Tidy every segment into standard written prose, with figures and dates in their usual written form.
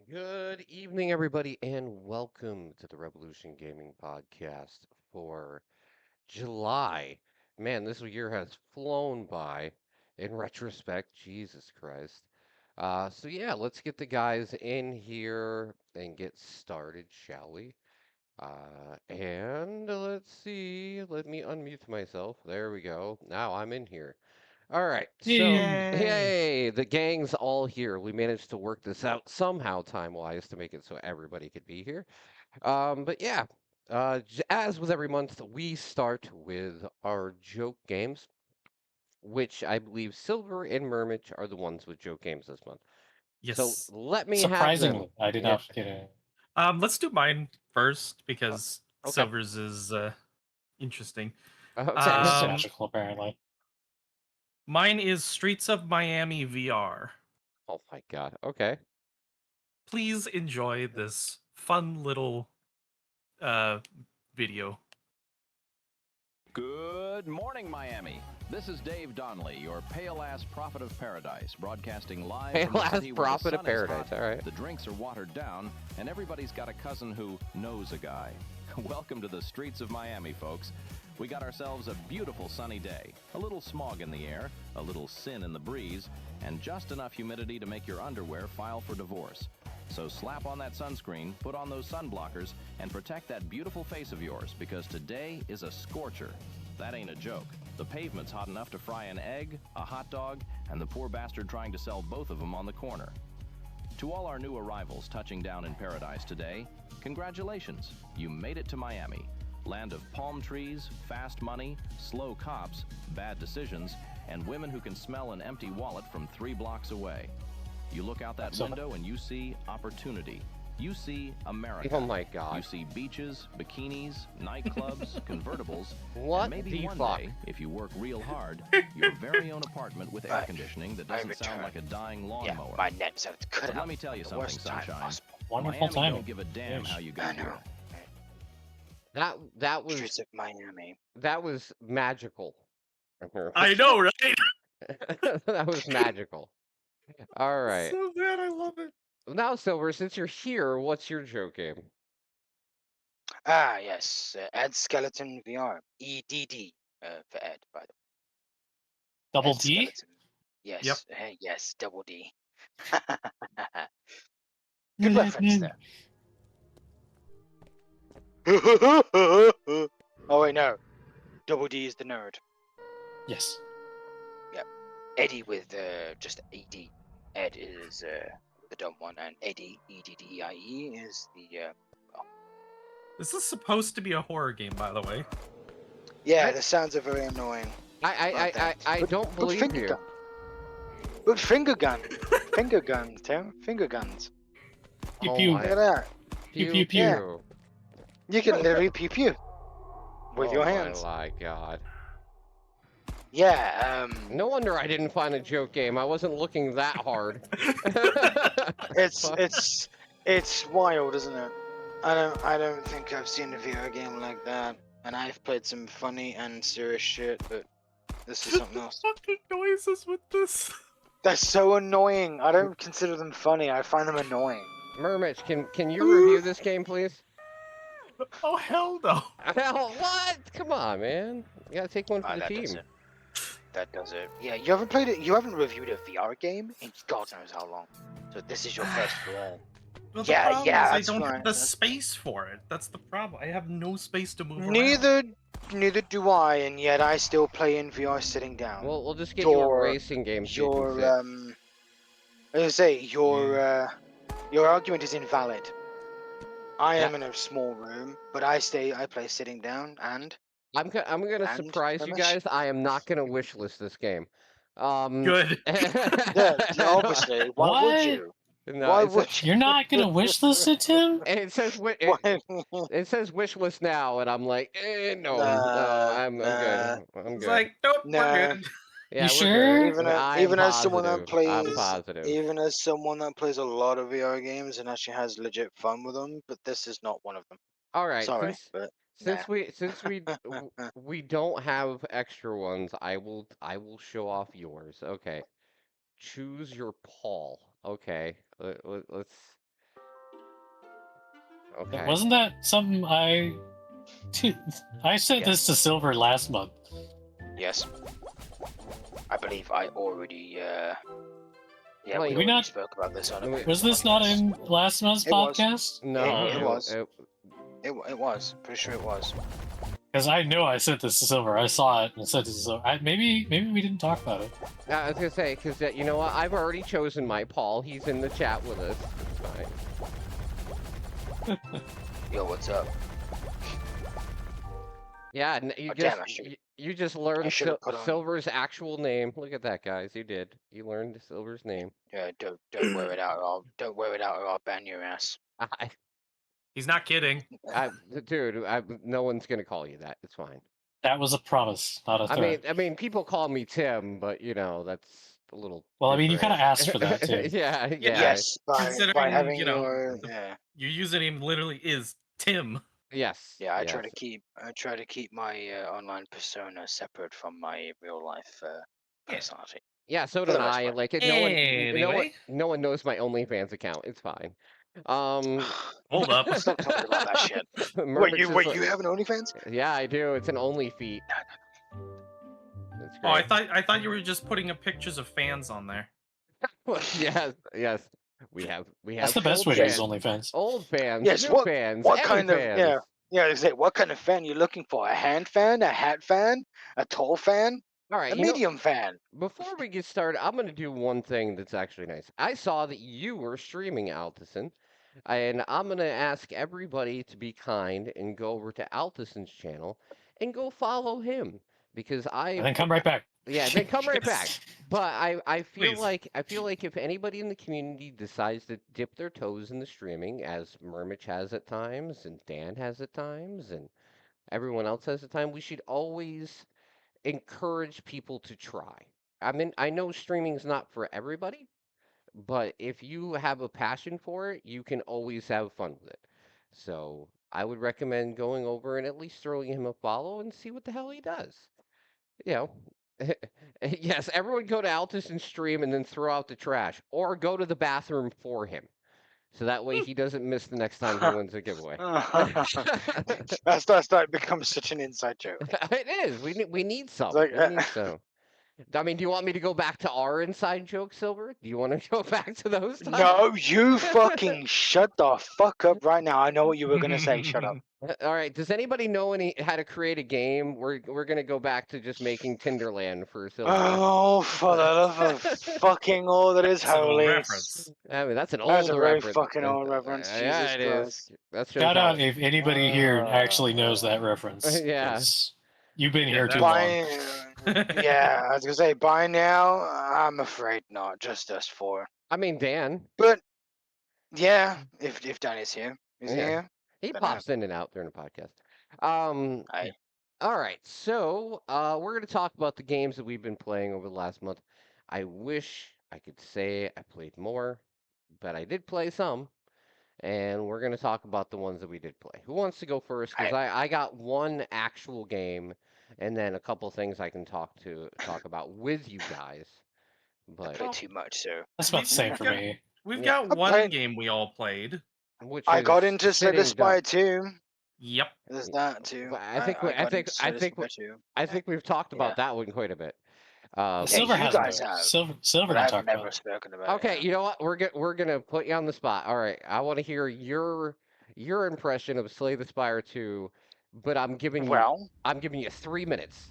Good evening, everybody, and welcome to the Revolution Gaming Podcast for July. Man, this year has flown by in retrospect. Jesus Christ. So let's get the guys in here and get started, shall we? And let's see. Let me unmute myself. There we go. Now I'm in here. All right. So, Hey. Yay! hey, the gang's all here. We managed to work this out somehow time-wise to make it so everybody could be here. As with every month, we start with our joke games, which I believe Silver and Mermich are the ones with joke games this month. So Yes. let me have them. Surprisingly, I did Yeah. not get it. Let's do mine first uh, because Okay. Silver's is interesting. Okay. It's Um, magical, apparently. Mine is Streets of Miami VR. Oh my God. Okay. Please enjoy this fun little uh video. Good morning, Miami. This is Dave Donnelly, your pale-ass prophet of paradise, broadcasting live from Pale the ass city where the prophet of sun is paradise. hot, All right. the drinks are watered down, and everybody's got a cousin who knows a guy. Welcome to the streets of Miami, folks. We got ourselves a beautiful sunny day, a little smog in the air, a little sin in the breeze, and just enough humidity to make your underwear file for divorce. So slap on that sunscreen, put on those sunblockers, and protect that beautiful face of yours, because today is a scorcher. That ain't a joke. The pavement's hot enough to fry an egg, a hot dog, and the poor bastard trying to sell both of them on the corner. To all our new arrivals touching down in paradise today, congratulations. You made it to Miami, land of palm trees, fast money, slow cops, bad decisions, and women who can smell an empty wallet from 3 blocks away. You look out that window and you see opportunity. You see America. Oh my You God. see beaches, bikinis, nightclubs, convertibles, What and maybe the one fuck? day, if you work real hard, your very own apartment with air conditioning that doesn't sound like a dying lawnmower. My net decided to cut But out. let me tell you the something, worst time sunshine. possible. Wonderful Miami timing. don't give a damn Yes. how you I got know. here. That was Streets of Miami. magical. I know, right? That was magical. All right. So bad, I love it. Now, Silver, since you're here, what's your joke game? Ah, yes. Ed Skeleton VR. EDD for Ed, by the way. Double Ed D? Skeleton. Yes. Yep. Yes, double D. Good reference there. Oh, wait, no. Double D is the nerd. Yes. Eddie with just ED. Ed is the dumb one, and Eddie, EDDIE, is the This is supposed to be a horror game, by the way. yeah, I- the sounds are very annoying. I don't But believe finger you. gun. But finger gun. Finger guns, Tim. Finger guns. Pew Oh pew. my- Look at that. Pew pew, pew. Yeah. pew. You can literally pew pew with your hands. Oh my God. Yeah, No wonder I didn't find a joke game. I wasn't looking that hard. it's wild, isn't it? I don't think I've seen a VR game like that. And I've played some funny and serious shit, but this is something else. Fucking noises with this. They're so annoying. I don't consider them funny. I find them annoying. Mermich, can you review this game, please? Oh hell no. Hell, what? Come on, man. You gotta take one for the that team. does it. That does it. Yeah, you haven't played it. You haven't reviewed a VR game in God knows how long. So this is your first for all. Well, the Yeah, problem yeah, is I that's don't right, have the that's- space for it. That's the problem. I have no space to move around. Neither do I, and yet I still play in VR sitting down. We'll just get you a Your- racing game so you can sit. As I say, your argument is invalid. I am in a small room, but I play sitting down, and I'm gonna And surprise you Mermich? guys. I am not gonna wishlist this game. Good. yeah, obviously, why would What? you? No, Why it would says, you? You're not gonna wish list it, Tim? it says Why? it says wishlist now, and I'm like, no, Nah, I'm nah. good. I'm It's good. like, nope, Nah. we're good. Yeah, You we're sure? good. Even I'm even as someone that positive. I'm plays, positive. even as someone that plays a lot of VR games and actually has legit fun with them, but this is not one of them. All right, Sorry, but since we don't have extra ones, I will show off yours. Okay, choose your Paul. Okay, let's Okay. Wasn't that something I sent this to Silver last month? Yes. I believe I already. Yeah, Well, we we already not- spoke about this on a we- Was this not in last month's It was. podcast? No, It was. it- It was. Pretty sure it was. Because I know I sent this to Silver. I saw it and sent it to Silver. Maybe we didn't talk about it. I was gonna say, because you know what? I've already chosen my Paul. He's in the chat with us. It's fine. Yo, what's up? Yeah, you Oh, just damn, I should've- you just learned should've put on- Silver's actual name. Look at that, guys. You did. You learned Silver's name. Yeah, don't wear it out, or don't wear it out, or I'll ban your ass. He's not kidding. Dude, no one's gonna call you that. It's fine. That was a promise, not a threat. I mean, people call me Tim, but you know that's a little. Well, I mean, you different. kinda asked for that, too. yeah. Yes, by Considering, having you know, your the- Your username literally is Tim. Yes. Yeah, I yes. try to keep my online persona separate from my real life personality. Yeah, so For did the most I. part. Like, Anyway. no one knows my OnlyFans account. It's fine. Hold up. Stop talking about that shit. Murmix is Wait, like- you have an OnlyFans? Yeah, I do. It's an Only Feet. That's Oh, great. I thought you were just putting up pictures of fans on there. yes. We have. That's the best old way to use fans, OnlyFans. Old fans. Yes, New fans. what any kind of fans. Yeah, they say, what kind of fan you looking for? A hand fan, a hat fan, a tall fan, All right. a you know, medium fan? before we get started, I'm going to do one thing that's actually nice. I saw that you were streaming, Altison, and I'm going to ask everybody to be kind and go over to Altison's channel and go follow him because And then come right back. yeah, then come right back. But I feel Please. like if anybody in the community decides to dip their toes in the streaming, as Murmich has at times, and Dan has at times, and everyone else has at times, we should always encourage people to try. I mean, I know streaming's not for everybody, but if you have a passion for it, you can always have fun with it. So I would recommend going over and at least throwing him a follow and see what the hell he does. You know, yes, everyone go to Altus and stream and then throw out the trash, or go to the bathroom for him, so that way he doesn't miss the next time he wins a giveaway. That becomes such an inside joke. It is. We need some. like, We need some. I mean, do you want me to go back to our inside joke, Silver? Do you want to go back to those times? No, you fucking shut the fuck up right now. I know what you were gonna say. Shut up. All right. Does anybody know how to create a game? We're gonna go back to just making Tinderland for Silver. Oh, for the love of fucking all that is That's an old holy. reference. I mean, that's an That's old a very reference. fucking old reference, Yeah, Jesus it is. Christ. That's Shout out if anybody here actually knows that reference. Yeah. 'cause You've been Yeah, here too that's- long. By, yeah, I was gonna say by now. I'm afraid not. Just us four. I mean, Dan. But yeah, if Danny's here, is he Yeah. here? He But, pops in and out during the podcast. Aye. All right, so we're going to talk about the games that we've been playing over the last month. I wish I could say I played more, but I did play some, and we're going to talk about the ones that we did play. Who wants to go first? Because I got one actual game, and then a couple things I can talk about with you guys. I But play too much, so That's about the same for Yeah. me. We've Yeah. got I'm one playing- game we all played. which I is got into Slay the Sitting Spire Duck. too. Yep. There's that too. But I think got into Slay the Spire too. I think we've talked about Yeah. that one quite a bit. Silver you has guys have, Silver But didn't I've talk never about it. spoken about Okay, it. you know what? We're gonna put you on the spot. All right, I want to hear your impression of Slay the Spire 2, but I'm giving you 3 minutes.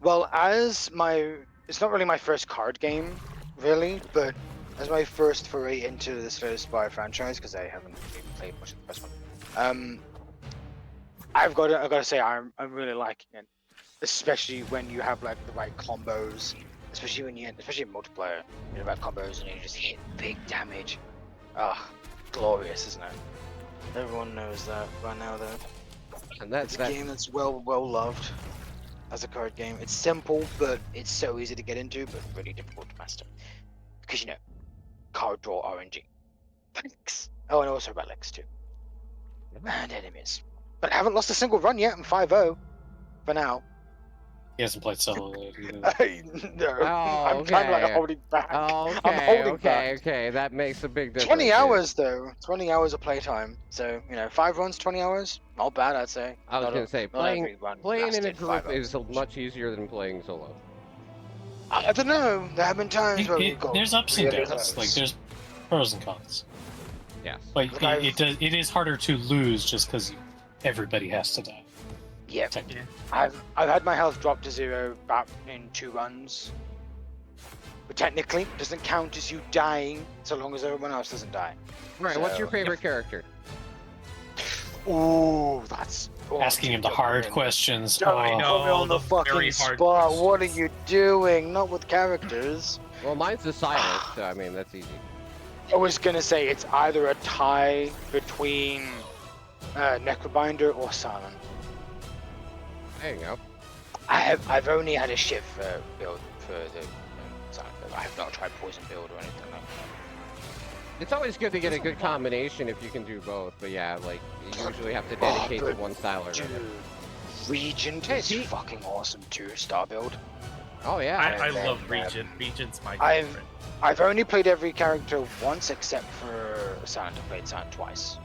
Well, as it's not really my first card game, really, but as my first foray into the Slay the Spire franchise, because I haven't really played much of the first one. I've got to say I'm really liking it, especially when you have like the right combos, especially in multiplayer, you have right combos and you just hit big damage. Ah, glorious, isn't it? Everyone knows that by now, though. And It's a game that's well loved as a card game. It's simple, but it's so easy to get into, but really difficult to master. Because card draw RNG. Relics. Oh, and also relics too. And enemies. But I haven't lost a single run yet. I'm 5-0 for now. He hasn't played solo yet either. No, Oh, I'm kind of like okay. holding back. Oh, I'm okay, holding okay, back. okay. That makes a big difference. 20 dude. hours though. 20 hours of playtime. So 5 runs, 20 hours. Not bad, I'd say. I was Not gonna a- say not playing every run in a lasted 5 group hours. is much easier than playing solo. I don't know. There have been times where we got There's ups and really downs. close. Like there's pros and cons. Yes. But Like it is harder to lose just because everybody has to die. Yeah. Technically. I've had my health drop to 0 about in 2 runs. But technically, it doesn't count as you dying so long as everyone else doesn't die. Right. What's your So- favorite character? Ooh, that's Asking him the hard questions. Don't I Oh, know. put me on the the very fucking hard spot. questions. What are you doing? Not with characters. Well, mine's the silence, so I mean that's easy. I was gonna say it's either a tie between Necrobinder or Silent. There you go. I've only had a Shiv build for the Silent build. I have not tried Poison build or anything like that. It's always good to get a good combination if you can do both, but yeah, like you usually have to dedicate to but one style or Dude, another. Regent Hey, is see? fucking awesome too. Star build. Oh yeah. I then, love Regent. Regent's my I've- favorite. I've only played every character once except for Silent. I played Silent twice.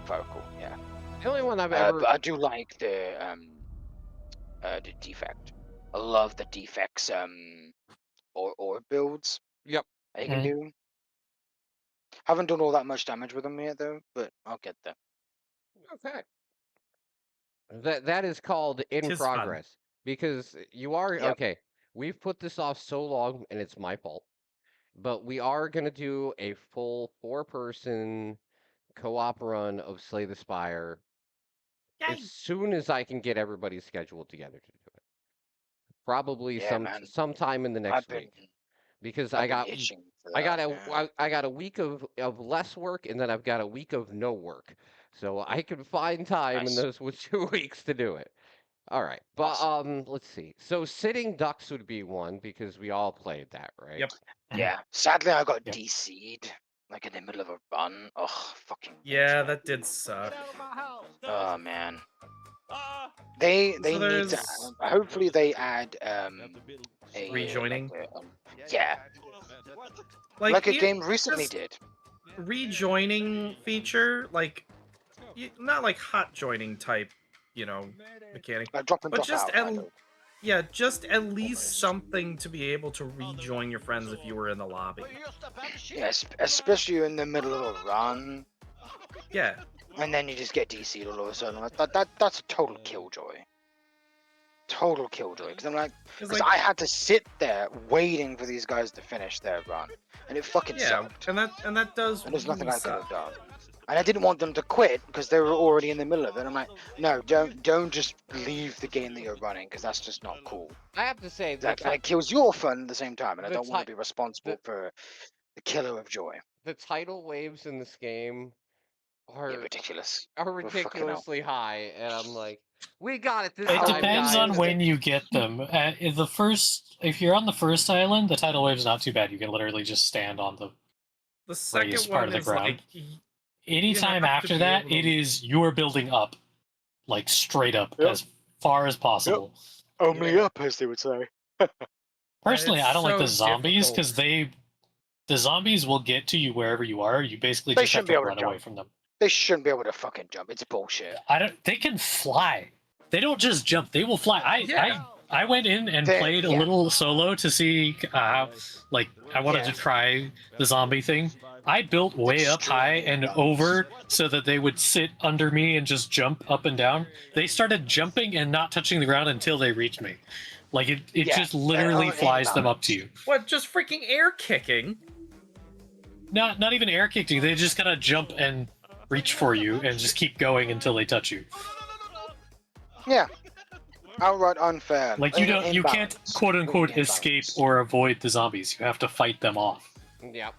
Vocal, yeah. The only one I've ever. But I do like the defect. I love the defects or builds. Yep. That you can do. Haven't done all that much damage with them yet though, but I'll get there. Okay. That is called in Tis fun. progress because you are Yep. okay. We've put this off so long, and it's my fault. But we are gonna do a full 4-person co-op run of Slay the Spire Yay. as soon as I can get everybody scheduled together to do it. Probably Yeah, man. sometime in the next I've been, week because I've been itching for I got that, yeah. I got a week of less work, and then I've got a week of no work. So I can find time in Nice. those 2 weeks to do it. All right. But let's see. So Sitting Ducks would be one because we all played that, right? Yep. Yeah. Sadly, I got Yeah. DC'd like in the middle of a run. Oh, fucking. Yeah, that did suck. Oh man. They So need to. there's- Hopefully, they add a Rejoining? like yeah, Like, like a you- game recently just did. rejoining feature, like not like hot joining type, mechanic. Like drop and But drop just out. kind of. Yeah, just at least something to be able to rejoin your friends if you were in the lobby. Yes, especially in the middle of a run, Yeah, and then you just get DC'd all of a sudden. Like, that's a total killjoy. Total killjoy. Because I'm like, it's because I had to sit there waiting for these guys to finish their run, and it fucking yeah, sucked. and that does. And there's nothing really I could have suck. done. And I didn't want them to quit because they were already in the middle of it. I'm like, no, don't just leave the game that you're running because that's just not cool. I have to say That kills your fun at the same time, and I the don't want ti- to be responsible for the killer of joy. the tidal waves in this game are Yeah, ridiculous. are fucking hell. ridiculously high, and I'm like, we got it this It time, depends guys. on when you get them. If you're on the first island, the tidal wave's not too bad. You can literally just stand on the. The second raised one part of the is ground. like Anytime have to after be that, able to- it is you're building up, like straight up Yep. as far as possible. Only Yeah. up, as they would say. Personally, it's I don't like the so zombies difficult. because the zombies will get to you wherever you are. You basically They just have shouldn't be to able to run jump. away from them. They shouldn't be able to fucking jump. It's bullshit. They can fly. They don't just jump. They will fly. Yeah. I went in and They- played a yeah. little solo to see how, like, I wanted Yeah. to try the zombie thing. I built way up high and over so that they would sit under me and just jump up and down. They started jumping and not touching the ground until they reached me. Like, it Yeah. just literally Oh, flies them inbound. up to you. What? Just freaking air kicking? Not even air kicking. They just kind of jump and reach for you and just keep going until they touch you. Yeah. Outright unfair. Like, you can't Imbalance. quote unquote Completely escape imbalanced. or avoid the zombies. You have to fight them off. Yep.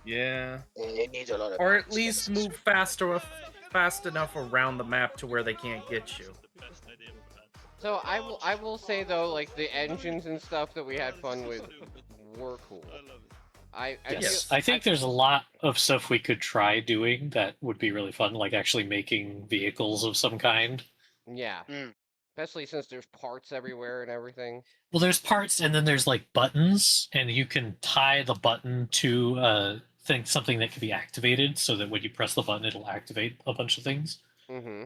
Yeah. It needs a lot of. Or at least move fast enough around the map to where they can't get you. So I will say though, like the engines and stuff that we had fun with were cool. I Yes, feel- I think there's a lot of stuff we could try doing that would be really fun, like actually making vehicles of some kind. Yeah. Mm. especially since there's parts everywhere and everything. Well, there's parts, and then there's like buttons, and you can tie the button to something that can be activated, so that when you press the button, it'll activate a bunch of things. Mm-hmm.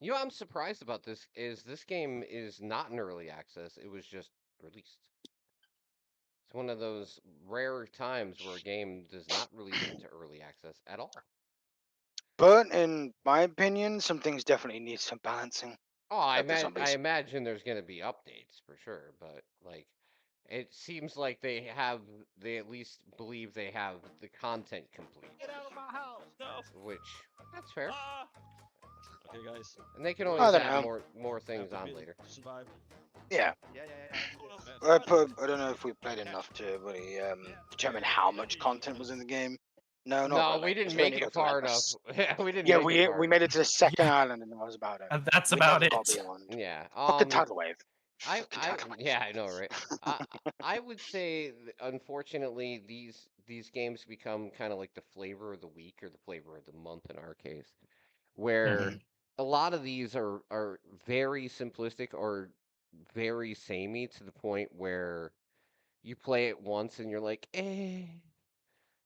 You know, I'm surprised about this game is not in early access. It was just released. It's one of those rare times where a game does not release into early access at all. But in my opinion, some things definitely need some balancing. Oh, Like the I zombies. imagine there's going to be updates for sure, but like it seems like they at least believe they have the content complete, Get out of my house! No! which that's fair. Ah! Okay, guys. And they can I always don't add know. more Have things to on be- later. Survive. Yeah. Yeah. I don't know if we played enough to really determine how much content was in the game. No, not No, really. we didn't Just letting make go it to, like, far a enough. s- Yeah, we didn't Yeah, make it far. we made it to the second Yeah. island, and that was about it. And that's We about never it. got beyond. Yeah. Fucking tidal wave. I Tidal wave. yeah, I know, right? I would say, unfortunately, these games become kind of like the flavor of the week or the flavor of the month in our case, where a lot of these are very simplistic or very samey to the point where you play it once and you're like,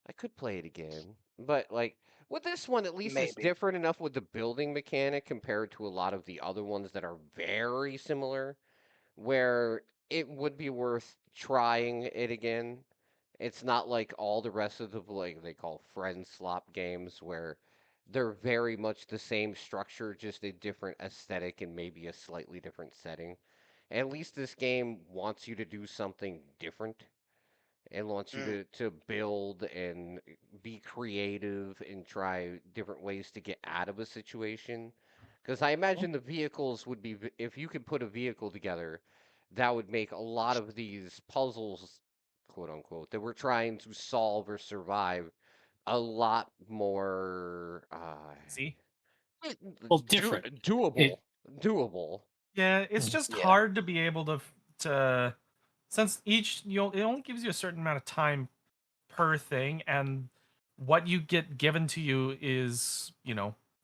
I could play it again. But like with this one, at least it's Maybe. different enough with the building mechanic compared to a lot of the other ones that are very similar, where it would be worth trying it again. It's not like all the rest of the like they call friend slop games where they're very much the same structure, just a different aesthetic and maybe a slightly different setting. At least this game wants you to do something different and wants you Mm. to build and be creative and try different ways to get out of a situation. Because I imagine the vehicles would be, if you could put a vehicle together, that would make a lot of these puzzles, quote unquote, that we're trying to solve or survive a lot more See? Well, different. doable. Doable. Yeah, it's just Yeah. hard to be able to since it only gives you a certain amount of time per thing, and what you get given to you is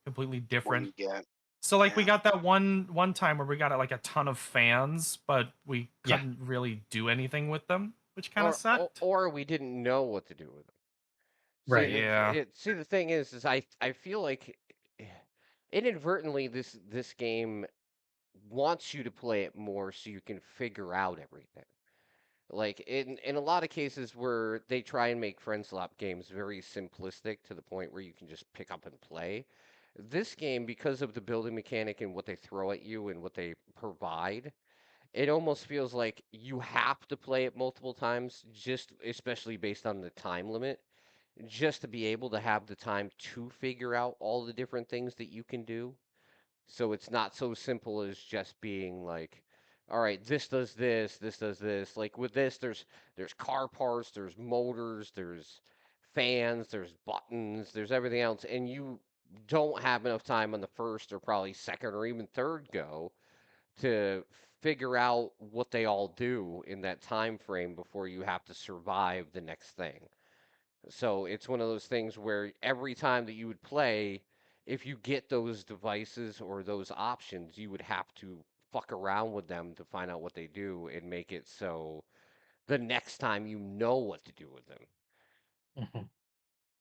completely What different. you get. So like we Yeah. got that one time where we got like a ton of fans, but we Yeah. couldn't really do anything with them, which kind Or, of sucked. or we didn't know what to do with them. Right. Yeah. See, the thing is I feel like inadvertently this game wants you to play it more so you can figure out everything. Like in a lot of cases where they try and make friend slap games very simplistic to the point where you can just pick up and play. This game, because of the building mechanic and what they throw at you and what they provide, it almost feels like you have to play it multiple times, just especially based on the time limit, just to be able to have the time to figure out all the different things that you can do. So it's not so simple as just being like, all right, this does this. Like with this, there's car parts, there's motors, there's fans, there's buttons, there's everything else, and you don't have enough time on the first or probably second or even third go to figure out what they all do in that time frame before you have to survive the next thing. So it's one of those things where every time that you would play, if you get those devices or those options, you would have to fuck around with them to find out what they do and make it so the next time you know what to do with them. Mhm.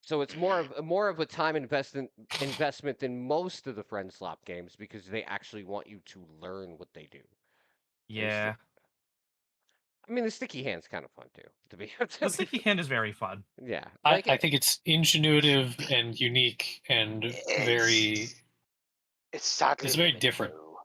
So it's more of a time investment than most of the friend slop games because they actually want you to learn what they do. Yeah. I mean, the sticky hand's kind of fun too, to be The sticky hand is very fun. yeah. I think it's ingenuitive and unique and very. It's sadly It's very limited, different. though.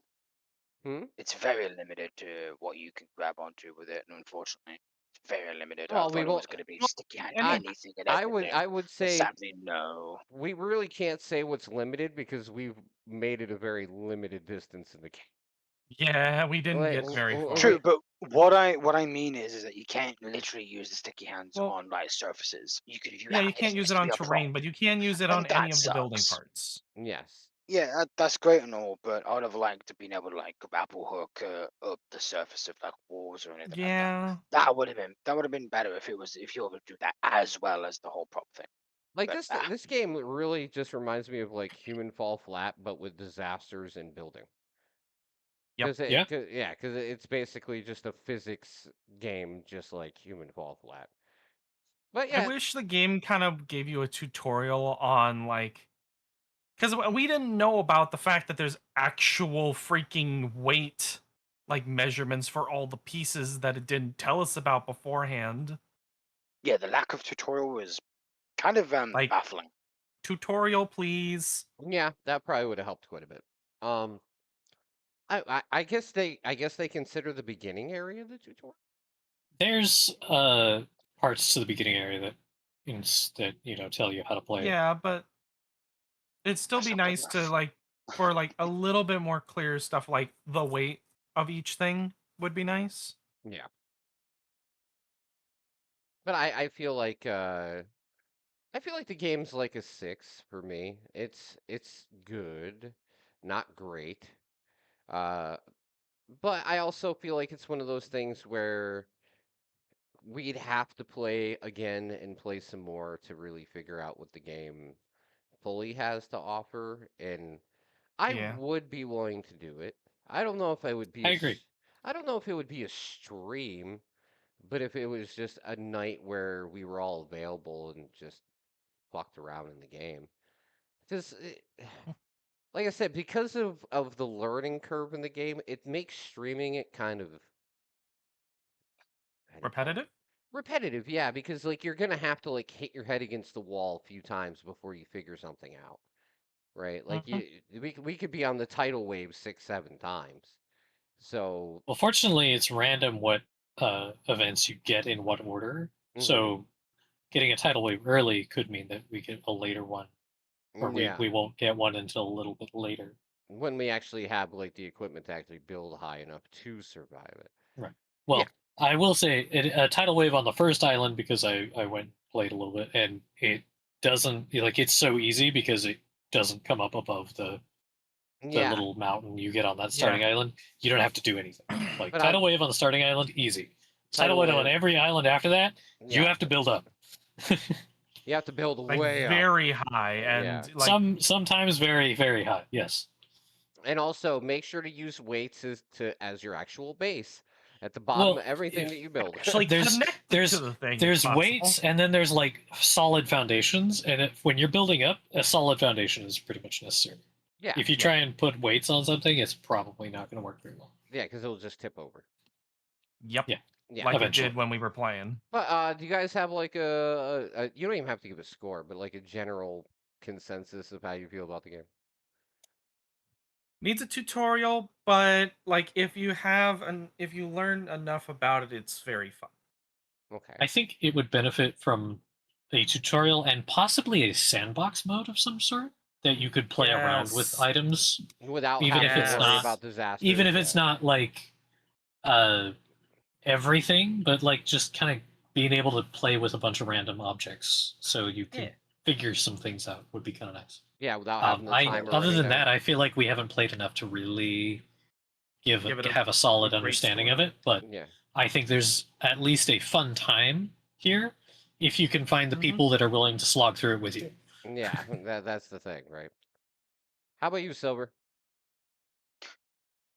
Hmm? It's very limited to what you can grab onto with it, and unfortunately, it's very limited. Well, I we thought it won't. was going to be Well, sticky hand I- anything and everything. I would But say sadly, no. we really can't say what's limited because we've made it a very limited distance in the game. Yeah, we didn't Like, get very w- far. True, but what I mean is that you can't literally use the sticky hands Well- on like surfaces. You could if you Yeah, had you can't it use needs it to on be a prop. terrain, but you can use it And on any that of the building sucks. parts. yes. Yeah, that's great and all, but I would have liked to been able to like grapple hook up the surface of like walls or anything like that. Yeah. That would have been better if you were to do that as well as the whole prop thing. Like But, this game really just reminds me of like Human Fall Flat, but with disasters and building. Yep. Cause it, Yeah. yeah, because it's basically just a physics game, just like Human Fall Flat. But I yeah, wish the game kind of gave you a tutorial on like, because we didn't know about the fact that there's actual freaking weight like measurements for all the pieces that it didn't tell us about beforehand. Yeah, the lack of tutorial was kind of Like, baffling. tutorial, please. yeah, that probably would have helped quite a bit. Um, I guess they consider the beginning area the tutorial. There's parts to the beginning area that tell you how to play it. Yeah, but it'd still That's be not good nice to enough. like for like a little bit more clear stuff, like the weight of each thing would be nice. Yeah, but I feel like the game's like a 6 for me. It's good, not great. Uh, but I also feel like it's one of those things where we'd have to play again and play some more to really figure out what the game fully has to offer, and I Yeah. would be willing to do it. I don't know if I would be I agree. I don't know if it would be a stream, but if it was just a night where we were all available and just fucked around in the game. Because, like I said, because of the learning curve in the game, it makes streaming it kind of, how do you call it? Repetitive? Repetitive, yeah, because like you're gonna have to like hit your head against the wall a few times before you figure something out, right? Like Mhm. we could be on the tidal wave 6, 7 times. So, Well, fortunately, it's random what events you get in what order. mhm, So getting a tidal wave early could mean that we get a later one, or we, yeah, we won't get one until a little bit later. when we actually have like the equipment to actually build high enough to survive it. Right. Yeah, Well, I will say a tidal wave on the first island because I went and played a little bit, and it doesn't like it's so easy because it doesn't come up above the yeah, little mountain you get on that Yeah. starting island. You don't have to do anything. Like but tidal wave on the starting island, easy. Tidal tidal wave on wave, every island after that, you yeah, have to build up. you have to build Like way up. very high Yeah. and like Sometimes very very high. Yes. And also make sure to use weights as your actual base at the bottom Well, of everything that if you build. actually there's connected there's to the thing. if there's possible. weights and then there's like solid foundations, and when you're building up, a solid foundation is pretty much necessary. Yeah, If you try and put weights on something, it's probably not going to work very well. yeah, because it'll just tip over. Yep. Yeah. Yeah. Like it Eventually. did when we were playing. But do you guys have like you don't even have to give a score, but like a general consensus of how you feel about the game? Needs a tutorial, but like if you learn enough about it, it's very fun. Okay. I think it would benefit from a tutorial and possibly a sandbox mode of some sort that you could play around with Yes. its Without even having if to it's worry not about disasters. even if it's yeah. not like uh everything, but like just kind of being able to play with a bunch of random objects so you can Yeah. figure some things out would be kind of nice. Yeah, without having the timer Other running than down. that, I feel like we haven't played enough to really Give it a have a solid great understanding of story. it. But Yeah. I think there's at least a fun time here if you can find the Mhm. people that are willing to slog through it with you. Yeah, that's the thing, right? How about you, Silver?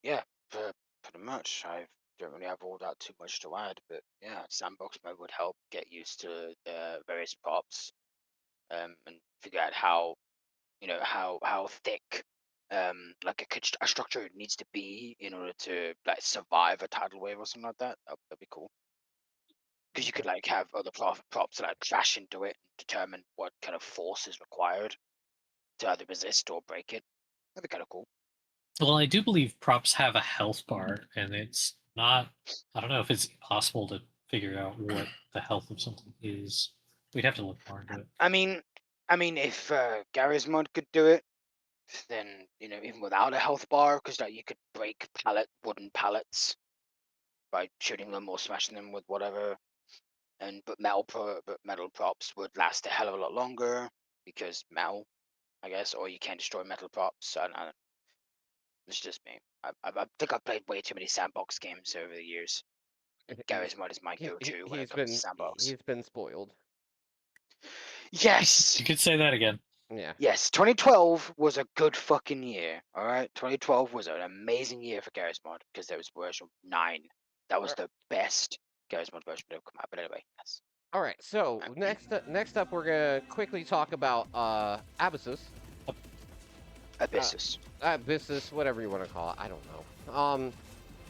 Yeah, pretty much. I don't really have all that too much to add, but yeah, sandbox mode would help get used to various props, and figure out how how thick like a structure needs to be in order to like survive a tidal wave or something like that. That'd be cool. Because you could like have other props like crash into it and determine what kind of force is required to either resist or break it. That'd be kind of cool. Well, I do believe props have a health bar, and it's not. I don't know if it's possible to figure out what the health of something is. We'd have to look more into it. I mean, if Garry's mod could do it, then even without a health bar, because like you could break wooden pallets by shooting them or smashing them with whatever, but metal props would last a hell of a lot longer because metal, I guess, or you can't destroy metal props. I don't, it's just me. I think I've played way too many sandbox games over the years. Garry's mod is my go-to when it comes to sandbox. He's been spoiled. Yes. You could say that again. Yeah. Yes, 2012 was a good fucking year. All right, 2012 was an amazing year for Garry's Mod because there was version 9. That was the best Garry's Mod version to have come out. But anyway, yes. All right. So next up, we're gonna quickly talk about Abyssus. Abyssus. Abyssus, whatever you want to call it. I don't know.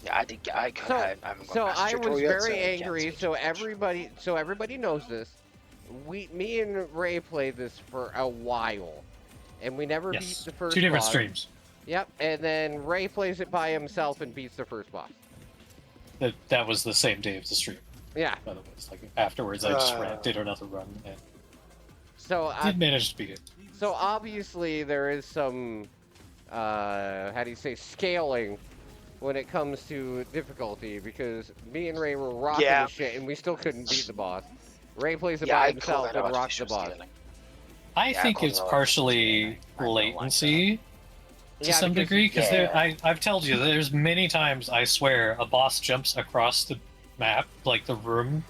Yeah, I did. I haven't got So Master I was Tutorial yet, very so I can't angry. speak So too much. everybody knows this. Me and Ray played this for a while, and we never beat Yes. the first. 2 different boss. streams. Yep, and then Ray plays it by himself and beats the first boss. That was the same day of the stream. Yeah. By the way, it's like afterwards, I just did another run and So did manage to beat it. So obviously there is some, how do you say, scaling when it comes to difficulty, because me and Ray were rocking Yeah. the shit and we still couldn't beat the boss. Ray plays it Yeah, by I call himself that and rocks the artificial boss. scaling. I Yeah, I think call it's it partially I don't like latency to some because- degree because Yeah. I've told you there's many times I swear a boss jumps across the map, like the room,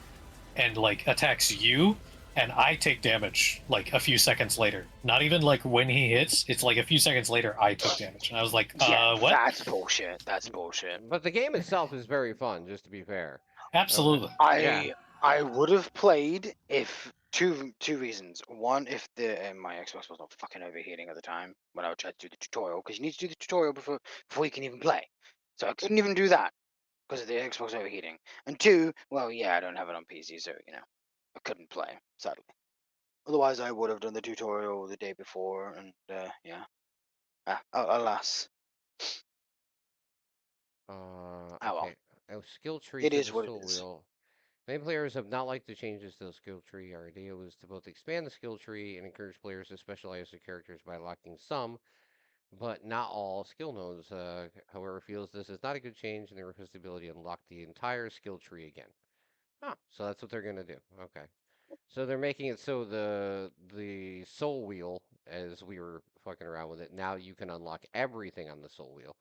and like attacks you, and I take damage like a few seconds later. Not even like when he hits, it's like a few seconds later I took damage, and I was like, Yeah, what? that's bullshit. That's bullshit. But the game itself is very fun, just to be fair. Absolutely. I would have played if two reasons. One, if my Xbox was not fucking overheating at the time when I would try to do the tutorial, because you need to do the tutorial before you can even play. So I couldn't even do that because of the Xbox overheating. And two, well, yeah, I don't have it on PC, so I couldn't play, sadly. Otherwise, I would have done the tutorial the day before, and yeah. Alas. Okay. well. Skill tree It to is the what it soul is. wheel. Many players have not liked the changes to the skill tree. Our idea was to both expand the skill tree and encourage players to specialize their characters by unlocking some, but not all skill nodes. However, feels this is not a good change, and there has the ability to unlock the entire skill tree again. Oh, so that's what they're gonna do. Okay. So they're making it so the soul wheel, as we were fucking around with it, now you can unlock everything on the soul wheel,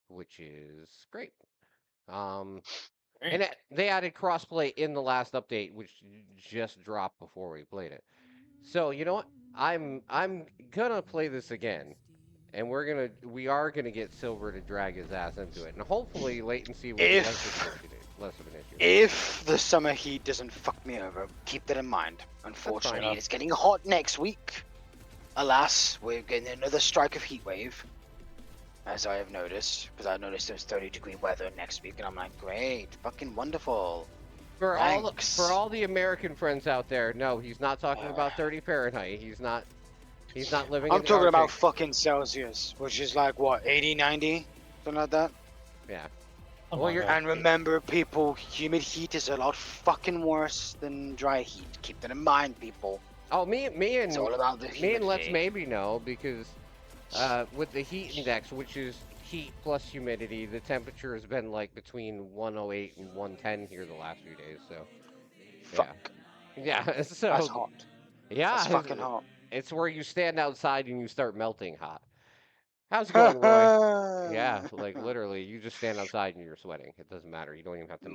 which is great. And they added crossplay in the last update, which just dropped before we played it. So you know what? I'm gonna play this again, and we are gonna get Silver to drag his ass into it, and hopefully latency will be less of an issue. If the summer heat doesn't fuck me over, keep that in mind. Unfortunately, fine. it's getting hot next week. Alas, we're getting another strike of heat wave, as I have noticed, because I noticed there's 30-degree weather next week, and I'm like, great, fucking wonderful. For Thanks. all the American friends out there, no, he's not talking about 30 Fahrenheit. He's not living. I'm in the talking about Arctic. fucking Celsius, which is like what, 80, 90, something like that. Yeah. Come Well, on, you're- man. And remember, people, humid heat is a lot fucking worse than dry heat. Keep that in mind, people. Oh, me It's all and about the me and Let's humidity. maybe know, because with the heat index, which is heat plus humidity, the temperature has been like between 108 and 110 here the last few days. So Fuck, yeah, so that's hot. yeah, That's fucking hot. It's where you stand outside and you start melting hot. How's it going, Roy? Yeah, like literally, you just stand outside and you're sweating. It doesn't matter. You don't even have to.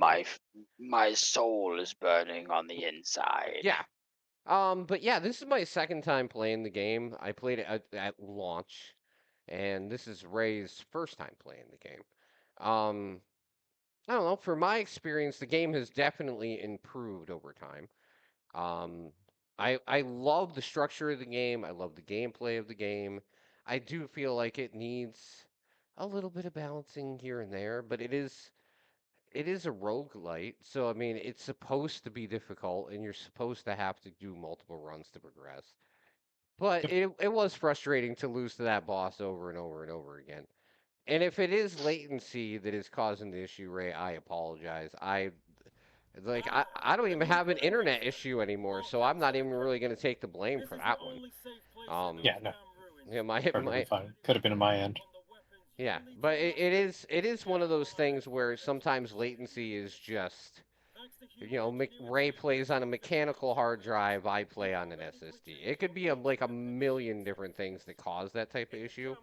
My soul is burning on the inside. Yeah. But yeah, this is my second time playing the game. I played it at launch, and this is Ray's first time playing the game. I don't know. For my experience, the game has definitely improved over time. I love the structure of the game. I love the gameplay of the game. I do feel like it needs a little bit of balancing here and there, but it is a roguelite, so I mean it's supposed to be difficult and you're supposed to have to do multiple runs to progress. But it was frustrating to lose to that boss over and over and over again. And if it is latency that is causing the issue, Ray, I apologize. I don't even have an internet issue anymore, so I'm not even really going to take the blame for that one. Yeah, no. Yeah, Perfectly fine. Could have been on my end. yeah, but it is one of those things where sometimes latency is just, Ray plays on a mechanical hard drive, I play on an SSD. It could be like a million different things that cause that type of issue.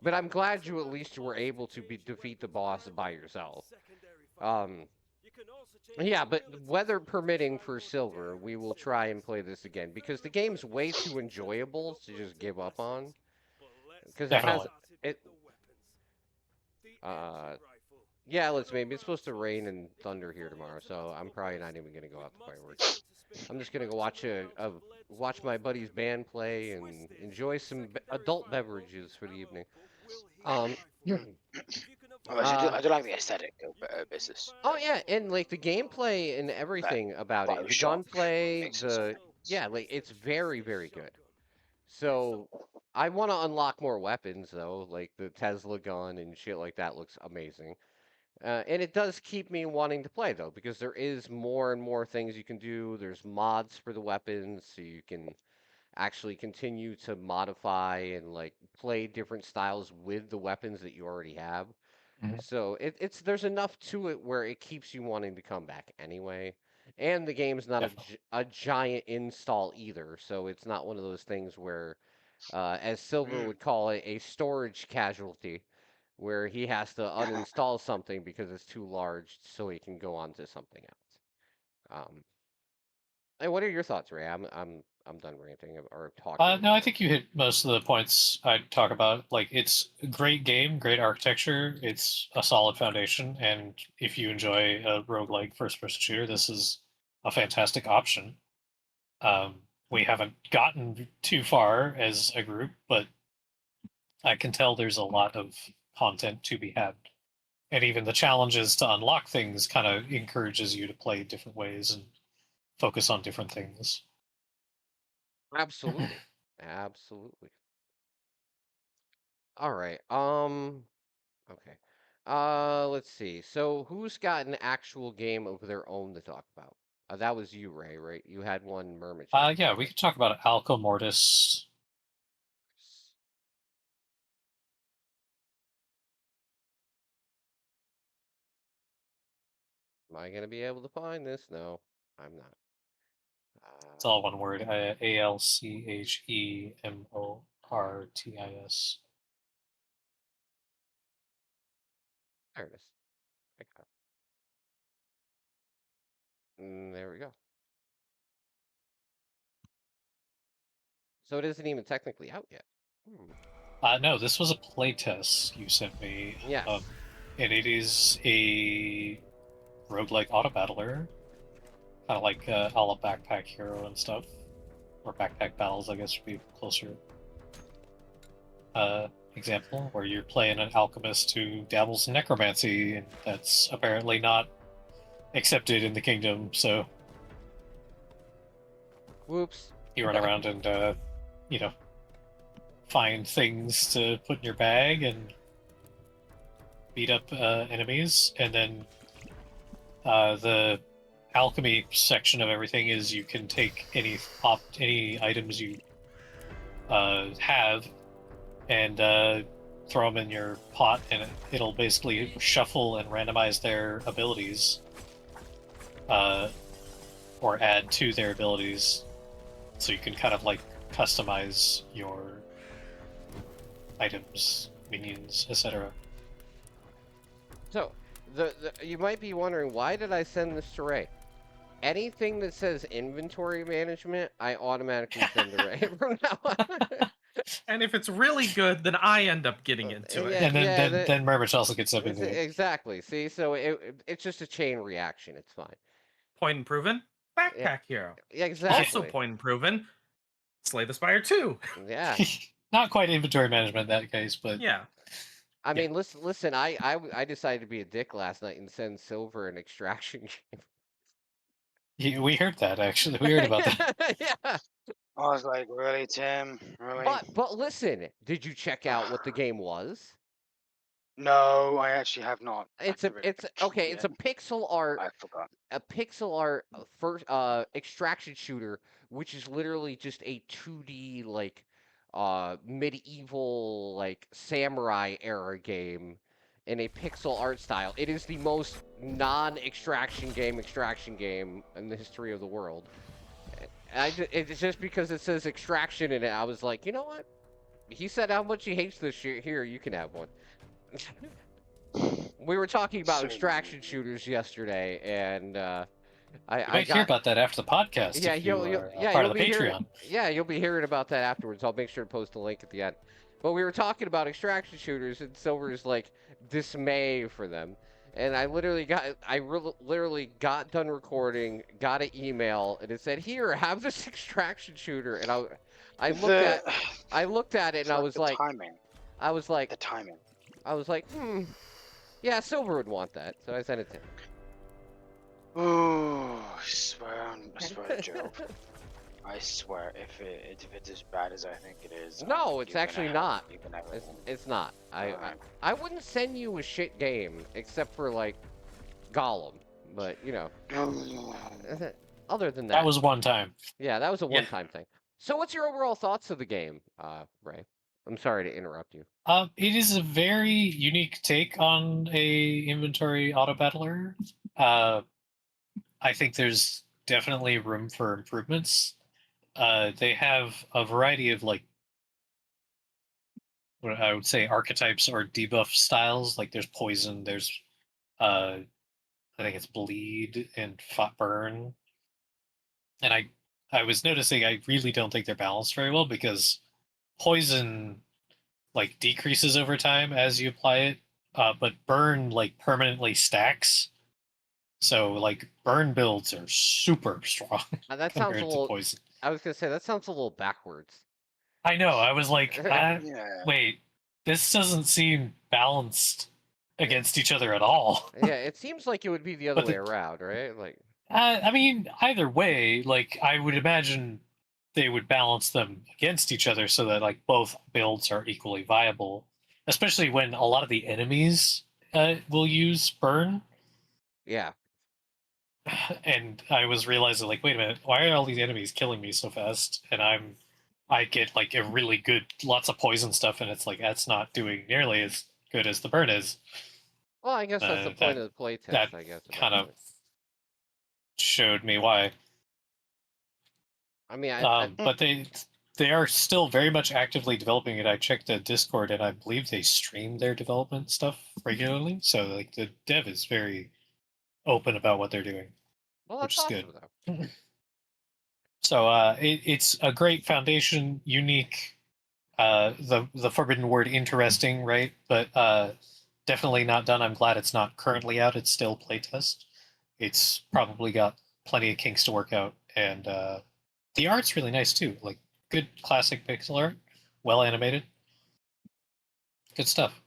But I'm glad you at least were able to defeat the boss by yourself. Yeah, but weather permitting for silver, we will try and play this again because the game's way too enjoyable to just give up on. Because it has Definitely. it. Uh, yeah, maybe it's supposed to rain and thunder here tomorrow, so I'm probably not even gonna go out to fireworks. I'm just gonna go watch my buddy's band play and enjoy some adult beverages for the evening. Um, I do like the aesthetic of business. oh yeah, and like the gameplay and everything about it, the Bioshock gunplay, makes it so nice. yeah, like it's very, very good. So I want to unlock more weapons though, like the Tesla gun and shit like that looks amazing. And it does keep me wanting to play though, because there is more and more things you can do. There's mods for the weapons, so you can actually continue to modify and like play different styles with the weapons that you already have. Mhm. So it's there's enough to it where it keeps you wanting to come back anyway. And the game's not Definitely. a giant install either, so it's not one of those things where, as Silver would call it, a storage casualty, where he has to uninstall something because it's too large so he can go on to something else. And what are your thoughts, Ray? I'm done ranting or talking. No, I think you hit most of the points I'd talk about. Like, it's a great game, great architecture. It's a solid foundation, and if you enjoy a roguelike first-person shooter, this is a fantastic option. We haven't gotten too far as a group, but I can tell there's a lot of content to be had. And even the challenges to unlock things kind of encourages you to play different ways and focus on different things. Absolutely. Absolutely. All right. Okay. Let's see. So who's got an actual game of their own to talk about? That was you, Ray, right? You had one Mermichan. Yeah, we could talk about Alco Mortis. Am I gonna be able to find this? No, I'm not. It's all one word. Alchemortis. There it is. I got it. There we go. So it isn't even technically out yet. No, this was a playtest you sent me. Yes. And it is a roguelike auto battler, kind of like a la Backpack Hero and stuff, or Backpack Battles, I guess would be closer. Example where you're playing an alchemist who dabbles in necromancy, and that's apparently not accepted in the kingdom. So, Whoops. you run around and find things to put in your bag and beat up enemies, and then the alchemy section of everything is you can take any items you have and throw them in your pot, and it'll basically shuffle and randomize their abilities or add to their abilities, so you can kind of like customize your items, minions, etc. So you might be wondering, why did I send this to Ray? Anything that says inventory management, I automatically send to Ray from now on. And if it's really good, then I end up getting into it. Yeah, And then Murmich also gets up into it. Exactly. See, so it's just a chain reaction. It's fine. Point and proven. Backpack Hero. Yeah, exactly. Also point and proven. Slay the Spire 2. Yeah. Not quite inventory management in that case, but Yeah. I mean, listen. I decided to be a dick last night and send Silver an extraction game. we heard that actually. We heard about that. Yeah. I was like, really, Tim? Really? But listen, did you check out what the game was? No, I actually have not. It's a pixel art. I forgot. A pixel art first extraction shooter, which is literally just a 2D like medieval like samurai era game in a pixel art style. It is the most non-extraction game in the history of the world. It's just because it says extraction in it, I was like, you know what? He said how much he hates this shit. Here, you can have one. we were talking about So- extraction shooters yesterday, and You I might hear got about that after the podcast yeah if you you'll are yeah part you'll of the be hearing Patreon. yeah you'll be hearing about that afterwards. I'll make sure to post a link at the end. But we were talking about extraction shooters, and Silver's like dismay for them. And I literally literally got done recording, got an email, and it said, "Here, have this extraction shooter." And I looked at The, I looked at it, and I was the like, timing. I was like, The timing. yeah, Silver would want that, so I sent it to him. Ooh, I swear to Job. I swear, if it's as bad as I think it is. No, it's you're gonna actually have- not. you're gonna have It's, a- it's not. Alright. I wouldn't send you a shit game except for like Gollum, but you know, other than that, That was one time. yeah, that was a Yeah. one-time thing. So, what's your overall thoughts of the game, Ray? I'm sorry to interrupt you. It is a very unique take on a inventory auto battler. I think there's definitely room for improvements. They have a variety of like what I would say archetypes or debuff styles. Like there's poison, there's I think it's bleed and burn. And I was noticing I really don't think they're balanced very well because poison like decreases over time as you apply it, but burn like permanently stacks. So like burn builds are super strong That sounds compared a to little. poison. I was gonna say that sounds a little backwards. I know. I was like, Yeah. wait, this doesn't seem balanced against each other at all. Yeah, it seems like it would be the other But way the- around, right? Like, I mean, either way, like I would imagine they would balance them against each other so that like both builds are equally viable. Especially when a lot of the enemies will use burn, yeah, and I was realizing like, wait a minute, why are all these enemies killing me so fast? And I get like a really good lots of poison stuff, and it's like that's not doing nearly as good as the burn is. well, I guess that's the point of the playtest. that I guess kind of eventually. showed me why. I mean, But they are still very much actively developing it. I checked the Discord, and I believe they stream their development stuff regularly. So like the dev is very open about what they're doing. well, which that's is awesome, good. though. So it's a great foundation, unique. The forbidden word, interesting, right? But definitely not done. I'm glad it's not currently out. It's still playtest. It's probably got plenty of kinks to work out, and the art's really nice too. Like good classic pixel art, well animated, good stuff.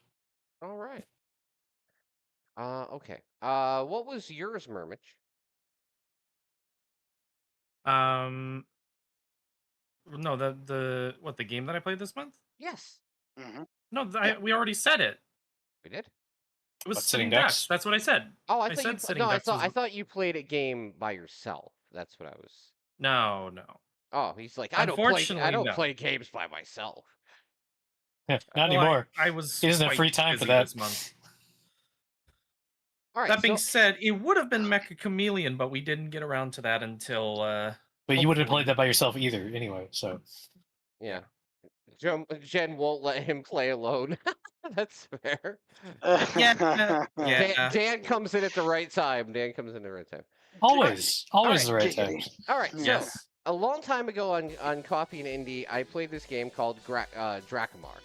All right. Okay. What was yours, Murmich? No, the game that I played this month? Yes, Mhm. No, Yeah. we already said it. we did. It was What, Sitting Sitting Ducks. Ducks? That's what I said. Oh, I said Sitting Ducks was- I thought you played a game by yourself. That's what I was. No. Oh, he's like, I Unfortunately, don't no. play games by myself. Not Well, anymore. I was. He doesn't have quite free time for busy that. this month. All right. That being so, said, it would have been Mecha Chameleon, but we didn't get around to that until. But you wouldn't have hopefully- played that by yourself either, anyway. So yeah, Jen won't let him play alone. That's fair. Yeah. Dan, Dan comes in at the right time. Dan comes in at the right time. always Alright, the right time. All right. So, Yes. a long time ago on Coffee and Indie, I played this game called Dracomar,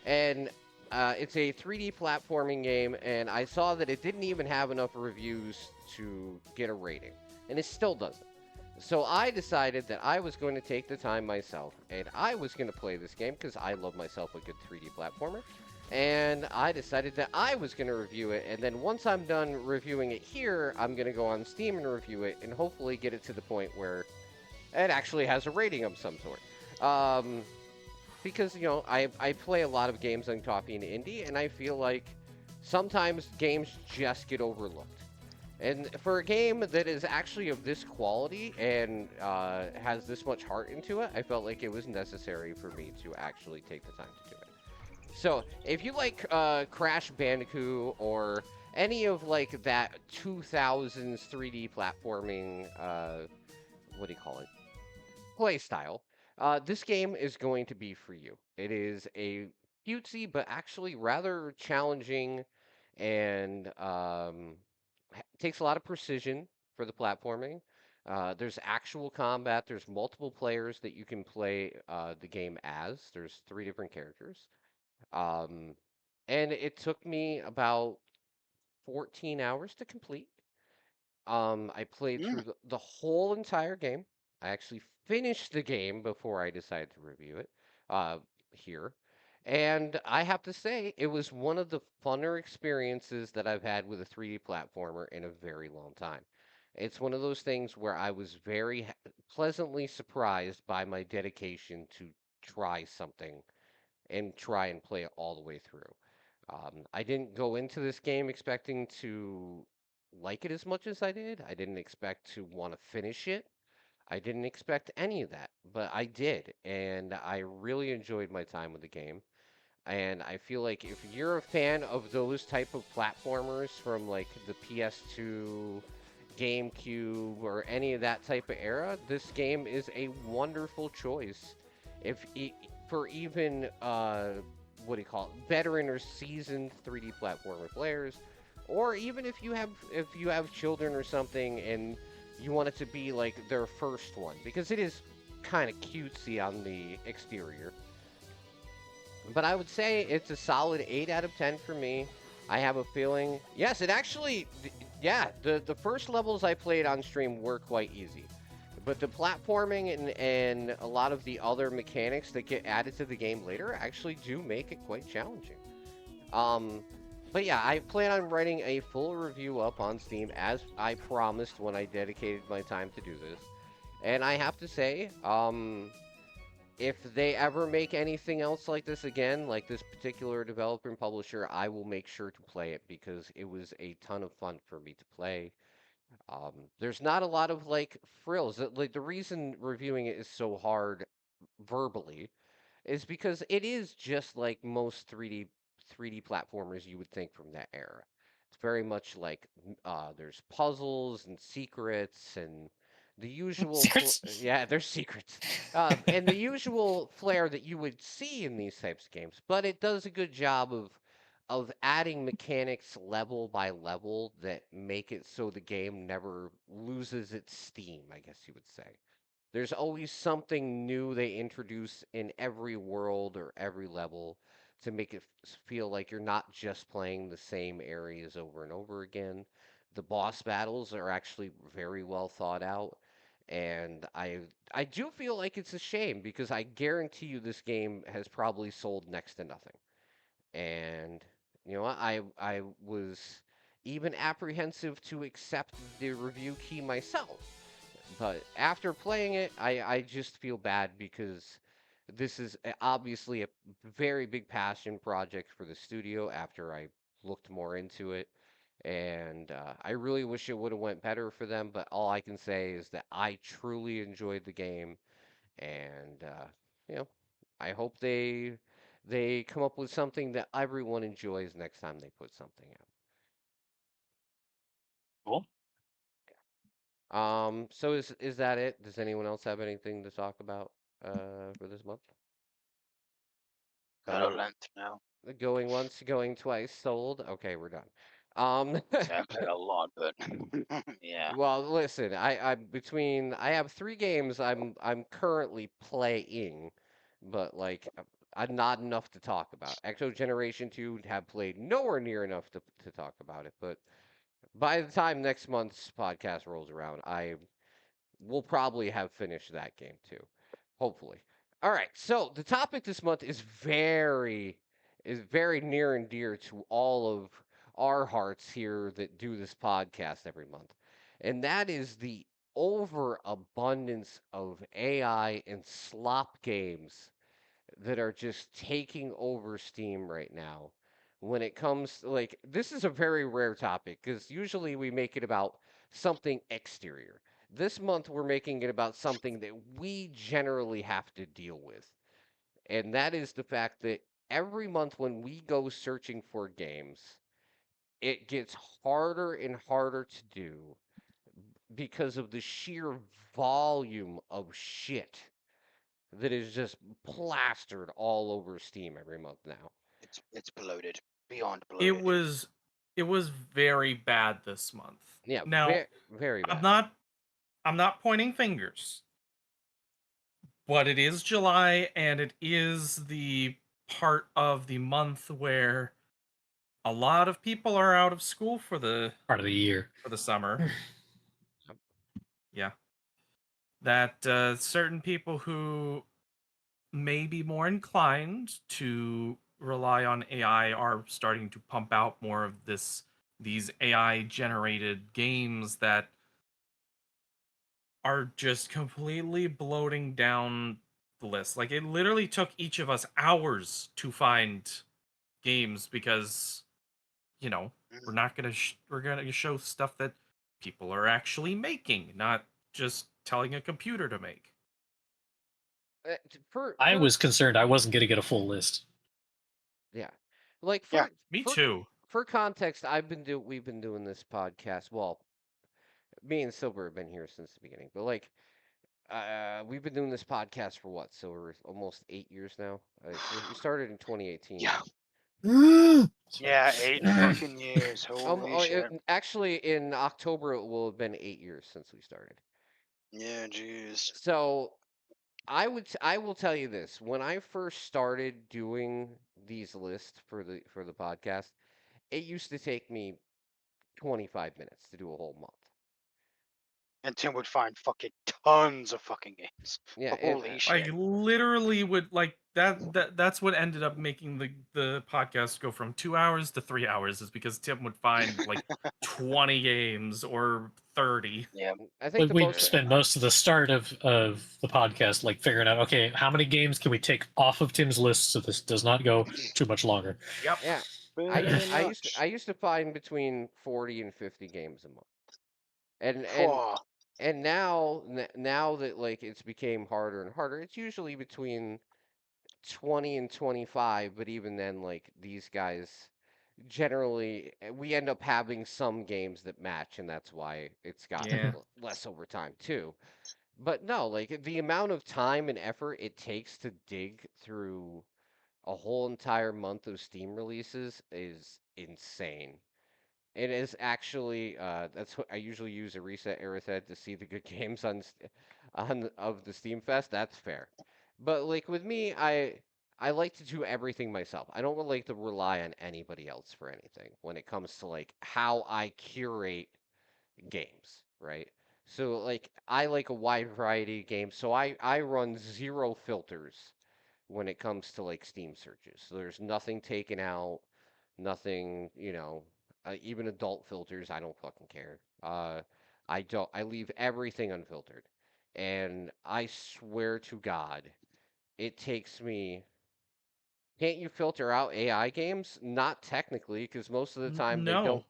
and it's a 3D platforming game. And I saw that it didn't even have enough reviews to get a rating, and it still doesn't. So I decided that I was going to take the time myself, and I was going to play this game because I love myself a good 3D platformer. And I decided that I was going to review it, and then once I'm done reviewing it here, I'm going to go on Steam and review it, and hopefully get it to the point where it actually has a rating of some sort. Because, you know, I play a lot of games on Coffee and Indie, and I feel like sometimes games just get overlooked. And for a game that is actually of this quality and has this much heart into it, I felt like it was necessary for me to actually take the time to do it. So, if you like Crash Bandicoot or any of like that 2000s 3D platforming, what do you call it? Play style, this game is going to be for you. It is a cutesy but actually rather challenging and takes a lot of precision for the platforming. There's actual combat. There's multiple players that you can play the game as. There's three different characters. Um, and it took me about 14 hours to complete. I played through Mm. the whole entire game. I actually finished the game before I decided to review it uh, here. And I have to say, it was one of the funner experiences that I've had with a 3D platformer in a very long time. It's one of those things where I was very pleasantly surprised by my dedication to try something and try and play it all the way through. I didn't go into this game expecting to like it as much as I did. I didn't expect to want to finish it. I didn't expect any of that, but I did, and I really enjoyed my time with the game. And I feel like if you're a fan of those type of platformers from like the PS2, GameCube, or any of that type of era, this game is a wonderful choice. If for even what do you call it, veteran or seasoned 3D platformer players, or even if you have children or something and you want it to be like their first one, because it is kind of cutesy on the exterior. But I would say it's a solid 8 out of 10 for me. I have a feeling. Yes, it actually, yeah, the first levels I played on stream were quite easy. But the platforming and a lot of the other mechanics that get added to the game later actually do make it quite challenging. Um, but yeah, I plan on writing a full review up on Steam as I promised when I dedicated my time to do this. And I have to say, if they ever make anything else like this again, like this particular developer and publisher, I will make sure to play it because it was a ton of fun for me to play. There's not a lot of like frills. Like the reason reviewing it is so hard verbally is because it is just like most 3D platformers you would think from that era. It's very much like there's puzzles and secrets and the usual Secrets. yeah, there's secrets. And the usual flair that you would see in these types of games, but it does a good job of adding mechanics level by level that make it so the game never loses its steam, I guess you would say. There's always something new they introduce in every world or every level to make it feel like you're not just playing the same areas over and over again. The boss battles are actually very well thought out, and I do feel like it's a shame because I guarantee you this game has probably sold next to nothing. And you know what? I was even apprehensive to accept the review key myself, but after playing it, I just feel bad because this is obviously a very big passion project for the studio after I looked more into it. And I really wish it would have went better for them, but all I can say is that I truly enjoyed the game, and you know, I hope they come up with something that everyone enjoys next time they put something Cool. out. So is that it? Does anyone else have anything to talk about for this month? Got a length now. Going once, going twice, sold. Okay, we're done. Um, Yeah, I played a lot, but yeah. well, listen, I have 3 games I'm currently playing, but like I'm not enough to talk about. Exo Generation 2 have played nowhere near enough to talk about it, but by the time next month's podcast rolls around, I will probably have finished that game too. Hopefully. All right. So the topic this month is very near and dear to all of our hearts here that do this podcast every month. And that is the overabundance of AI and slop games that are just taking over Steam right now. When it comes like this is a very rare topic because usually we make it about something exterior. This month we're making it about something that we generally have to deal with. And that is the fact that every month when we go searching for games, it gets harder and harder to do because of the sheer volume of shit that is just plastered all over Steam every month now. It's bloated. Beyond It bloated. was it was very bad this month. Yeah, Now, very I'm bad. not pointing fingers, but it is July and it is the part of the month where a lot of people are out of school for the Part of the year. summer. Yeah. That certain people who may be more inclined to rely on AI are starting to pump out more of these AI generated games that are just completely bloating down the list. Like it literally took each of us hours to find games because we're not going to we're going to show stuff that people are actually making, not just telling a computer to make. I was concerned I wasn't going to get a full list. Yeah, like Yeah. Me for too. for context, we've been doing this podcast. Well, me and Silver have been here since the beginning, but like we've been doing this podcast for what, Silver? Almost 8 years now. We started in 2018. Yeah. Sorry. Yeah, 8 fucking years. Holy shit. Actually, in October it will have been 8 years since we started. Yeah, jeez. So I will tell you this: when I first started doing these lists for the podcast, it used to take me 25 minutes to do a whole month. And Tim would find fucking tons of fucking games. Yeah, Holy I shit. literally would like that's what ended up making the podcast go from 2 hours to 3 hours, is because Tim would find like 20 games or 30. Yeah. I think the We most spend most of the start of the podcast like figuring out, okay, how many games can we take off of Tim's list so this does not go too much longer. Yep. yeah I used to find between 40 and 50 games a month, and now that like it's became harder and harder, it's usually between 20 and 25, but even then, like these guys generally we end up having some games that match, and that's why it's gotten Yeah. less over time too. But no, like the amount of time and effort it takes to dig through a whole entire month of Steam releases is insane. It is actually that's what I usually use, a reset Aerithid to see the good games of the Steam Fest. That's fair. But like with me, I like to do everything myself. I don't really like to rely on anybody else for anything when it comes to like how I curate games, right? So like I like a wide variety of games, so I run zero filters when it comes to like Steam searches. So there's nothing taken out, nothing, even adult filters, I don't fucking care. I leave everything unfiltered. And I swear to God, it takes me. Can't you filter out AI games? Not technically, because most of the time they don't. No.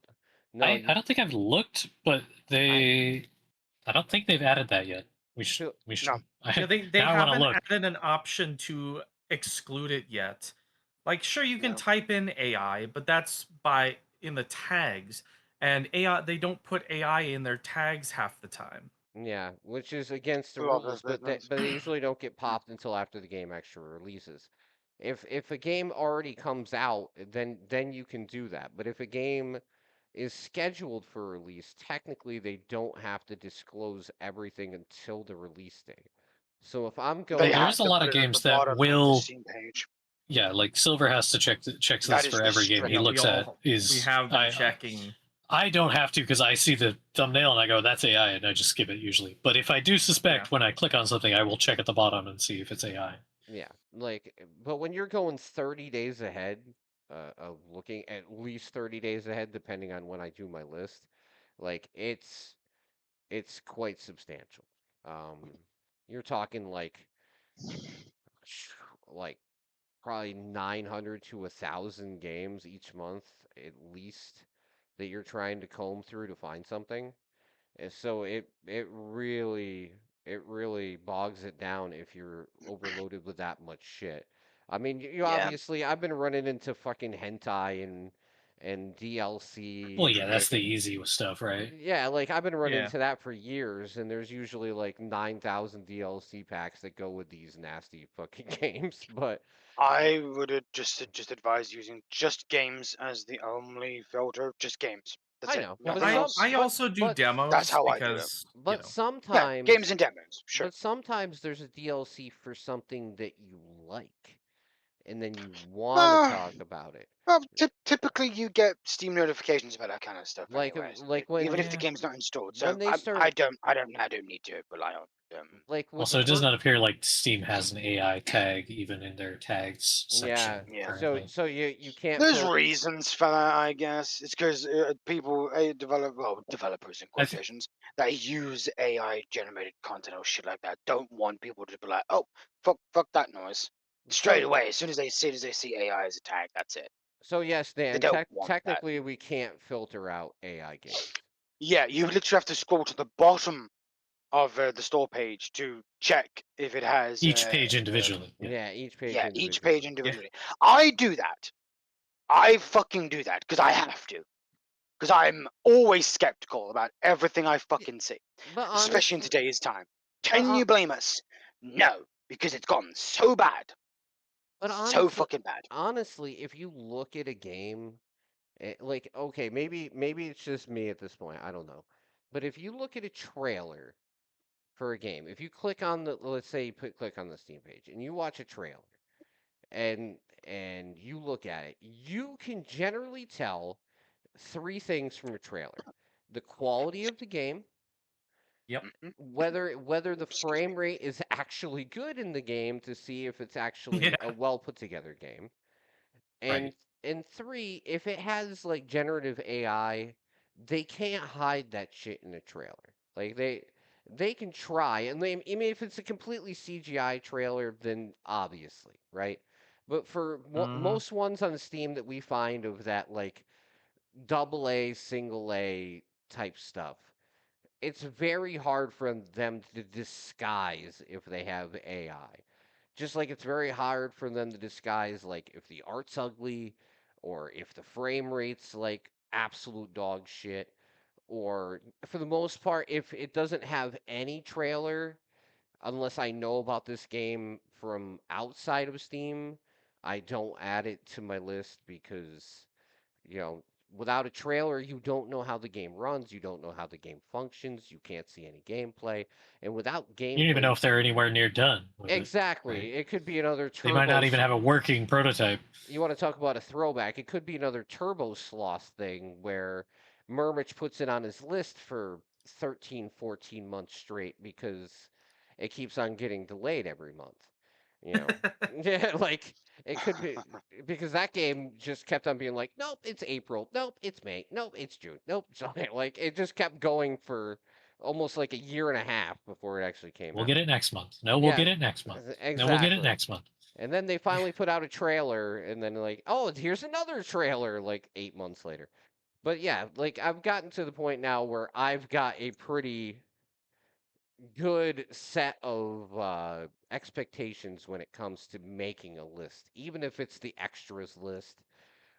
No, I don't think I've looked, but I don't think they've added that yet. We should. So- We should. No. Yeah, they now I want to haven't look. added an option to exclude it yet. Like, sure, you can No. type in AI, but that's by in the tags, and AI, they don't put AI in their tags half the time. Yeah, which is against the Who else rules, has but business? they usually don't get popped until after the game actually releases. If a game already comes out, then you can do that. But if a game is scheduled for release, technically they don't have to disclose everything until the release date. So if I'm They going, There have is a to lot put of it at games the that bottom of the will. Steam page. Yeah, like Silver has to checks That this is for the every game he strict- looks at. we Is have been checking. I don't have to because I see the thumbnail and I go, that's AI, and I just skip it usually. But if I do suspect Yeah. when I click on something, I will check at the bottom and see if it's AI. yeah, like, but when you're going 30 days ahead, of looking at least 30 days ahead, depending on when I do my list, like it's quite substantial. You're talking like probably 900 to 1,000 games each month at least that you're trying to comb through to find something. And so it really bogs it down if you're overloaded with that much shit. I mean, you Yeah. obviously I've been running into fucking hentai and DLC. Well, yeah, that's like, the easy stuff, right? yeah, like I've been running Yeah. into that for years, and there's usually like 9,000 DLC packs that go with these nasty fucking games. But I would just advise using just games as the only filter. Just games. That's I it. know, but Nothing I some, else. I but also do but That's demos how I do it. because but Yeah, games sometimes, and demos. Sure. but sometimes there's a DLC for something that you like, and then you want to Uh, talk about it. well, typically you get Steam notifications about that kind of stuff, Like anyways. like Even if the yeah. game's not installed. when So they I start don't need to rely on them. like with the Also, it does first. not appear like Steam has an AI tag even in their tags Yeah. section Yeah. currently. So you can't There's filter. reasons for that, I guess. It's because people, developers in I th- quotations, that use AI generated content or shit like that don't want people to be like, oh, fuck that noise. Straight So away, as soon as they see AI as a tag, that's it. so yes, They Dan. don't want that. Technically, we can't filter out AI games. Yeah, you literally have to scroll to the bottom of the store page to check if it has. Each page individually. Yeah. Yeah, each page Yeah, each individually. page individually. I do that. I fucking do that because I have to. Because I'm always skeptical about everything I fucking see, But especially in honestly, today's time. but Can hon- you blame us? No, because it's gotten so bad, but so honestly, fucking bad. honestly, if you look at a game, like okay, maybe it's just me at this point. I don't know. But if you look at a trailer for a game, if you click on the, let's say you click on the Steam page and you watch a trailer and you look at it, you can generally tell three things from a trailer: the quality of the game, Yep. Mhm. whether the Excuse frame me. rate is actually good in the game to see if it's actually a Yeah. well put together game, and Right. three, if it has like generative AI, they can't hide that shit in a trailer. Like they can try, and I mean, if it's a completely CGI trailer, then obviously, right? But for Hmm. most ones on Steam that we find of that like double A, single A type stuff, it's very hard for them to disguise if they have AI. Just like it's very hard for them to disguise like if the art's ugly or if the frame rate's like absolute dog shit, or for the most part if it doesn't have any trailer, unless I know about this game from outside of Steam, I don't add it to my list because you know, without a trailer, you don't know how the game runs, you don't know how the game functions, you can't see any gameplay, and without You don't even gameplay, know if they're anywhere near done with it, right? exactly, it could be another They might not turbo. even have a working prototype. You want to talk about a throwback? It could be another Turbo Sloth thing where Murmich puts it on his list for 13, 14 months straight because it keeps on getting delayed every month. You know, yeah, like it could be because that game just kept on being like, nope, it's April, nope, it's May, nope, it's June, nope. So like it just kept going for almost like a year and a half before it actually came We'll out. get it next month. No, we'll Yeah, get it next month. No, we'll get it exactly. next month. And then they finally put out a trailer, and then like, oh, here's another trailer like 8 months later. But yeah, like I've gotten to the point now where I've got a pretty good set of expectations when it comes to making a list, even if it's the extras list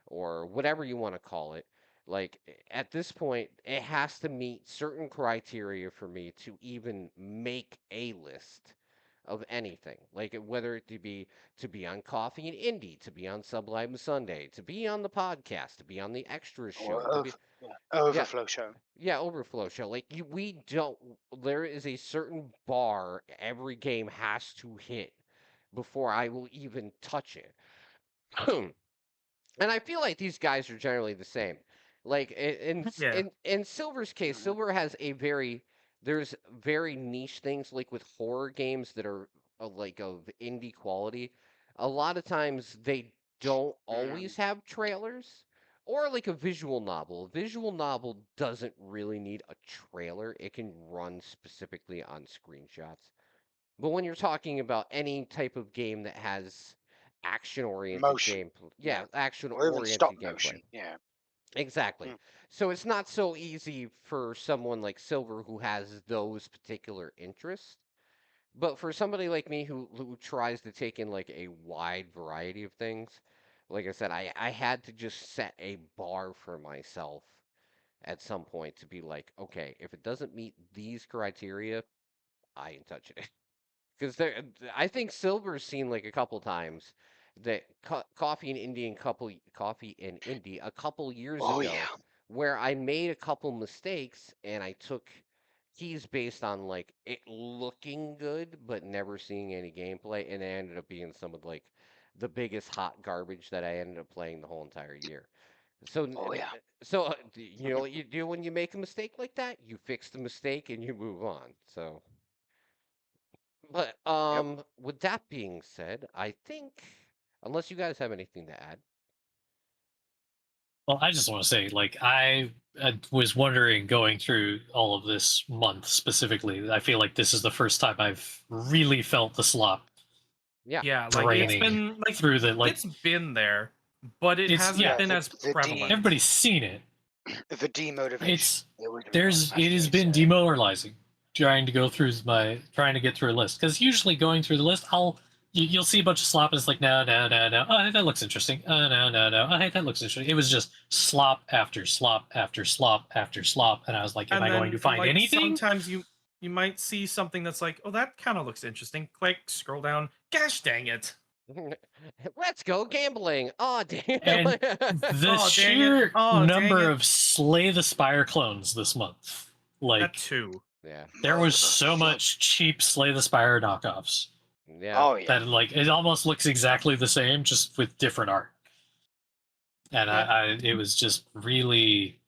or whatever you want to call it. Like at this point, it has to meet certain criteria for me to even make a list of anything. Like whether it to be on Coffee and Indie, to be on Sublime Sunday, to be on the podcast, to be on the extras show, Or to be yeah, overflow show. yeah, Overflow show. Like we don't. There is a certain bar every game has to hit before I will even touch it. And I feel like these guys are generally the same. Like Yeah. in Silver's case, Mhm. Silver has a there's very niche things like with horror games that are like of indie quality. A lot of times they don't Mhm. always have trailers or like a visual novel. A visual novel doesn't really need a trailer. It can run specifically on screenshots. But when you're talking about any type of game that has action-oriented Motion. gameplay, Yeah. yeah, Or even stop action-oriented gameplay. motion. Yeah. Exactly. Mm. So it's not so easy for someone like Silver who has those particular interests. But for somebody like me who tries to take in like a wide variety of things, like I said, I had to just set a bar for myself at some point to be like, okay, if it doesn't meet these criteria, I ain't touching it. Because I think Silver's seen like a couple times, that coffee and indie a couple years Oh ago, yeah. where I made a couple mistakes and I took keys based on like it looking good but never seeing any gameplay, and it ended up being some of like the biggest hot garbage that I ended up playing the whole entire year. So, Oh yeah. you know what you do when you make a mistake like that? You fix the mistake and you move on. So, but Yep. with that being said, I think unless you guys have anything to add. Well, I just want to say, like, I was wondering going through all of this month specifically. I feel like this is the first time I've really felt the slop Yeah. Yeah, like draining it's been like through the like. it's been there, but it It's- hasn't yeah, been the- as the prevalent. Everybody's seen it. The demotivation. It's it would be there's as it has they been say. demoralizing trying to go through trying to get through a list, because usually going through the list you'll see a bunch of slop and it's like no, oh hey, that looks interesting, no, oh hey, that looks interesting. It was just slop after slop after slop after slop, and I was like, am And I going then, to find like, anything? sometimes you might see something that's like, oh, that kind of looks interesting. Click, scroll down. Gosh dang it! Let's go gambling. Oh damn. And the Oh, dang it. sheer Oh, dang number it. of Slay the Spire clones this month, That like too. Yeah. there was so Motherfucker. much cheap Slay the Spire knockoffs Yeah. Oh yeah. that like it almost looks exactly the same, just with different art. And Yeah. it was just really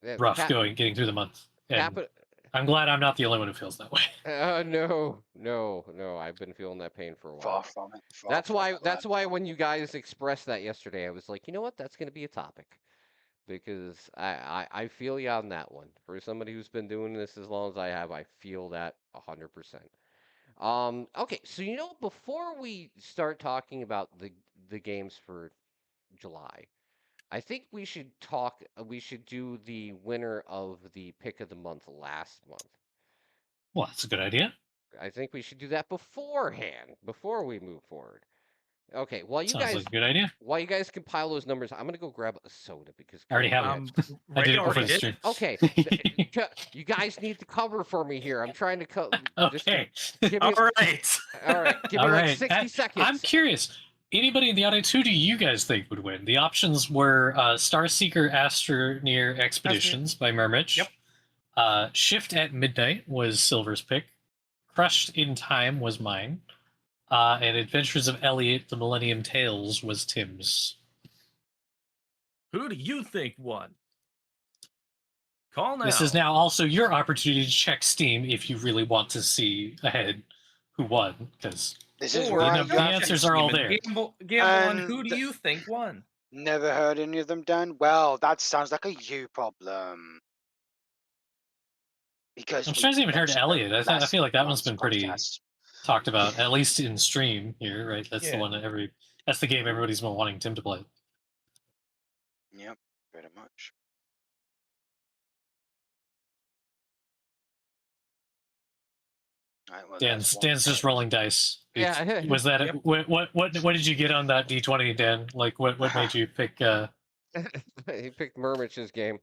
Yeah, rough getting through the month. And I'm glad I'm not the only one who feels that way. No. I've been feeling that pain for a Far while. from it. Far That's from why. it, That's lad. why when you guys expressed that yesterday, I was like, you know what? That's going to be a topic because I feel you on that one. For somebody who's been doing this as long as I have, I feel that 100%. Okay, so you know, before we start talking about the games for July, I think we should talk. We should do the winner of the pick of the month last month. Well, that's a good idea. I think we should do that beforehand, before we move forward. Okay, Sounds like a good idea. while you guys compile those numbers, I'm gonna go grab a soda because I already have currently it. I did it before already the did. stream. Okay, you guys need to cover for me here. I'm trying to cut. Okay. Give me, All right. all right, give me All like right. 60 seconds. I'm curious. Anybody in the audience, who do you guys think would win? The options were Starseeker Astroneer Expeditions by Murmich. Yep. Shift at Midnight was Silver's pick. Crushed in Time was mine. And Adventures of Elliot, The Millennium Tales was Tim's. Who do you think won? Call now. This is now also your opportunity to check Steam if you really want to see ahead who won, because This is Or where the you have answers are all Steven, there. Gamble on who And- do you think won? never heard any of them done. Well, that sounds like a you problem. Because I'm we sure I haven't even heard mentioned Elliot. them I last feel like that one's month's been pretty podcast. talked about, at least in stream here, right? That's the Yeah. one that that's the game everybody's been wanting Tim to play. Yep, pretty much. Alright, well, Dan's that's one just thing. rolling dice. Yeah. Was that Yep. what did you get on that D20, Dan? Like what made you pick He picked Murmich's game.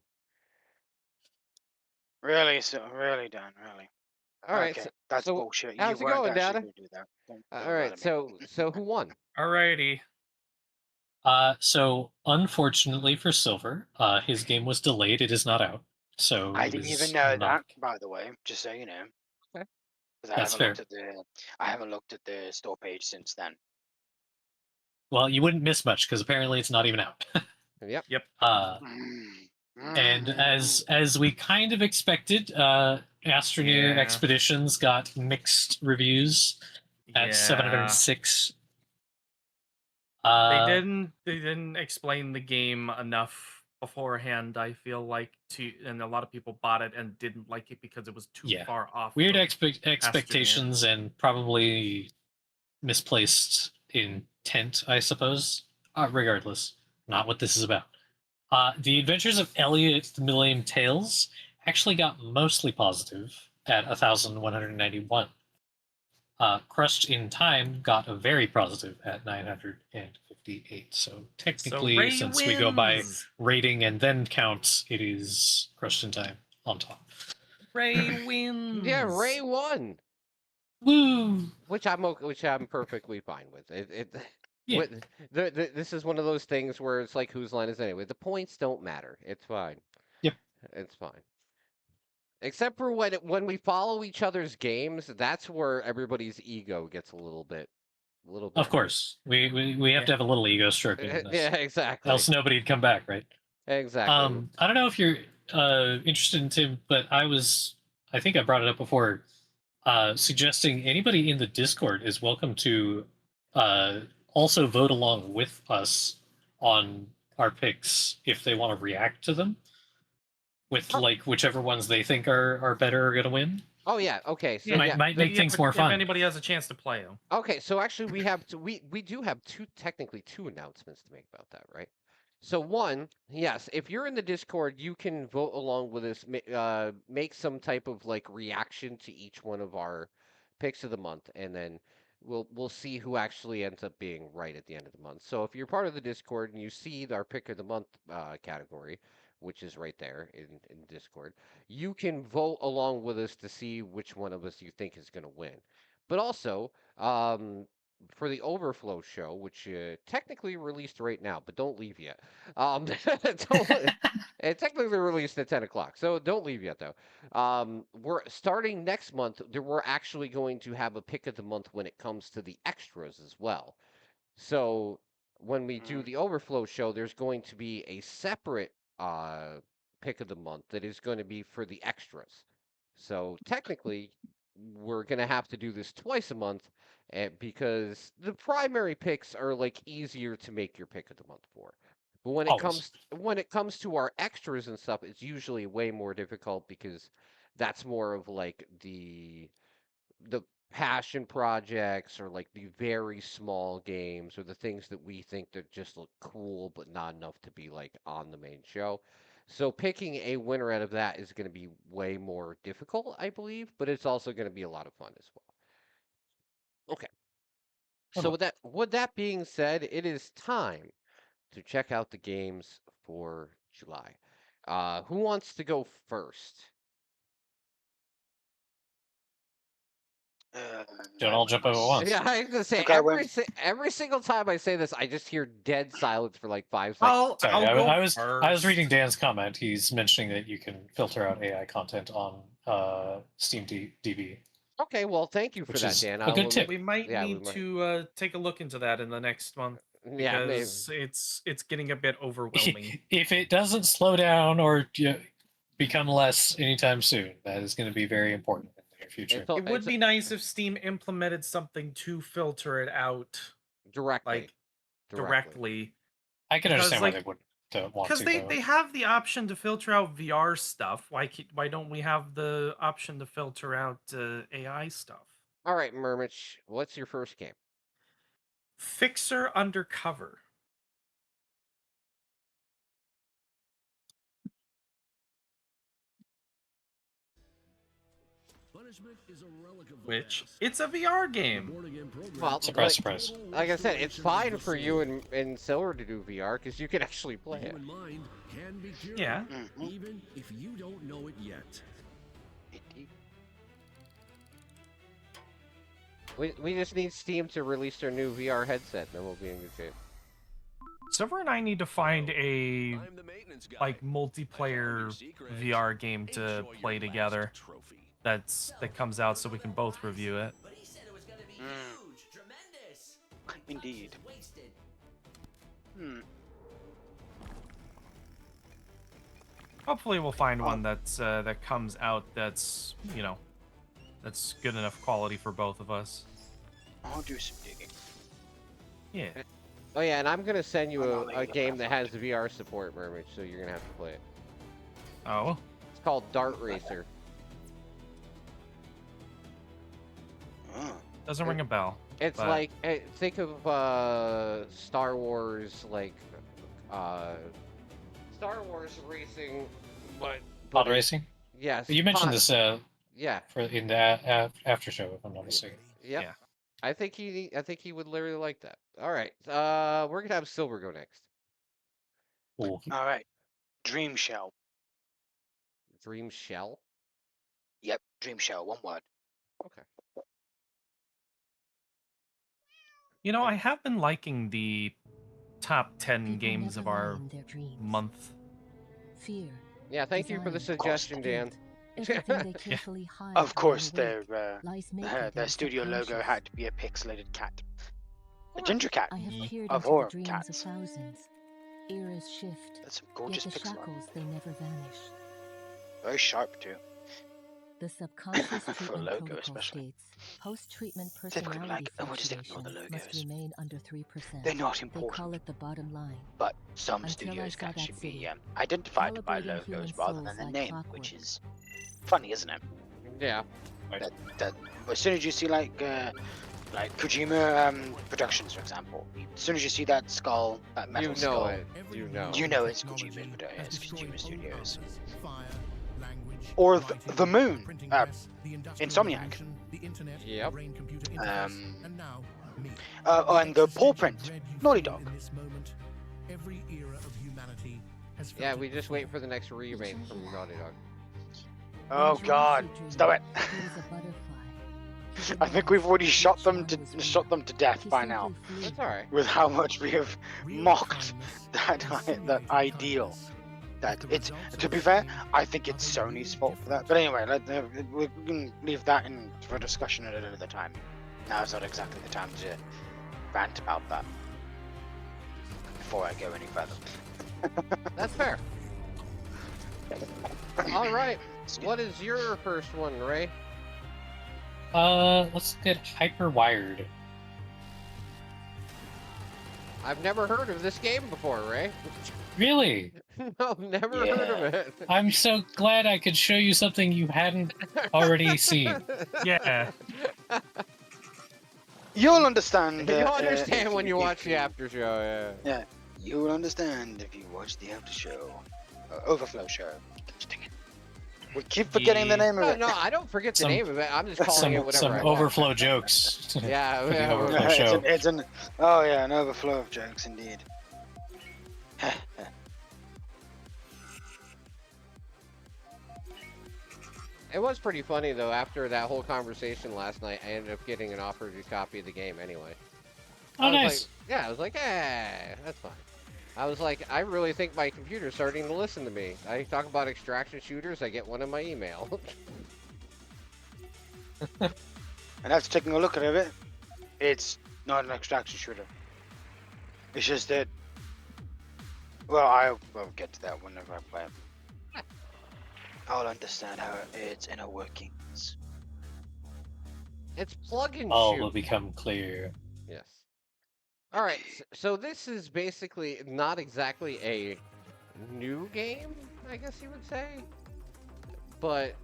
Really, really, Dan, really. All right, Okay, that's so bullshit. how's You it weren't going, actually Dada? gonna do that. Don't all lie right. to me. So who won? Alrighty. so unfortunately for Silver, his game was delayed. It is not out. So I it didn't was even know not- that, by the way, just so you know. Okay. 'Cause That's fair. I haven't looked at the store page since then. Well, you wouldn't miss much because apparently it's not even out. Yep. And as we kind of expected, Astroneer Yeah. Expeditions got mixed reviews at Yeah. 706. They didn't explain the game enough beforehand, I feel like, and a lot of people bought it and didn't like it because it was too Yeah. far off. Weird from expectations and probably misplaced intent, I suppose. Regardless, not what this is about. The Adventures of Elliot, The Millennium Tales actually got mostly positive at 1,191. Crushed in Time got a very positive at 958. So technically, Ray since we go by wins. rating and then counts, it is Crushed in Time on top. Ray wins. Yeah, Ray won, Woo! which I'm perfectly fine with. Yeah. This is one of those things where it's like, whose line is it anyway? The points don't matter. It's fine. Yep. It's fine. Except for when we follow each other's games, that's where everybody's ego gets a little bit Of hurt. course, we have to have a little ego stroking in this. Yeah, exactly. Else nobody'd come back, right? Exactly. I don't know if you're interested in Tim, but I think I brought it up before, suggesting anybody in the Discord is welcome to also vote along with us on our picks if they want to react to them with like whichever ones they think are better are going to win. Oh yeah. Okay. So Might yeah. make things if more fun. anybody has a chance to play them. Okay. So actually, we do have technically two announcements to make about that, right? So one, yes, if you're in the Discord, you can vote along with us, make some type of like reaction to each one of our picks of the month, and then we'll see who actually ends up being right at the end of the month. So if you're part of the Discord and you see our pick of the month category, which is right there in Discord, you can vote along with us to see which one of us you think is going to win. But also, for the Overflow show, which technically released right now, but don't leave yet. It technically released at 10 o'clock, so don't leave yet, though. We're starting next month. We're actually going to have a pick of the month when it comes to the extras as well. So when we do the Overflow show, there's going to be a separate pick of the month that is going to be for the extras. So technically, we're going to have to do this twice a month because the primary picks are like easier to make your pick of the month for. But when it comes to our extras and stuff, it's usually way more difficult because that's more of like the passion projects or like the very small games or the things that we think that just look cool but not enough to be like on the main show. So picking a winner out of that is going to be way more difficult, I believe, but it's also going to be a lot of fun as well. Okay. So with that being said, it is time to check out the games for July. Who wants to go first? Don't all jump over at once. Yeah, I was gonna say Okay, when- every single time I say this, I just hear dead silence for like 5 seconds. Sorry, I'll go I was first. reading Dan's comment. He's mentioning that you can filter out AI content on Steam DB. Okay, well, thank you for Which that, is Dan. a good tip. We might Yeah, we need might. to take a look into that in the next month Yeah, maybe. because it's getting a bit overwhelming. If it doesn't slow down or become less anytime soon, that is going to be very important in the near future. It's It would be nice if Steam implemented something to filter it out directly. like directly. I can because, understand why like- they wouldn't want Because to. they, though. they have the option to filter out VR stuff. Why don't we have the option to filter out AI stuff? All right, Murmich, what's your first game? Fixer Undercover. Which it's a VR game. Well, Surprise, surprise. Like I said, it's fine for you and Silver to do VR because you can actually play it. Yeah. Even if you don't know it yet. We just need Steam to release their new VR headset, and then we'll be in good shape. Silver and I need to find a like multiplayer VR game to play together. That comes out so we can both review it. Indeed. Hopefully we'll find one that's that comes out that's that's good enough quality for both of us. I'll do some digging. Yeah. Oh yeah, and I'm gonna send you I'm not a letting game that that has VR support, Murmich, so you're gonna have to play it. Oh. It's called Dart Racer. Doesn't ring a bell. It's but- like think of Star Wars, like Star Wars racing, but Pod racing. yes. You mentioned pod- this Yeah. in the after show, if I'm not mistaken. Yep. Yeah. I think he would literally like that. All right. We're gonna have Silver go next. Cool. All right. Dream Shell. Dream Shell. Yep. Dream Shell. One word. Okay. You know, I have been liking the top 10 People games never of our lie in their dreams. month. Fear, Yeah, thank you for the desire, suggestion, Dan. guilt, everything they carefully hide. Of course, while awake their lies naked their in the studio logo subconscious. had to be a pixelated cat, a ginger cat I have peered of into the horror dreams cats. of thousands. Eras shift, That's some yet gorgeous the pixel art. shackles they never vanish. Very sharp too. The subconscious For a treatment logo, protocol especially. states post-treatment Typically, personality oh, we'll just ignore the fluctuations must logos. remain under 3%. They're not They call important, it the bottom line. but some Until I studios saw can that actually be city, identified by calibrating logos human rather souls than the like name, clockwork. which is funny, isn't it? Yeah. That as soon as you see like Kojima Productions, for example, as soon as you see that skull, that You metal know skull, it. You know. you know it's Kojima, it's Kojima Studios. Or the Moon, Insomniac. Yep. And the Paw Print, Naughty Dog. Yeah, we just wait for the next remake from Naughty Dog. Oh God, stop it! He was a butterfly. He I didn't think we've already ask shot which them one to was shot them to death He by simply now. flew. That's alright. With how much we have mocked that ideal. That it's, to be fair, I think it's Sony's fault for that. But anyway, we can leave that in for discussion at another time. Now's not exactly the time to rant about that. Before I go any further. That's fair. Alright. What is your first one, Ray? Let's get Hyper Wired. I've never heard of this game before, Ray. Really? No, never heard of it. I'm so glad I could show you something you hadn't already seen. Yeah. You'll understand. You'll understand if when you if watch the after show, yeah. Yeah, you'll understand if you watch the after show, Overflow show. We keep forgetting the name of No, it. no, I don't forget the Some- name of it. I'm just calling it whatever Some I want. overflow jokes. Yeah, for the yeah. overflow It's show. an overflow of jokes indeed. It was pretty funny though. After that whole conversation last night, I ended up getting an offer to copy the game anyway. Oh, I was nice. like, yeah, I was like, that's fine. I was like, I really think my computer's starting to listen to me. I talk about extraction shooters, I get one in my email. And after taking a look at it, it's not an extraction shooter. It's just that. Well, I will get to that whenever I play it. I'll understand how its inner workings. It's plug and All shoot. will become clear. Yes. All right. So this is basically not exactly a new game, I guess you would say, but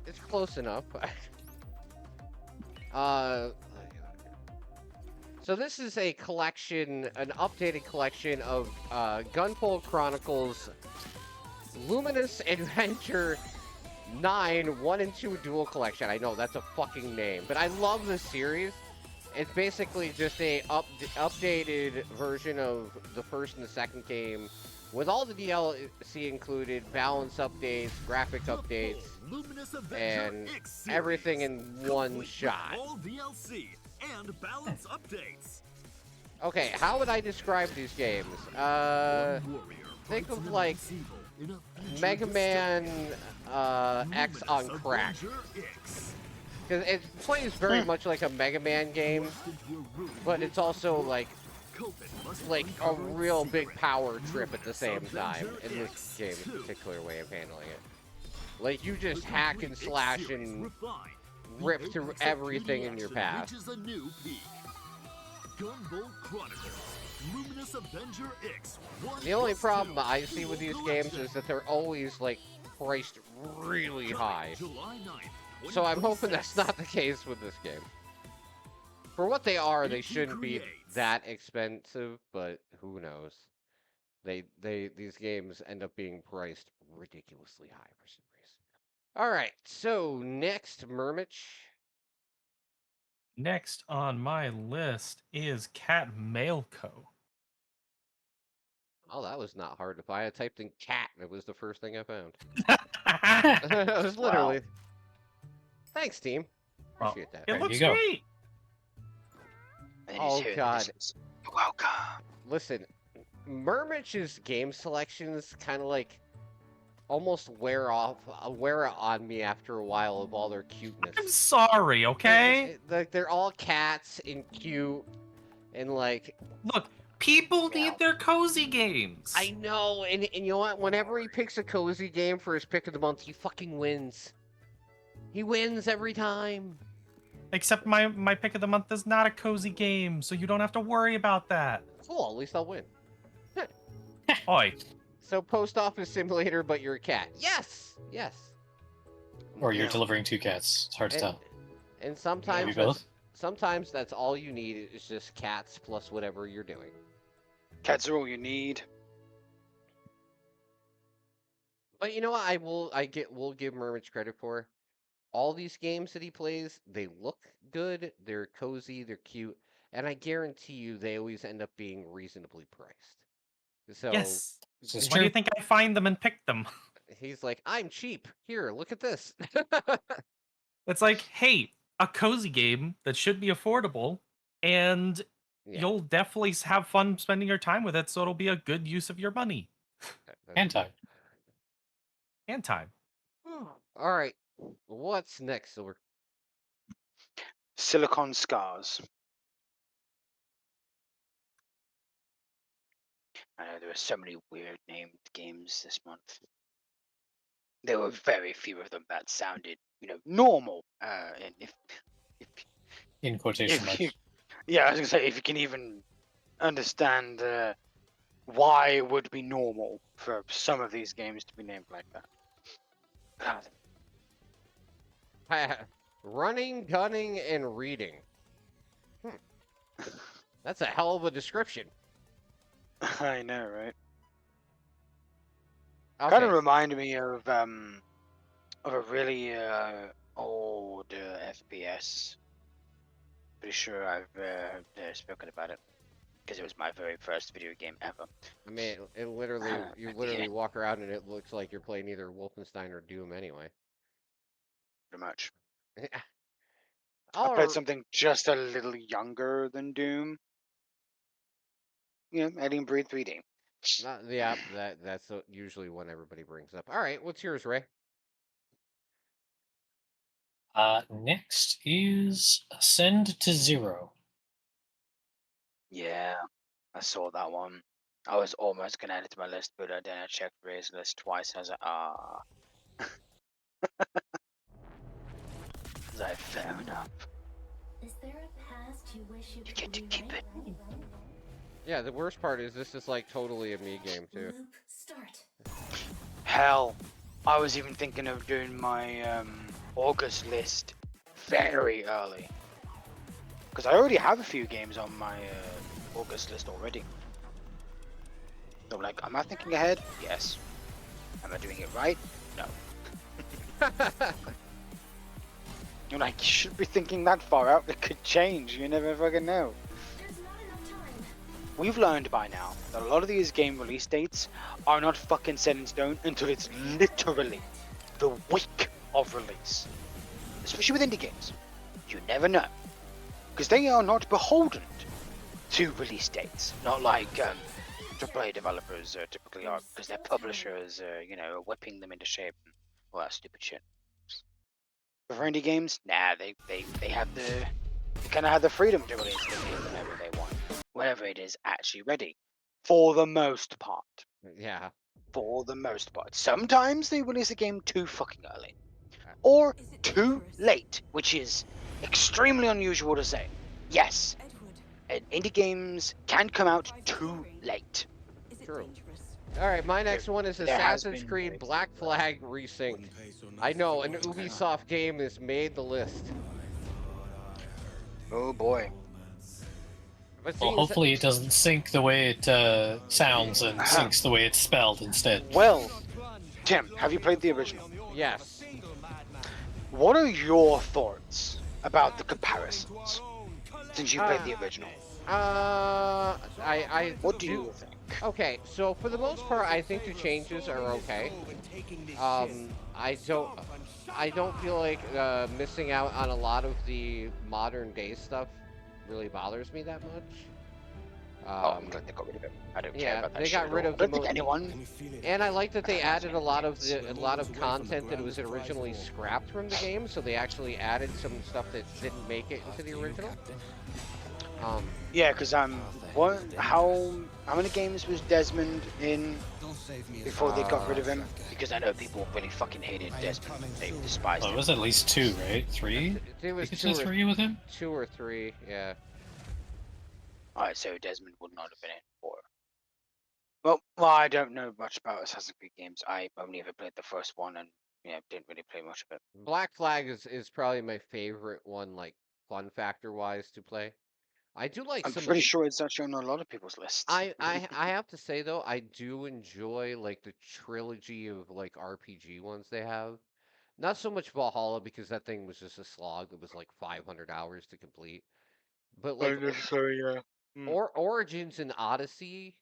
it's close enough. So this is a collection, an updated collection of Gunpowder Chronicles Luminous Adventure 9 1 and 2 Dual Collection. I know that's a fucking name, but I love this series. It's basically just a updated version of the first and the second game with all the DLC included, balance updates, graphic updates, and everything in one shot. Okay, how would I describe these games? Think of like Mega Man X on crack. Because it plays very much like a Mega Man game, but it's also like a real big power trip at the same time in this game's particular way of handling it. Like you just hack and slash and rip through everything in your path. The only problem I see with these games is that they're always like priced really high. So I'm hoping that's not the case with this game. For what they are, they shouldn't be that expensive, but who knows? These games end up being priced ridiculously high for some reason. All right, so next, Murmich. Next on my list is Cat Mailco. Oh, that was not hard to find. I typed in cat, and it was the first thing I found. It It was literally. Thanks, team. Well, Appreciate that. There looks you go. great. And then Oh, you hear God. this is, "You're welcome." Listen, Murmich's game selections kind of like almost wear on me after a while of all their cuteness. I'm sorry, okay? Like they're all cats and cute and like Look, people Meow. need their cozy games. I know, and you know what? Whenever he picks a cozy game for his pick of the month, he fucking wins. He wins every time. Except my pick of the month is not a cozy game, so you don't have to worry about that. Cool, at least I'll win. Oi, So Post Office Simulator, but you're a cat. Yes, yes. Or you're Yeah. delivering 2 cats. It's hard to And, tell. and Maybe sometimes both. sometimes that's all you need is just cats plus whatever you're doing. Cats are all you need. But you know what? We'll give Murmich credit for. All these games that he plays, they look good, they're cozy, they're cute, and I guarantee you they always end up being reasonably priced. So yes. This is Why do you true. think I find them and pick them? he's like, I'm cheap. Here, look at this. It's like, hey, a cozy game that should be affordable, and Yeah, you'll definitely have fun spending your time with it, so it'll be a good use of your money And time. and time. All right, what's next? So we're Silicon Scars. I know there were so many weird named games this month. There were very few of them that sounded, normal. And if In quotation if you, marks. yeah, I was gonna say if you can even understand why it would be normal for some of these games to be named like that. God. running, gunning, and reading. That's a hell of a description. I know, right? Okay. Kind of reminded me of a really old FPS. Pretty sure I've spoken about it because it was my very first video game ever. I mean, it literally, you literally walk around and it looks like you're playing either Wolfenstein or Doom anyway. Pretty much. I All played right. something just a little younger than Doom. Alien Breed 3D. Yeah, that's usually one everybody brings up. All right, what's yours, Ray? Next is Ascend to Zero. Yeah, I saw that one. I was almost gonna add it to my list, but then I checked Ray's list twice. And I was like, ah. Was like, fair enough. Is there a past you wish you You get to keep it. Yeah, the worst part is this is like totally a me game too. Loop start. Hell, I was even thinking of doing my August list very early. Because I already have a few games on my August list already. So like, am I thinking ahead? Yes. Am I doing it right? No. You're like, you should be thinking that far out. It could change. You never fucking know. There's not enough time. We've learned by now that a lot of these game release dates are not fucking set in stone until it's literally the week of release. Especially with indie games. You never know. Because they are not beholden to release dates. Not like AAA developers typically are, because their publishers are whipping them into shape and all that stupid shit. But for indie games, nah, they kind of have the freedom to release the game whenever they want. Whenever it is actually ready. For the most part. Yeah. For the most part. Sometimes they release a game too fucking early. Or too late, which is extremely unusual to say. Yes, and indie games can come out too late. True. All right, my next one is There has Assassin's been Creed ways Black Flag Resynced. I know, an Ubisoft game has made the list. Oh boy. But Well, seeing as- hopefully it doesn't sync the way it sounds and syncs the way it's spelled instead. Well, Tim, have you played the original? Yes. What are your thoughts about the comparisons since you played the original? What do you think? Okay, so for the most part, I think the changes are okay. I don't feel like missing out on a lot of the modern day stuff really bothers me that much. Oh, I'm glad they got rid of it. I don't care yeah, about that they shit got at rid all. of I don't the think mo- anyone. And I like that they That's added a lot of We're content that ground was is prized originally for all. scrapped from the game, so they actually added some stuff that didn't make it into the original. Yeah, because what? How many games was Desmond in before they got rid of him? Because I know people really fucking hated Desmond. They despised Well, it him. was at least 2, right? 3? It was I think it says 3 with him. 2 or 3, yeah. Alright, so Desmond would not have been in 4. Well, I don't know much about Assassin's Creed games. I only ever played the first one, and didn't really play much of it. Black Flag is probably my favorite one, like fun factor wise to play. I do like I'm some of pretty the. sure it's actually on a lot of people's lists. I have to say though, I do enjoy like the trilogy of like RPG ones they have. Not so much Valhalla because that thing was just a slog that was like 500 hours to complete. But like Unnecessary, yeah. or Origins and Odyssey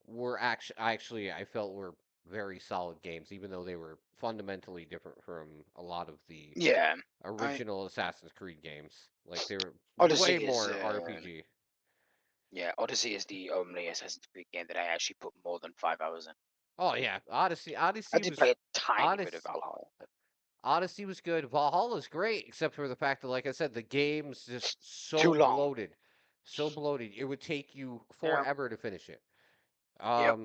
were actually I felt were very solid games, even though they were fundamentally different from a lot of the Yeah. original Assassin's Creed games. Like they were Odyssey way is more RPG. yeah, Odyssey is the only Assassin's Creed game that I actually put more than 5 hours in. Oh yeah, Odyssey. I did play a tiny bit of Odyssey. Valhalla. Odyssey was good. Valhalla's great, except for the fact that, like I said, the game's just so Too long. bloated, so bloated. It would take you Yeah. forever to finish it. Yep.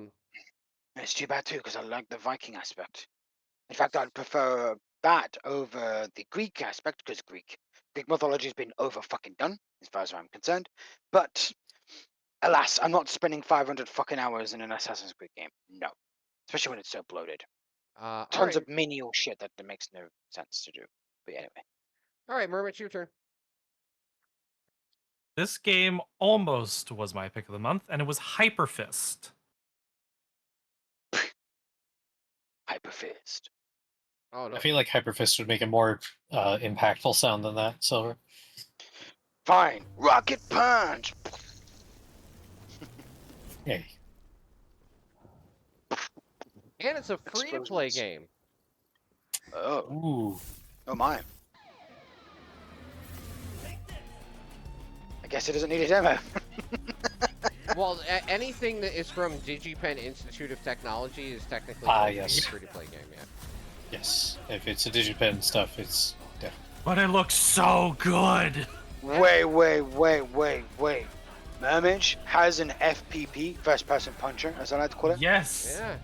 It's too bad too, because I like the Viking aspect. In fact, I'd prefer that over the Greek aspect, because Greek mythology has been over fucking done, as far as I'm concerned. But alas, I'm not spending 500 fucking hours in an Assassin's Creed game. No, especially when it's so bloated. All Tons right, of menial shit that makes no sense to do. But anyway, all right, Mermit, your turn. This game almost was my pick of the month, and it was Hyper Fist. Hyperfist. Oh no. I feel like Hyperfist would make a more impactful sound than that, Silver. Fine, rocket punch. Hey. And it's a free-to-play Explosions. game. Oh, Ooh. oh my. I guess it doesn't need a demo. Well, anything that is from DigiPen Institute of Technology is technically yes. a free-to-play game. Yeah. Yes. If it's a Digipen stuff, it's definitely. But it looks so good. Wait. Mermage has an FPP, first person puncher, as I like to call it. Yes. Yeah.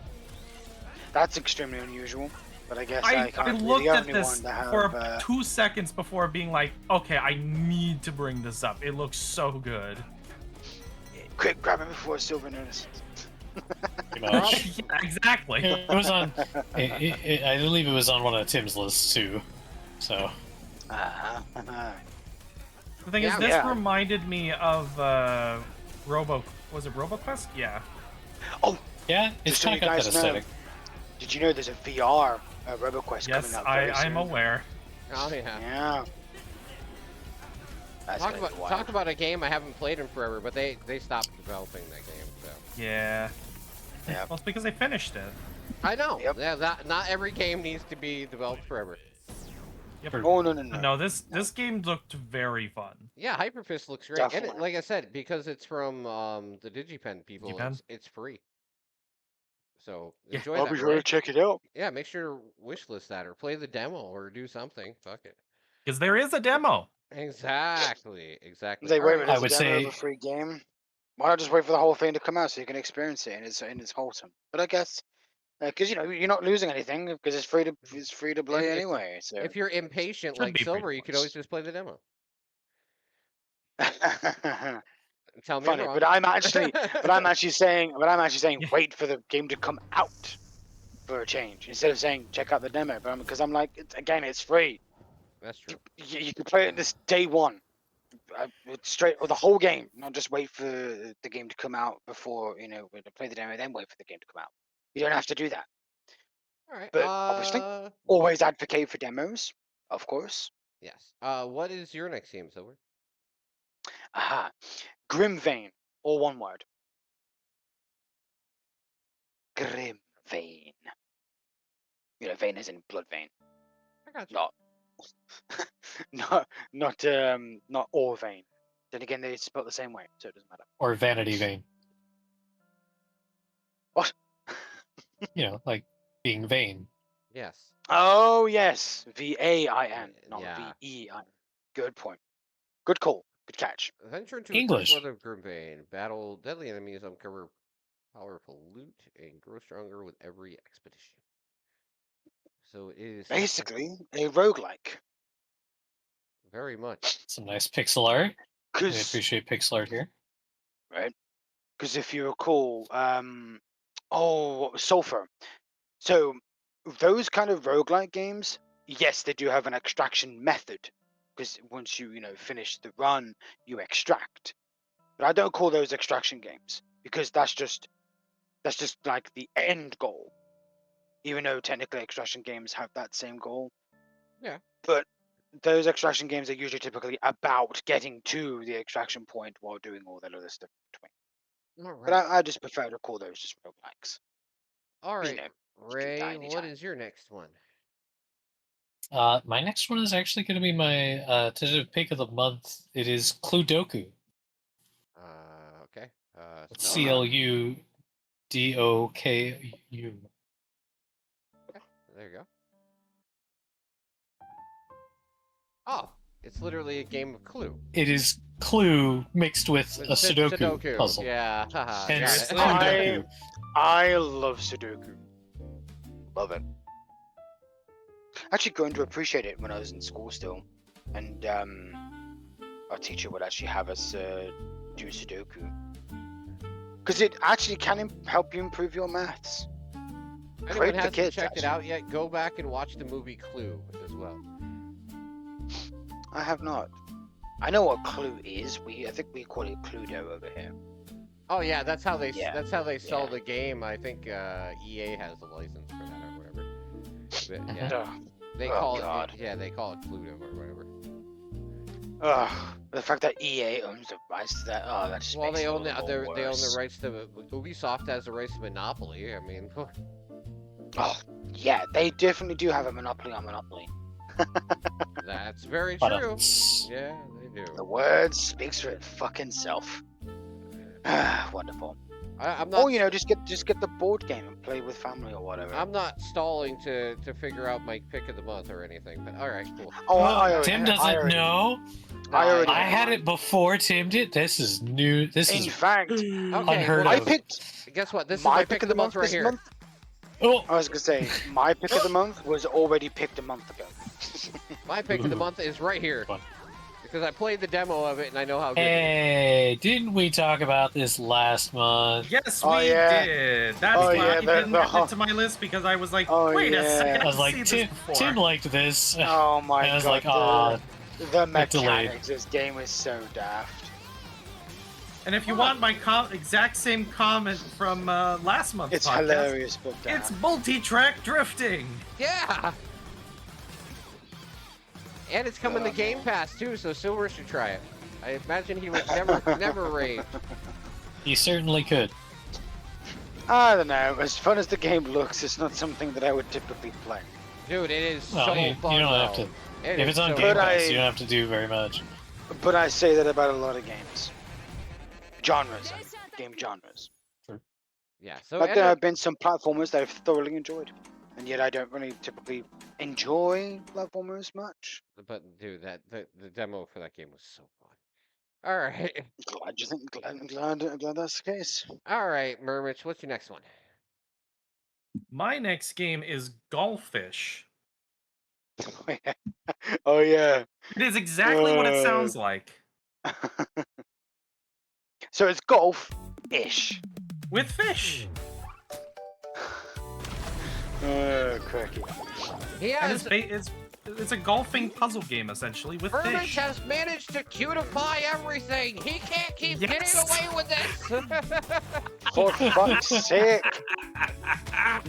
That's extremely unusual, but I guess I can't be looked the at only this one to have. for 2 seconds before being like, okay, I need to bring this up. It looks so good. Quick, grab it before Silver notices. Pretty much. Yeah, exactly. It was on. I believe it was on one of Tim's lists too. So. The thing Yeah, is, this yeah. reminded me of Was it RoboQuest? Yeah. Oh, Yeah, it's just so kind you of got that guys know, aesthetic. did you know there's a VR RoboQuest Yes, coming out very I'm soon? aware. Oh yeah. Yeah. That's Talk gonna be about wild. talk about a game I haven't played in forever, but they stopped developing that game. So Yeah. Yep. Well, it's because they finished it. I know. Yep. Yeah, not every game needs to be developed forever. Oh no. No, this game looked very fun. Yeah, Hyperfist looks great, and Definitely. like I said, because it's from the DigiPen people, DigiPen? it's free. So Yeah. enjoy I'll that. be sure to Marie. check it out. Yeah, make sure to wishlist that or play the demo or do something. Fuck it. Because there is a demo. Exactly. They All wait right. for I the would demo say- of a free game. Why not just wait for the whole thing to come out so you can experience it and it's wholesome? But I guess because you're not losing anything because it's free to play If- anyway. So If you're impatient Should like be free to Silver, you could play. always just play the demo. Tell me funny, I'm wrong. but I'm actually saying Yeah. wait for the game to come out for a change instead of saying check out the demo. But because I'm like it's free. That's true. You can play it this day one. It's straight or the whole game, not just wait for the game to come out before to play the demo, then wait for the game to come out. You don't have to do that. All right. But obviously- Always advocate for demos, of course. Yes. What is your next game, Silver? Aha, Grim Vein, all one word. Grim Vein. Vein is in blood vein, I got you. not not all vein. Then again, they spelled the same way, so it doesn't matter. Or Vanity Vane. What? Like being vain. Yes. Oh yes, VAIN, not Yeah. VEIN. Good point. Good call. Good catch. Venture into English. the Grimvane. Battle deadly enemies, uncover powerful loot, and grow stronger with every expedition. So it is Basically, a roguelike. very much. Some nice pixel art. I Because appreciate pixel art here. right, because if you recall, Sulfur. So those kind of roguelike games, yes, they do have an extraction method. Because once you finish the run, you extract. But I don't call those extraction games because that's just like the end goal. Even though technically extraction games have that same goal. Yeah. But those extraction games are usually typically about getting to the extraction point while doing all that other stuff between. All But right. I just prefer to call those just roguelikes. All right. know, Ray, die what anytime. is your next one? My next one is actually going to be my tentative pick of the month. It is Cluedoku. Okay. CLUDOKU. There you go. Oh, it's literally a game of Clue. It is Clue mixed with a Sudoku puzzle. Yeah. haha, got Hence it. Cluedoku. I love Sudoku. Love it. Actually, going to appreciate it when I was in school still, and our teacher would actually have us do Sudoku because it actually can help you improve your maths. Anyone Great for hasn't kids, checked it actually. out yet, go back and watch the movie Clue as well. I have not. I know what Clue is. I think we call it Cluedo over here. Oh yeah, that's how they Yeah, sell yeah. the game. I think EA has the license for that or whatever. But, yeah, Ugh. they Oh, call God. it they call it Cluedo or whatever. Ugh. The fact that EA owns the rights to that. Oh, that just Well, makes they it own all the more they own worse. the rights to Ubisoft has the rights to Monopoly. I mean, Oh, yeah, they definitely do have a monopoly on Monopoly. that's very But, true. Yeah, they The do. word speaks for it fucking self. Wonderful. I'm not. Or just get the board game and play with family or whatever. I'm not stalling to figure out my pick of the month or anything. But all right, cool. Oh, I already- Tim I doesn't already- know. I already I know had mine. it before Tim did. This is new. This In is fact, Okay, unheard well, I of. picked guess what? This is my my pick of the month right this here. month. Oh, I was gonna say my pick of the month was already picked a month ago. My pick of the Ooh. month is right here Fun. because I played the demo of it and I know how good it hey, didn't we talk about this last month? Yes, Oh, we yeah. did. That's Oh, why yeah, I the- didn't the add whole- it to my list because I was like, Oh, wait a yeah. second, I was like, seen Tim, this before. Tim liked this. Oh my And I was god! like, aw, the it delayed. mechanics. This game is so daft. And if you want my exact same comment from last month's It's podcast, hilarious, but it's daft. multi-track drifting. Yeah. And it's coming to Oh, Game no. Pass too, so Silver should try it. I imagine he would never rave. You certainly could. I don't know. As fun as the game looks, it's not something that I would typically play. Dude, it is Well, so you fun. don't have though. to. It If is it's on so Game But Pass, I- you don't have to do very much. But I say that about a lot of games. Genres, game genres. Yeah, so Like and there have been some platformers that I've thoroughly enjoyed, and yet I don't really typically enjoy platformers much. but dude, the demo for that game was so fun. All right, Glad that's the case. all right, Mermich, what's your next one? My next game is Golfish. Oh yeah. It is exactly what it sounds like. So it's golf-ish. With fish. Cracky. He And has it's a golfing puzzle game, essentially, with Mermich fish. has managed to cutify everything. He can't keep getting Yes. away with this. For fuck's sake.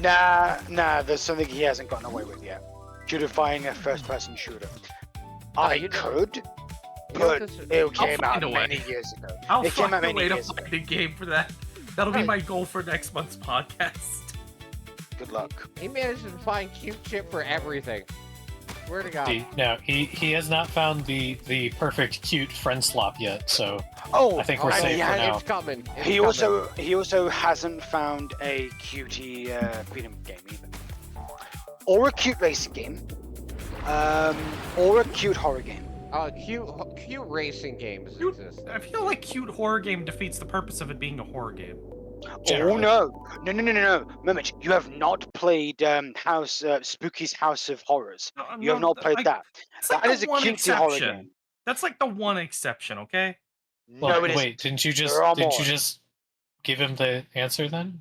Nah, there's something he hasn't gotten away with yet. Cutifying a first-person shooter. I you know- could, You know but this- it came out find a way. many years ago. I'll It came find out a many way to years ago. find a game for that. That'll be Right. my goal for next month's podcast. Good luck. He managed to find cute shit for everything. Swear to God. No, he has not found the perfect cute friend slop yet. So Oh, I think we're and safe he, for now. It's coming. It's he coming. also hasn't found a cutie freedom game either, or a cute racing game, or a cute horror game. Cute racing games Cute- exist. I feel like cute horror game defeats the purpose of it being a horror game. Generally. Oh no, Mimich, you have not played Spooky's House of Horrors. You have not played that. It's like That the is a one cutesy horror exception. game. That's like the one exception, okay? Well, No, it wait, isn't. didn't you There are more. just give him the answer then?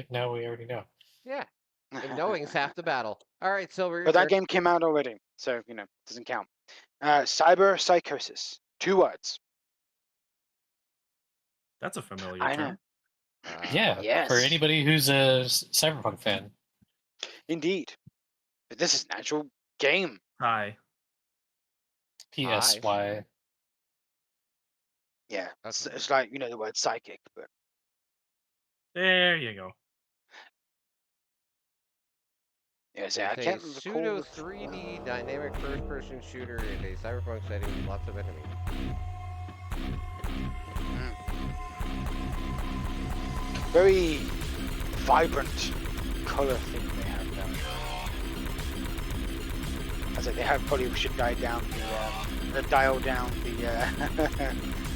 Now we already know. Yeah. And knowing's half the battle. All right, Silver. But that game came out already, so doesn't count. Cyber Psychosis. 2 words. That's a familiar I term. know. Yeah, Yes. for anybody who's a Cyberpunk fan. Indeed. But this is an actual game. Hi. PSY. Yeah. That's It's like the word psychic, but There you go. yeah, so I It's a can't pseudo recall. 3D dynamic first-person shooter in a cyberpunk setting with lots of enemies. Very vibrant color thing they have down there. I said they have probably should dial down the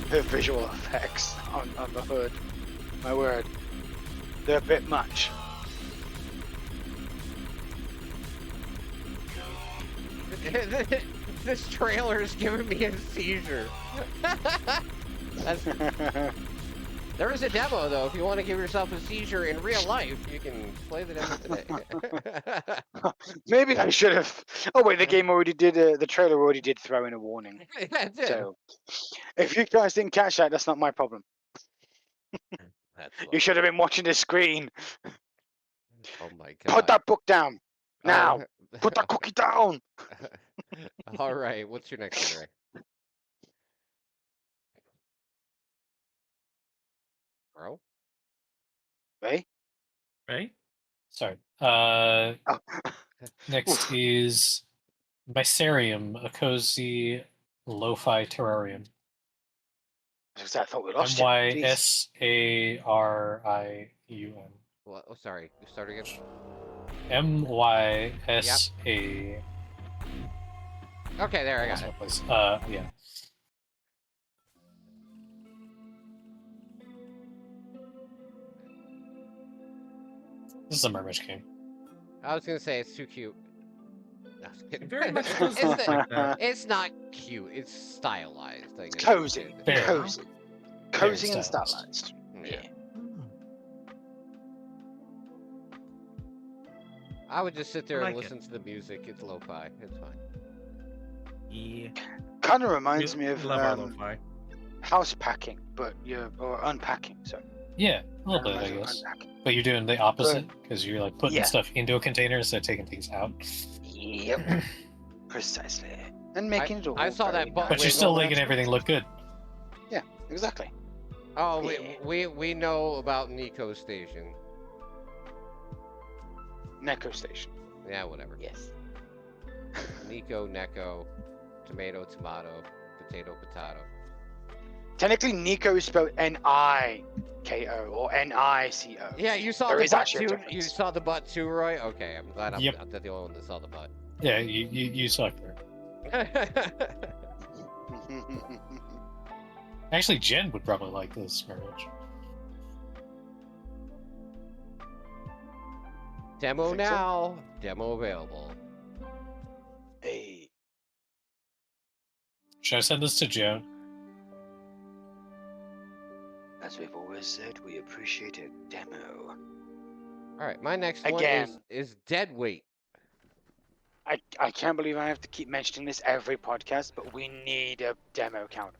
the visual effects on the hood. My word, they're a bit much. This trailer is giving me a seizure. That's, there is a demo though. If you want to give yourself a seizure in real life, you can play the demo today. Maybe I should have. Oh wait, the game already did. The trailer already did throw in a warning. That's it. So if you guys didn't catch that, that's not my problem. That's You should have been watching the screen. Oh my god. Put that book down now. Uh, Put that cookie down. All right. What's your next one, Ray? Bro? Right? Right? Sorry. Oh. Next is Mycerium, a cozy lo-fi terrarium. I thought we lost you. Jeez. MySarium. What? Oh, sorry. Start again. MySA. Okay, there I got Lost it. my place. Yeah. This is a Mermish game. I was gonna say it's too cute. No, I was kidding. Very much does it's, look like that. it's not cute. It's stylized. I guess. Cozy. Fair. Cozy. Cozy and stylized. stylized. Yeah. I would just sit there and like listen to the music. It's lo-fi. It's fine. Yeah. Kind of reminds me of Love our lo-fi. house packing, but or unpacking. So Yeah, a little bit, I reminds me of guess. unpacking. But you're doing the opposite because you're like putting Yeah. stuff into a container instead of taking things out. Yep. Precisely. And making it all. I saw very that bu- But you're Wait, still well, making everything look good. Exactly. Oh, Yeah. we know about Nico Station. Neko Station. Yeah, whatever. Yes. Nico, Neko, tomato, tomato, potato, potato. Technically, Nico is spelled N-I-K-O or N-I-C-O. Yeah, you saw There the is butt actually a too. You difference. saw the butt too, Roy. Okay, I'm glad I'm Yep. not the only one that saw the butt. Yeah, you suck there. Actually, Jen would probably like this very much. Demo Think so? now. Demo available. Hey. Should I send this to Joan? As we've always said, we appreciate a demo. All right, my next Again. one is Dead Weight. I can't believe I have to keep mentioning this every podcast, but we need a demo count.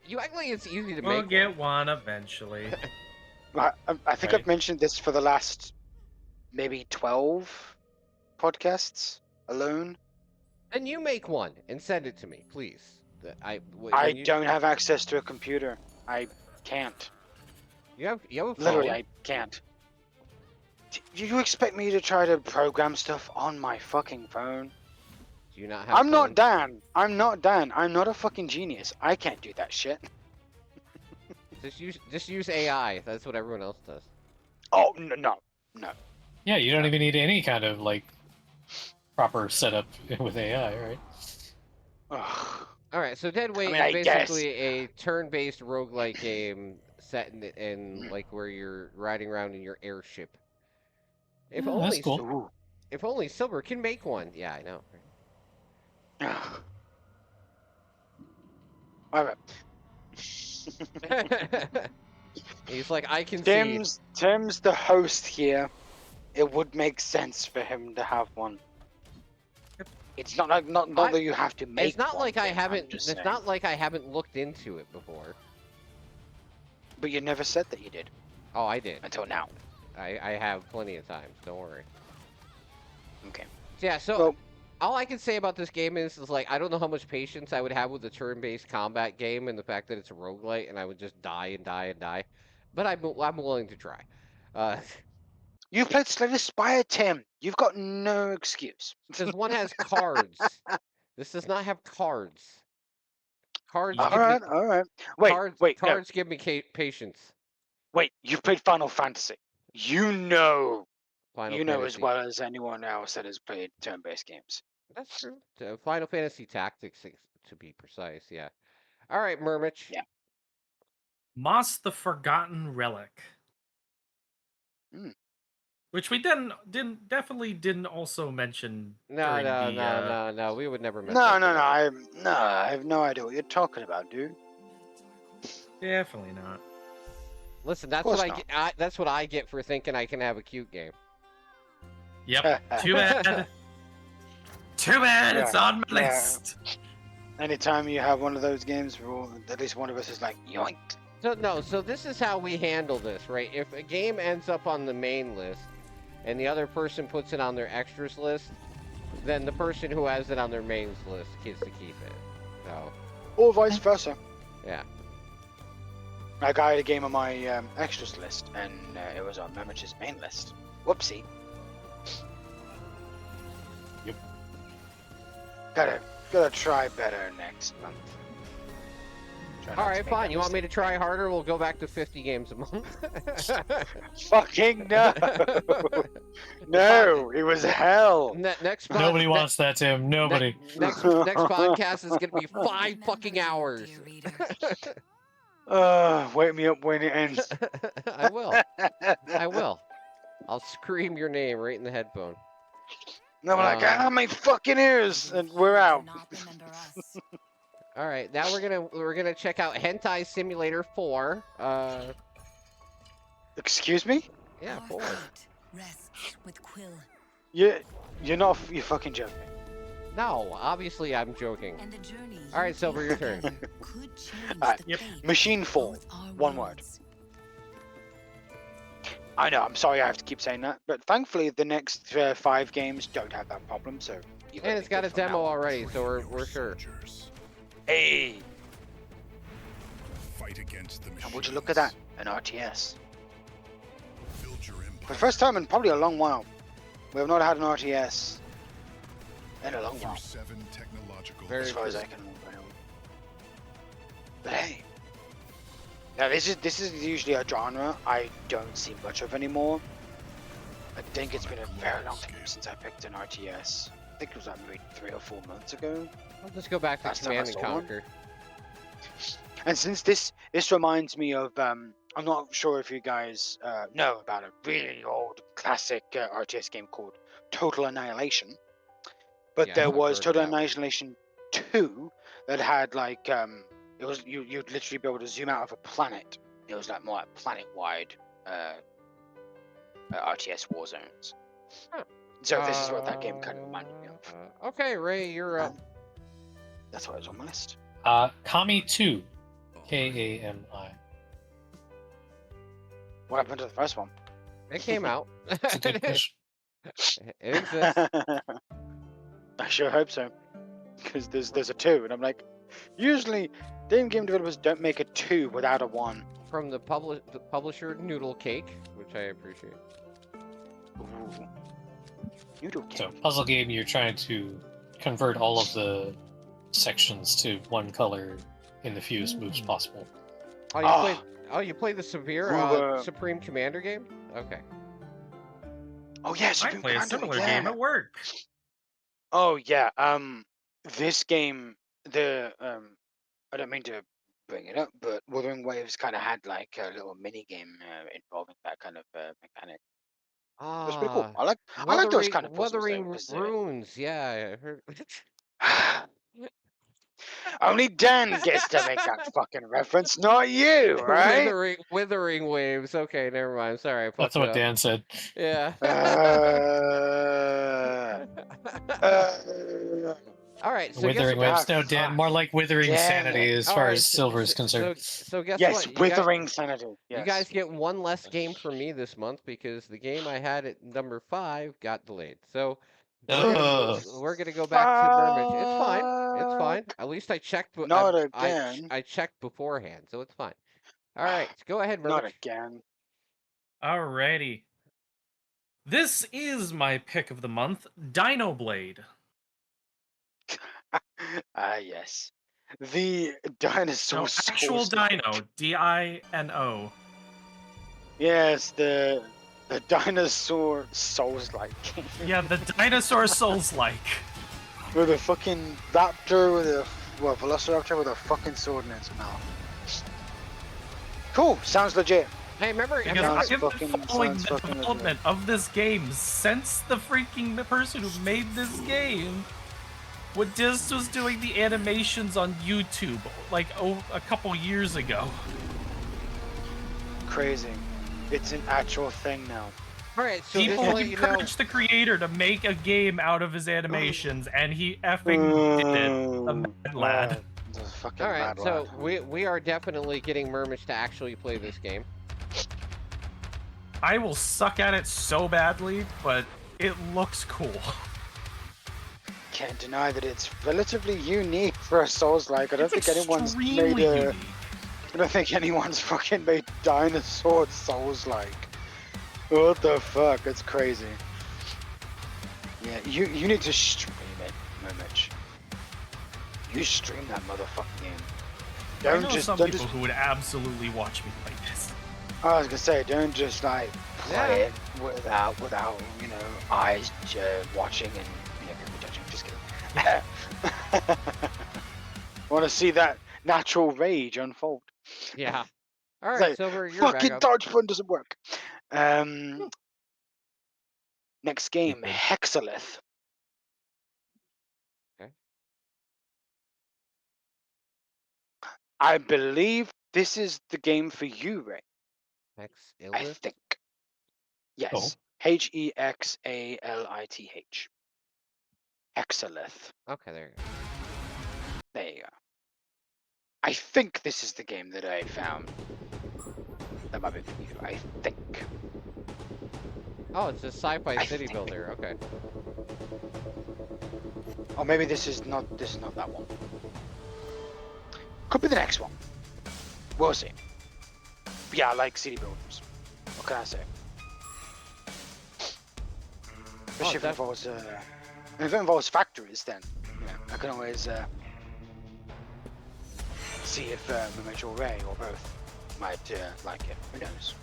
You act like it's easy to We'll make. get one eventually. I think Right. I've mentioned this for the last maybe 12 podcasts alone. And you make one and send it to me, please. I don't have access to a computer. I can't. You have a phone. Literally, I can't. Do you expect me to try to program stuff on my fucking phone? Do you not have I'm not fun? Dan. I'm not Dan. I'm not a fucking genius. I can't do that shit. Just use AI. That's what everyone else does. Oh no. Yeah, you don't even need any kind of like proper setup with AI, right? Ugh. All right, so Dead Weight mean, is I guess. basically a turn-based roguelike game set in like where you're riding around in your airship. If Oh, that's only cool. Ooh. if only Silver can make one. Yeah, I know. Ugh. Alright. He's like, I concede. Tim's the host here. It would make sense for him to have one. It's not like not I- that you have to make. It's not one, like I Tim, I'm haven't. just It's saying. not like I haven't looked into it before. But you never said that you did Oh, I did. until now. I have plenty of times. Don't worry. Okay. Yeah. So Well, all I can say about this game is like I don't know how much patience I would have with a turn-based combat game and the fact that it's a roguelite and I would just die and die and die. But I'm willing to try. Uh, you played Slay the Spire, Tim. You've got no excuse. because one has cards. This does not have cards. Cards All give me All right. Wait, cards. wait, no, Cards give me patience. wait. You've played Final Fantasy. You know, Final you know as Fantasy. well as anyone else that has played turn-based games. That's true. Final Fantasy Tactics, to be precise. Yeah. All right, Murmich. Yeah. Moss the Forgotten Relic. Hmm. Which we definitely didn't also mention. No, during no, the, no, no. We would never mess No, up no, no. that. I have no idea what you're talking about, dude. Definitely not. Listen, that's course what I not. get. That's what I get for thinking I can have a cute game. Yep. Too bad. Too bad it's Yeah, on my yeah. list. Anytime you have one of those games, at least one of us is like, yoink. So no, so this is how we handle this, right? If a game ends up on the main list, and the other person puts it on their extras list, then the person who has it on their mains list gets to keep it. So Or vice versa. yeah. Like I had a game on my extras list, and it was on Memich's main list. Whoopsie. Yep. Gotta try better next month. Try not All to right, make fine. that You want me to mistake try again. harder? We'll go back to 50 games a month. Fucking no! No, it was hell. Next Nobody ne- wants that, Tim. Nobody. next podcast is gonna be 5 fucking hours. Wake me up when it ends. I will. I will. I'll scream your name right in the headphone. No, I'm like, my fucking ears, and we're out. All right, now we're gonna check out Hentai Simulator 4. Excuse me? Yeah, 4. Rests with Quill. You're fucking joking. No, obviously I'm joking. And the journey All right, Silver, your turn. could change Alright, the Yep. fate Machine of Fall. both our One word. worlds. I know, I'm sorry I have to keep saying that, but thankfully the next 5 games don't have that problem, so... you And let it's me got go a from now demo on. already, so we're sure. Hey! Fight against the And would you look at that? An RTS. Build your empire. For the first time in probably a long while. We have not had an RTS in a long Through while, 7 technological Very as far as true. I can remember. But hey, now this is usually a genre I don't see much of anymore. I think it's been a very long time since I picked an RTS. I think it was like maybe 3 or 4 months ago. I'll just go back to Last time I Command and saw one. Conquer. And since this reminds me of, I'm not sure if you guys know about a really old classic RTS game called Total Annihilation. But Yes, there I've was heard of Total that one. Annihilation 2 that had like it was you'd literally be able to zoom out of a planet. It was like more like planet-wide RTS war zones. Huh. So this is what that game kind of reminded me of. Okay, Ray, you're up. That's why it was on my list. Kami 2. Kami. What happened to the first one? It came out. It's a good question. It exists. I sure hope so, because there's a 2, and I'm like, usually game developers don't make a 2 without a 1. From the publisher Noodle Cake, which I appreciate. Ooh. Noodle So, King. puzzle game, you're trying to convert all of the sections to one color in the fewest moves possible. Oh, you played. Oh, you played the Who, Supreme Commander game? Okay. Oh yeah, I Supreme play a Commander, similar yeah. game at work. Oh yeah. This game, I don't mean to bring it up, but Wuthering Waves kind of had like a little mini game involving that kind of mechanic. It was pretty cool. Ah, I like those kind of puzzles though, Wuthering 'cause, Runes. Yeah, I heard. only Dan gets to make that fucking reference, not you, right? Withering Waves. Okay, never mind. Sorry, I That's fucked it what up. Dan said. Yeah. All right. So Withering guess Waves. No, Dan, fuck. more like Withering Damn Sanity it. as All far right. as Silver is concerned. So guess Yes, what? Withering Sanity. Yes. You guys get one less game from me this month because the game I had at number 5 got delayed. So we're gonna go back to Mermage. It's fine. It's fine. At least I checked. Not again. I checked beforehand, so it's fine. All right. Go ahead, Not Mermage. again. Alrighty. This is my pick of the month, Dino Blade. Yes. The dinosaur No, actual Souls-like. Dino, Dino. Yes, the dinosaur Souls-like. Yeah, the dinosaur Souls-like. With a fucking raptor with a velociraptor with a fucking sword in its mouth. Cool. Sounds legit. Hey, remember? Because Sounds I've been fucking- following sounds the fucking development of this game since the freaking person who made this game was doing the animations on YouTube like a couple years ago. Crazy. It's an actual thing now. All right. So People just to let you know, encouraged the creator to make a game out of his animations, and he effing did it. The mad lad. The fucking all right. mad So lad. we are definitely getting Mermage to actually play this game. I will suck at it so badly, but it looks cool. Can't deny that it's relatively unique for a Souls-like. I don't think anyone's made extremely a. unique. I don't think anyone's fucking made dinosaur Souls-like. What the fuck? That's crazy. Yeah, you need to stream it, Mermage. You stream that motherfucking game. I know some don't people who would absolutely watch me play this. I was gonna say, don't just like play Yeah. it without eyes watching and people judging. Just kidding. Want to see that natural rage unfold? Yeah. All It's right, like, Silver, you're back fucking up. dodge button doesn't work. Next game, Hexalith. Okay. I believe this is the game for you, Ray. I Hexalith? think. Yes. Oh. Hexalith. Hexalith. Okay, there you go. There you go. I think this is the game that I found. That might be for you, I think. Oh, it's a sci-fi I city think- builder. Okay. Or maybe this is not that one. Could be the next one. We'll see. But yeah, I like city builders. What can I say? Especially if it involves if it involves factories, then I can always see if Mermage or Ray or both might like it. Who knows?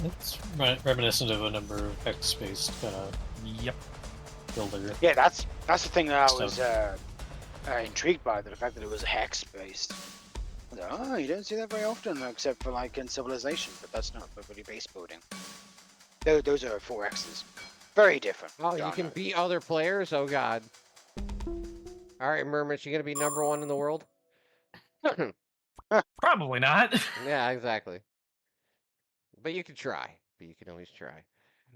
It's reminiscent of a number of X-based Yep. builder. Yeah, that's the thing that I was So- intrigued by, the fact that it was hex based. Oh, you don't see that very often, except for like in Civilization, but that's not really base building. Those are 4Xs. Very different. Oh, you can beat other players? Oh, God. All right, Mermage, you going to be number 1 in the world? Probably not. Yeah, exactly. But you can try. But you can always try.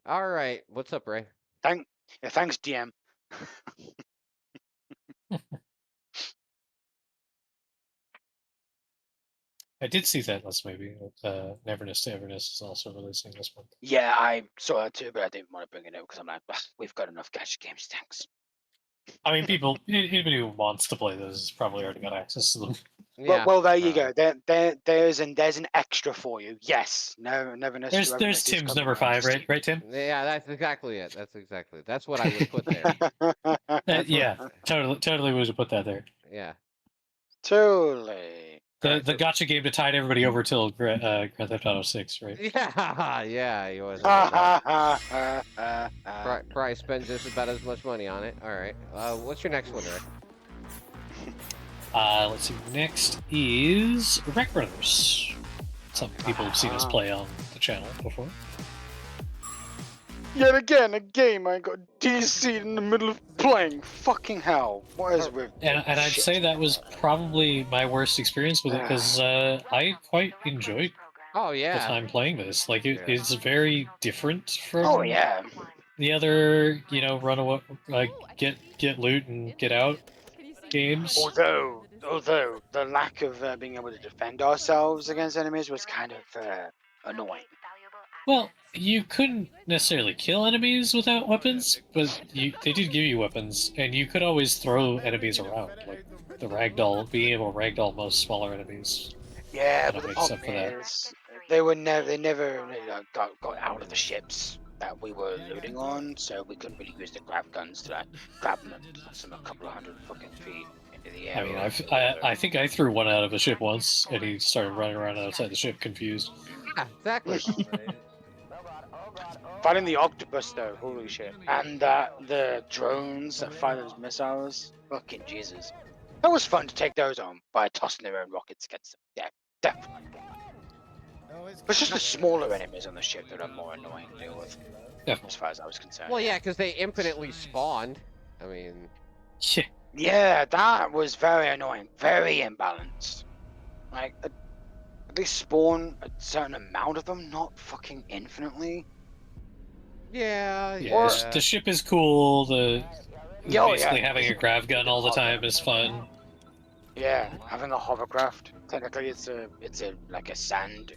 All right. What's up, Ray? Thanks, DM. I did see that last movie. Neverness to Everness is also releasing this month. Yeah, I saw that too, but I didn't want to bring it up because I'm like, "Ugh, we've got enough gacha games, thanks. I mean, anybody who wants to play those has probably already got access to them. Yeah. Well, there you go. There's an extra for you. Yes. No, never There's Tim's number 5, right? Right, Tim? Yeah, that's exactly it. That's what I would put there. That's Yeah, what, totally would have put that there. yeah. Totally. The gotcha game to tide everybody over till Grand Theft Auto 6, right? Yeah, he was. Probably spend just about as much money on it. All right. What's your next one, Rick? Let's see. Next is Wreck Brothers. Something people have seen us play on the channel before. Yet again, a game I got DC'd in the middle of playing. Fucking hell. What is with And I'd shit? say that was probably my worst experience with it because I quite enjoyed Oh the yeah. time playing this. Like Yeah. it's very different from Oh yeah. the other, run away, get loot and get out games. Although the lack of being able to defend ourselves against enemies was kind of annoying. Well, you couldn't necessarily kill enemies without weapons, but they did give you weapons, and you could always throw enemies around, like the ragdoll, being able to ragdoll most smaller enemies. Yeah, Kinda but the makes problem up for that. is they never got out of the ships that we were looting on, so we couldn't really use the grab guns to like grab them and toss them a couple of hundred fucking feet into the air. I mean, I think I threw one out of a ship once, and he started running around outside the ship, confused. Yeah, exactly. Fighting the octopus though, holy shit. And the drones that fire those missiles, fucking Jesus. That was fun to take those on by tossing their own rockets against them. Yeah, definitely. But it's just the smaller enemies on the ship that are more annoying to deal with, Definitely. as far as I was concerned. Well, yeah, because they infinitely spawned. I mean, Yeah. Yeah, that was very annoying, very imbalanced. Like, they spawn a certain amount of them, not fucking infinitely. yeah, Yeah, the ship is cool. Basically yeah. having a grav gun all the time is fun. Yeah, having a hovercraft. Technically, it's like a sand.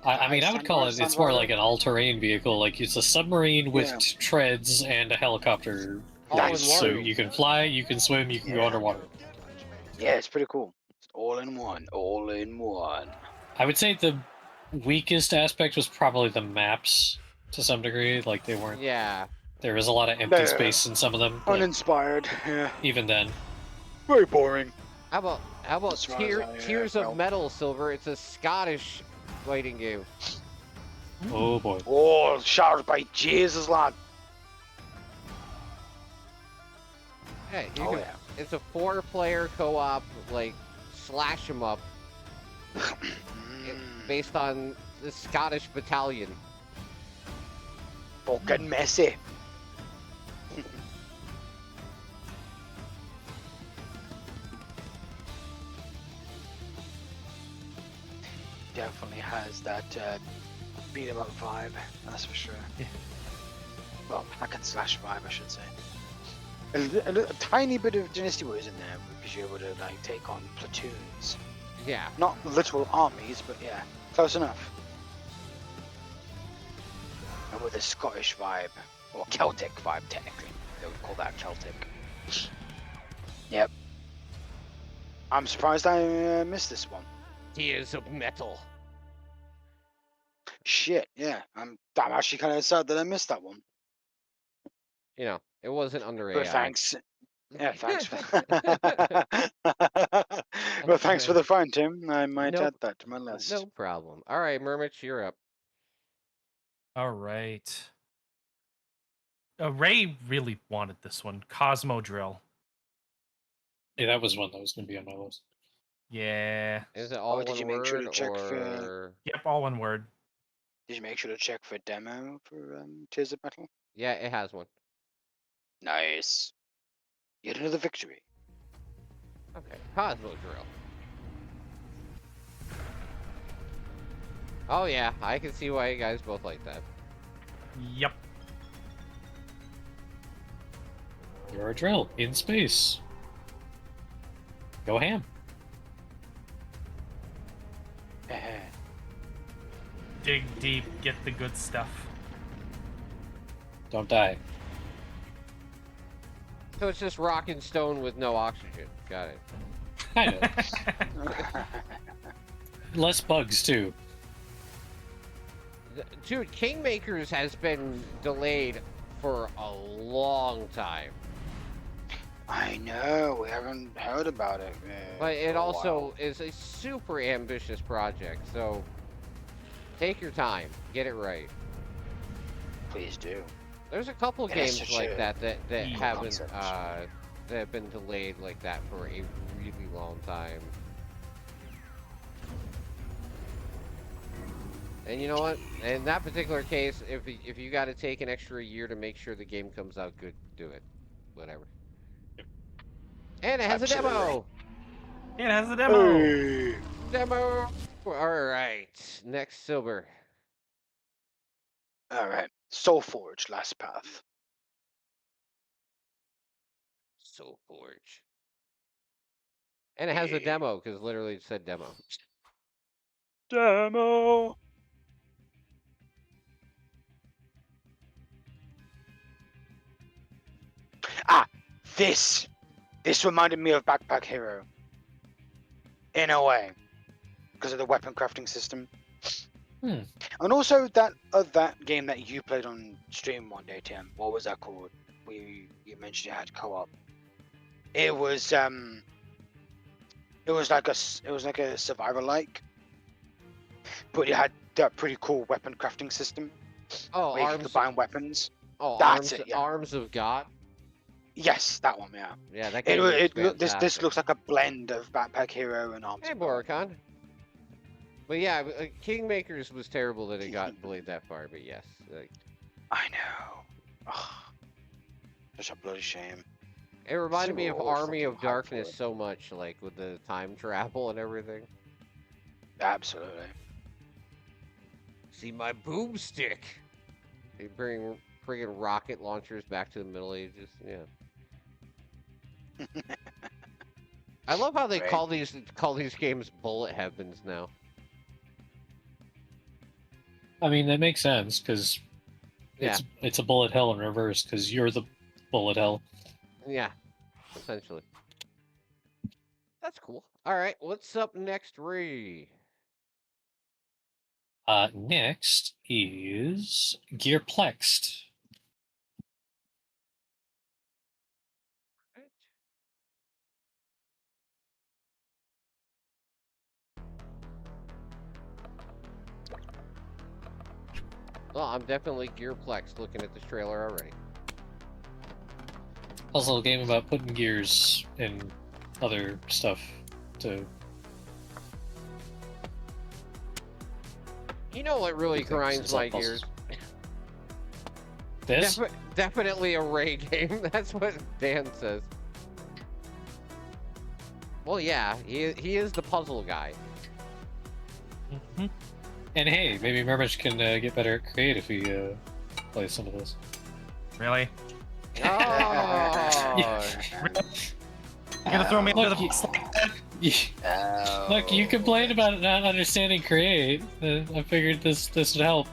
I mean, I would call it. It's more like an all-terrain vehicle. Like it's a submarine with Yeah. treads and a helicopter. All in Nice. one. So you can fly, you can swim, you can go Yeah. underwater. Yeah, it's pretty cool. It's all in one. All in one. I would say the weakest aspect was probably the maps to some degree. Like they weren't. Yeah. There was a lot of empty Yeah. space in some of them. But Uninspired. Yeah. even then, Very boring. How about As far as I, Tears of felt. Metal, Silver? It's a Scottish fighting game. oh boy. Oh, shouted by Jesus, lad. Hey, you Oh can, yeah. it's a 4-player co-op, like slash 'em up, based on the Scottish battalion. Fucking messy. Definitely has that beat 'em up vibe, that's for sure. Yeah. Well, hack and slash vibe, I should say. A tiny bit of Dynasty Warriors in there because you're able to like take on platoons. Yeah. Not literal armies, but yeah, close enough. And with a Scottish vibe, or Celtic vibe technically. They would call that Celtic. Yep. I'm surprised I missed this one. Tears of Metal. Shit, yeah. I'm actually kind of sad that I missed that one. You know, it wasn't under But AI. thanks. Yeah, thanks. Well, thanks for the fun, Tim. I might Nope. add that to my list. No problem. All right, Mermich, you're up. All right. Ray really wanted this one. Cosmo Drill. Yeah, that was one that was going to be on my list. Yeah. Is it all did one you make sure to word check for- or? Yep, all one word. Did you make sure to check for a demo for Tears of Metal? Yeah, it has one. Nice. Yet another victory. Okay, Cosmo Drill. Oh yeah, I can see why you guys both like that. Yep. You're a drill in space. Go ham. Dig deep, get the good stuff. Don't die. So it's just rock and stone with no oxygen. Got it. Kind of. Less bugs too. Dude, Kingmakers has been delayed for a long time. I know, we haven't heard about it. But it for a also while. is a super ambitious project, so take your time, get it right. Please do. There's a couple And it's games such like a that cool haven't concept. that have been delayed like that for a really long time. And you know what? In that particular case, if you got to take an extra year to make sure the game comes out good, do it. Whatever. And it has Absolutely. a demo. It has a demo. Hey. Demo. All right. Next, Silver. All right, Soulforge, Last Path. Soulforge. And it has a demo because literally it said demo. Demo. Ah, this reminded me of Backpack Hero. In a way, because of the weapon crafting system. Hmm. And also that game that you played on stream one day, Tim. What was that called? You mentioned it had co-op. It was like a survivor like, but it had that pretty cool weapon crafting system Oh, where you could arms. combine weapons. Oh, That's arms. it, yeah. Arms of God. Yes, that one, yeah. Yeah, that This game looks this fantastic. looks like a blend of Backpack Hero and Arms. Hey, of God. Boricon. But yeah, Kingmakers was terrible that it got delayed that far. But yes, like, I know. Ugh. Such a bloody shame. it reminded me of So Army of fucking hyped for Darkness it. so much, like with the time travel and everything. Absolutely. See my boomstick. They bring friggin' rocket launchers back to the Middle Ages. Yeah. I love how they Right. call these games bullet heavens now. I mean, that makes sense because Yeah. it's a bullet hell in reverse because you're the bullet hell. Yeah, essentially. That's cool. All right, what's up next, Ree? Next is Gearplexed. Well, I'm definitely Gearplex looking at this trailer already. Also, a game about putting gears and other stuff to. You know what really do things grinds and solve my gears? puzzles. This? Definitely a Ray game. That's what Dan says. Well, yeah, he is the puzzle guy. Mhm. And hey, maybe Mermage can get better at create if he plays some of this. Really? Oh, You're gonna throw me under Look, the you- bus like that? Oh. Look, you complained about not understanding create. I figured this would help.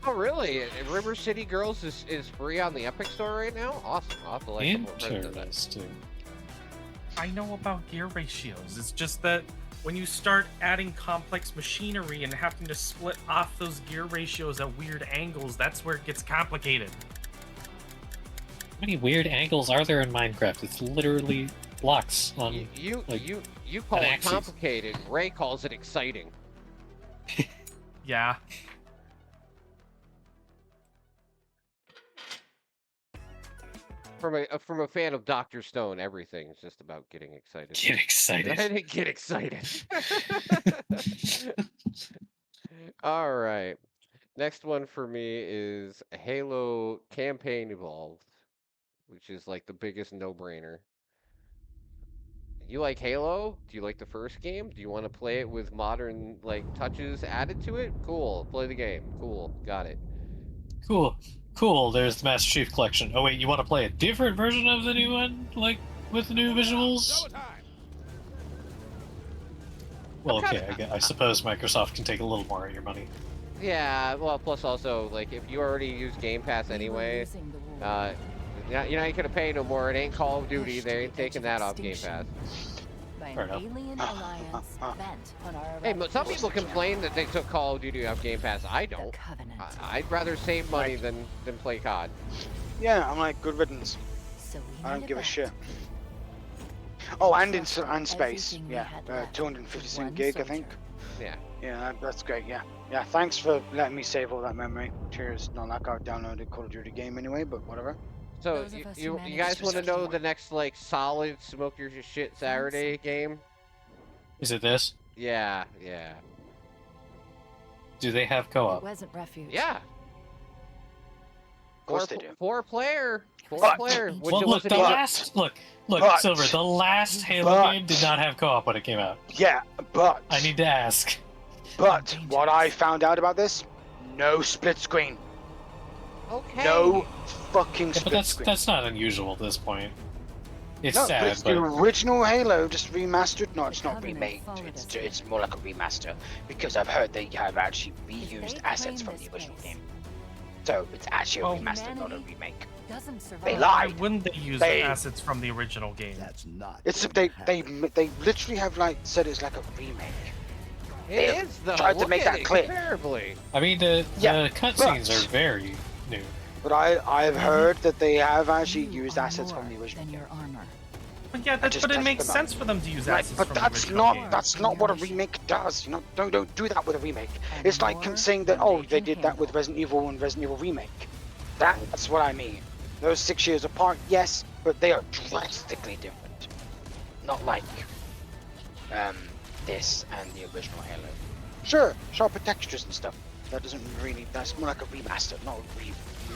oh, really? River City Girls is free on the Epic Store right now? Awesome. I'll have to like some more friends of that. Interesting. I know about gear ratios. It's just that when you start adding complex machinery and having to split off those gear ratios at weird angles, that's where it gets complicated. How many weird angles are there in Minecraft? It's literally blocks on. You like, call an it axis. complicated. Ray calls it exciting. Yeah. From a fan of Dr. Stone, everything's just about getting excited. Get excited. Get excited. All right. Next one for me is Halo Campaign Evolved, which is like the biggest no-brainer. You like Halo? Do you like the first game? Do you want to play it with modern like touches added to it? Cool. Play the game. Cool. Got it. Cool. There's the Master Chief Collection. Oh wait, you want to play a different version of the new one, like with the new visuals? Well, okay. I suppose Microsoft can take a little more of your money. Yeah, well, plus also, like, if you already use Game Pass anyway, Yeah, you ain't gonna pay no more. It ain't Call of Duty. They ain't taking that off Game Pass. By Fair an enough. alien alliance bent on our Hey, but some people eradication. complain that they took Call of Duty off Game Pass. I The don't. Covenant. I'd rather save money than play COD. Yeah, I'm like, good riddance. So we I don't made a give a bet. shit. Oh, and in Trusted and space. everything we Yeah, had left 257 to one gig, I think. soldier. Yeah. Yeah, that's great. Yeah, yeah. Thanks for letting me save all that memory. Cheers. Not like I downloaded Call of Duty game anyway, but whatever. So Those of us who you managed guys to want to know secure- the next like solid smoke your shit Saturday game? Is it this? Yeah. Do they have It co-op? wasn't refuge. Yeah. Of course they do. Four player. But- Which Well, it look, wasn't the even- last look, But- Silver. The last Halo but- game did not have co-op when it came out. Yeah, but I need to ask. but what I found out about this, no split screen. Okay. No fucking Yeah, split but that's screen. that's not unusual at this point. It's No, but sad, it's the but original Halo, just remastered. No, it's The not Covenant remade. followed It's, us. it's more like a remaster because I've heard they have actually If reused they assets claim from the this original place, game. So it's actually a Well, remaster, not a humanity- remake. Doesn't survive. They Why lied. wouldn't they use They- the assets from the original game? That's not. It's going they to they they literally have like said it's like a remake. It they is though. tried to Look make at that it clear. comparably. I mean the Yeah, cutscenes but- are very new. But I've heard that they have actually You used are assets more from the original than game. your armor. But yeah, just but it tested makes them out. sense for them to use Right, assets but from the that's original not game. that's not what a Generation. remake does. You know, don't do that with a remake. And It's like more saying that than oh they they can did that with handle. Resident Evil and Resident Evil Remake. That's what I mean. Those 6 years apart, yes, but they are drastically different. Not like this and the original Halo. Sure, sharper textures and stuff. That doesn't really. That's more like a remaster, not a re.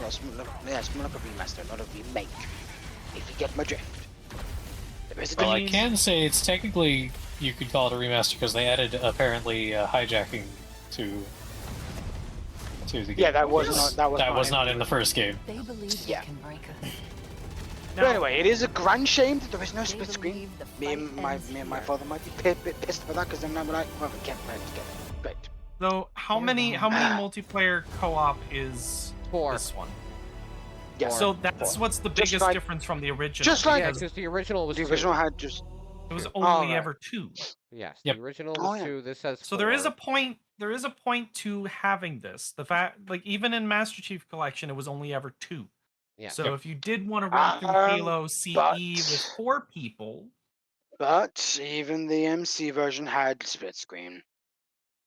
It's more like a remaster, not a remake. If you get my drift. There is a Well, I difference. can say it's technically you could call it a remaster because they added apparently hijacking to the game. Yeah, that was not. That was not in the first game. They believe Yeah. they can break us. But anyway, it is a grand shame that there is no They split screen. believe the Me and fight my ends me and my here. father might be a bit pissed about that because then I'm like, well, we can't play together. But So how They're many wrong. multiplayer co-op is 4. this one? yeah, So that's what's the Just biggest like- difference from the original. just like- Yeah, because because the original was the 2. original had just it was Two. only Alright. ever 2. Yes, Yep. the original Oh, was yeah. 2. This has So there is a 4. point. There is a point to having this. The fact, like even in Master Chief Collection, it was only ever 2. Yeah. So if you did want to run through Halo CE but- with 4 people, but even the MC version had split screen.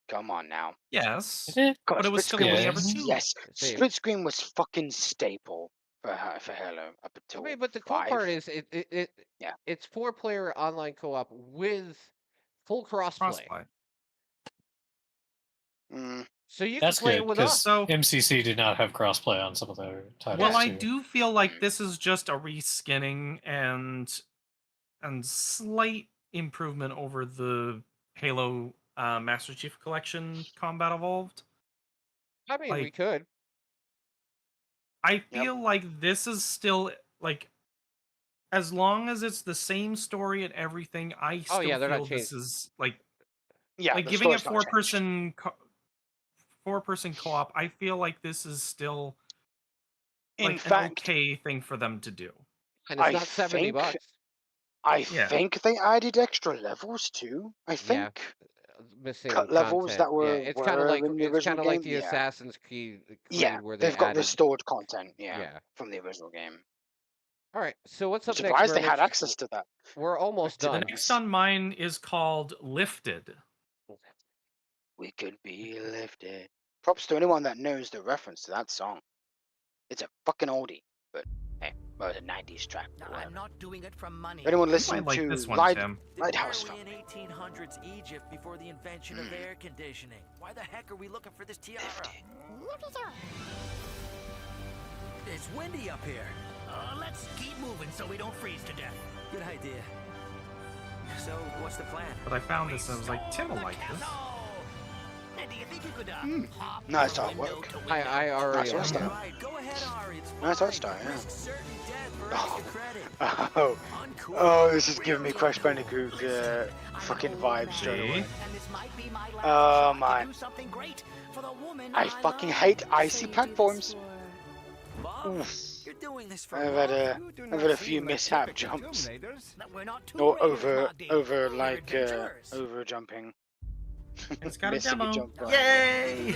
Come on now. yes, Eh, God, But it was split still screen only was- ever 2. Yes, See. split screen was fucking staple for Halo up I until mean, but the cool 5. part is Yeah. it's 4-player online co-op with full crossplay. crossplay. So you That's can play good it with because us. So MCC did not have crossplay on some of their titles. well, I too. do feel like this is just a reskinning and slight improvement over the Halo Master Chief Collection Combat Evolved. I mean, we like- could. I feel like this is still like as long as it's the same story and everything, I still Oh, yeah, they're not feel this changed. is like Yeah, like the giving it story's not changed. four-person co-op. I feel like this is still In like fact, an okay thing for them to do. And it's I not 70 think- bucks. I Yeah. think they added extra levels too. I Yeah. think. Missing Cut levels content. that were- yeah, it's kind of were like in the it's kind original of like game, the yeah. Assassin's Creed Yeah, where they they've got added. restored content. Yeah. Yeah, from the original game. All right. So what's I'm up next? surprised they Burnage? had access to that. We're almost The done. next on mine is called Lifted. We could be lifted. Props to anyone that knows the reference to that song. It's a fucking oldie, but hey, well, it's a 90s track. or I'm whatever. not doing it for money. Anyone You listening might like to this one, Light- Tim. Lighthouse Early Family. in 1800s Egypt, before the invention of air conditioning. Why the heck are we looking for this tiara? It's windy up here. Let's keep moving so we don't freeze to death. Good idea. So, what's the plan? But I found this and I was like, Tim will like this. Do you think you could hop Nice from artwork. window to I window? already. Nice like art it. style. Right, go ahead, Ari. It's Nice fine. art style, yeah. Risk certain death for extra credit. Oh, Uncool. oh, this is giving me Crash Bandicoot fucking vibes straight away. See? And this might be my last Oh, shot to man. do something great for the woman I fucking hate icy platforms. Bob? Oof. You're doing this for I've had love. I've had a few mishap jumps. That we're not Tomb Or Raiders, Magdi. over We're like adventurers. over jumping. It's got a Missing demo. jump right. Yay!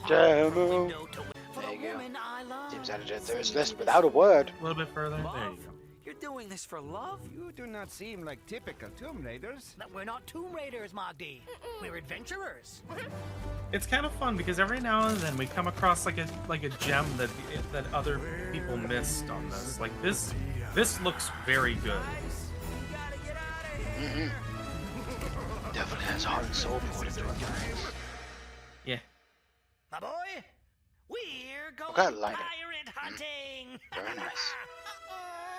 Demo. For There the you go. woman I love. Seems added to thirst list without a word. A little bit further. There you go. You're doing this for love? You do not seem like typical Tomb Raiders. That we're not Tomb Raiders, Magdi. We're adventurers. It's kind of fun because every now and then we come across like a gem that other people missed on this. Like this looks very good. Definitely has heart and soul poured into it. Yeah. My boy, we're going Okay, I like it. pirate hunting. Very nice.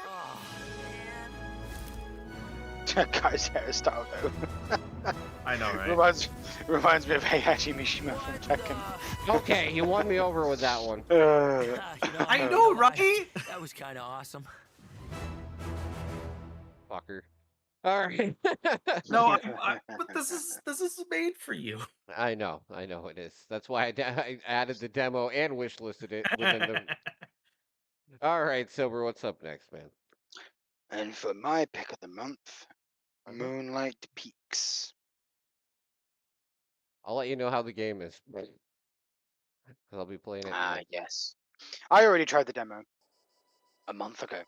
Oh, Guy's hairstyle though. I know, right? reminds me of Heihachi Mishima from Tekken. Okay, you won me over with that one. You I know, right? That was kind of awesome. Fucker. All right. No, but this is made for you. I know it is. That's why I added the demo and wish listed it within the. All right, Silver, what's up next, man? And for my pick of the month, Moonlight Peaks. I'll let you know how the game is. Because I'll be playing it. Ah, yes. I already tried the demo a month ago.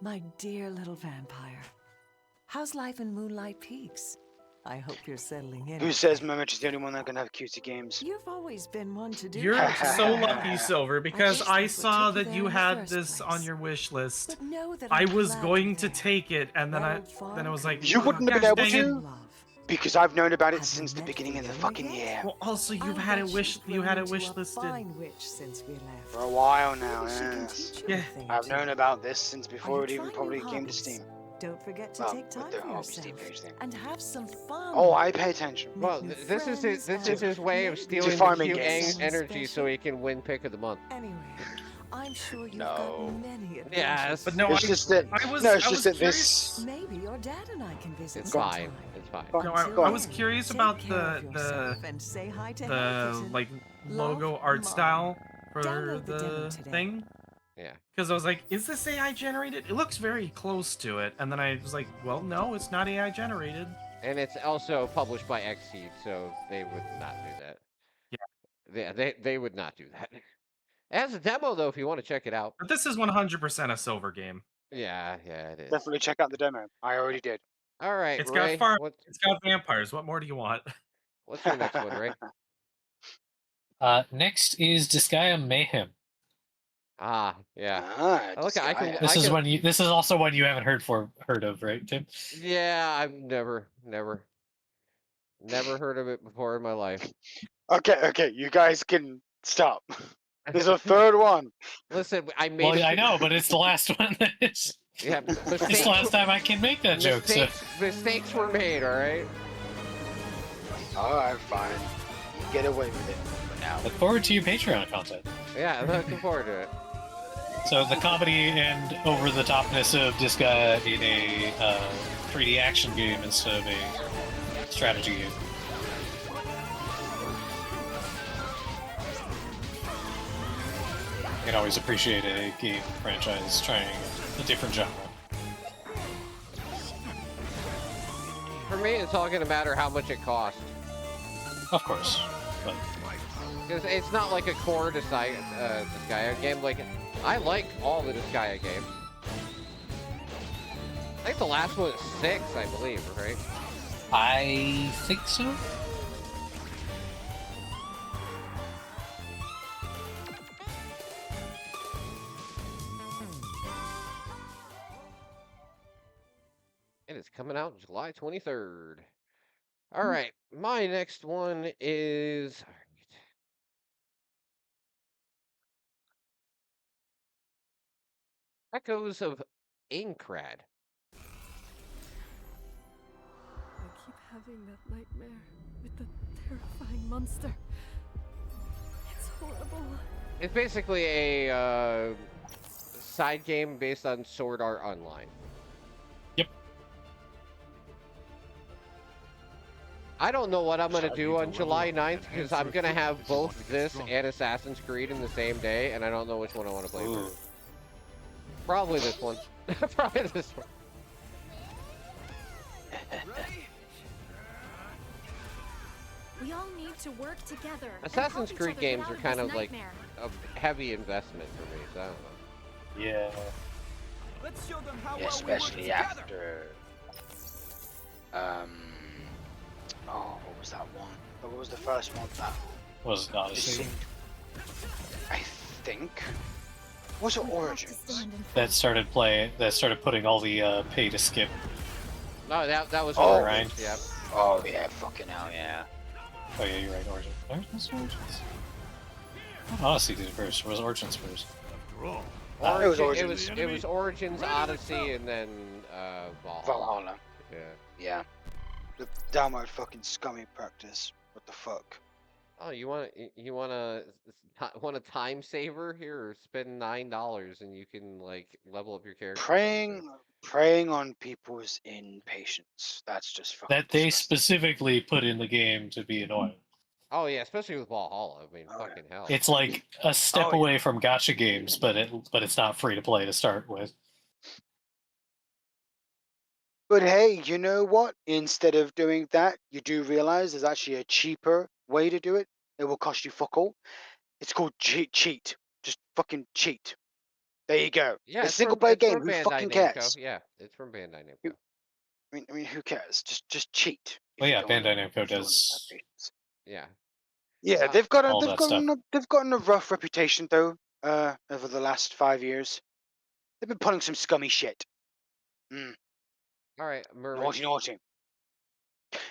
My dear little vampire. How's life in Moonlight Peaks? I hope you're settling in. Who says Moment is the only one that can have cutesy games? You've always been one to do You're that. so lucky, Silver, because just I like what saw took you that there you in the had first this on place. your wish list. But know that I I'm was glad going you're to there. take it, and then That old I was like, You wouldn't have been gosh, able dang it. to? Because I've known about it Have since you the met beginning of the Fiona fucking yet? year. Well, also I you've had it bet wish she's you had it grown wish into a listed. fine witch since we left. For a while now, Maybe she can yes. teach you Yeah. a thing or I've two. known about this since Are before you it even trying probably new came to hobbies? Steam. Don't forget to Well, take with time the for hobby yourself Steam page thing. and have some fun. Oh, I pay attention. Well, Meet new this is his friends, way of maybe stealing the farming cute games. energy so he can win pick of the month. Anyway, I'm sure you've No. got many adventures. Yes. But no, It's just that I was no, it's I just was that this. curious. Maybe your dad and I can visit It's sometime. fine. It's fine. Fine. No, Go I on. was curious Take about care of the yourself and say hi to the Hamilton. like Love, logo art Mom. style for Download the demo the today. thing. Yeah. Because I was like, is this AI generated? It looks very close to it. And then I was like, well, no, it's not AI generated. And it's also published by Xseed, so they would not do that. Yeah. They would not do that. It has a demo though if you want to check it out. But this is 100% a silver game. Yeah, it is. Definitely check out the demo. I already did. All right, It's Ray. got farm. What's It's got vampires. What more do you want? your next one, Ray? Next is Disgaea Mayhem. Ah, yeah. Ah, Look, I can. This is one you. This is also one you haven't heard of, right, Tim? Yeah, I've never heard of it before in my life. Okay, you guys can stop. There's a third one. Listen, I made. Well, it I to- know, but it's the last one. It's Yeah, the last time I can make that joke. So. mistakes were made. All right. Alright, fine. You get away with it. But now. Look forward to your Patreon content. Yeah, I'm looking forward to it. So the comedy and over-the-topness of Disgaea in a 3D action game instead of a strategy game. You can always appreciate a game franchise trying a different genre. For me, it's all gonna matter how much it costs. Of course, but Because it's not like a core Disgaea game. Like, I like all the Disgaea games. I think the last one is 6, I believe, right? I think so. And it's coming out July 23rd. All right, my next one is. All right. Echoes of Aincrad. I keep having that nightmare with the terrifying monster. It's horrible. It's basically a side game based on Sword Art Online. Yep. I don't know what I'm going to do on July 9th because I'm going to have both this and Assassin's Creed in the same day, and I don't know which one I want to play first. Probably this one. Probably this one. We all need to work together. and Assassin's help each Creed other games get are out of kind this of like nightmare. a heavy investment for me, so I don't know. Yeah. Let's show them how Yeah, well we work especially together. after. Oh, what was that one? What was the first one? That Was it it Odyssey? seemed. I think. Was it We have to Origins? stand and That started putting all the pay to skip. No, that was Oh, Origins, yeah. Oh yeah, fucking hell, yeah. Oh yeah, you're right, Origins. Origins? Odyssey did it first. Or was Origins first? It was Origin- Origins. It was Origins, Odyssey, and then Valhalla. Valhalla. Yeah. Yeah. The downright fucking scummy practice. What the fuck? Oh, you want a time saver here, or spend $9 and you can like level up your character. Preying on people's impatience. That's just fucking That they disgusting. specifically put in the game to be annoying. Oh yeah, especially with Valhalla. I mean, Oh, fucking hell. It's like a step Oh, yeah. away from gacha games, but it's not free to play to start with. But hey, you know what? Instead of doing that, you do realize there's actually a cheaper way to do it. It will cost you fuck all. It's called cheat. Just fucking cheat. There you go. Yeah, a it's single from, player it's game. from Who Bandai fucking Namco. cares? Yeah, it's from Bandai Namco. You- I mean, who cares? Just cheat. if Well, you yeah, don't wanna- Bandai Namco if you don't wanna does have patience. Yeah. Yeah, Uh, they've all that stuff. they've gotten a rough reputation though. Over the last 5 years, they've been pulling some scummy shit. All right, Merman. Naughty.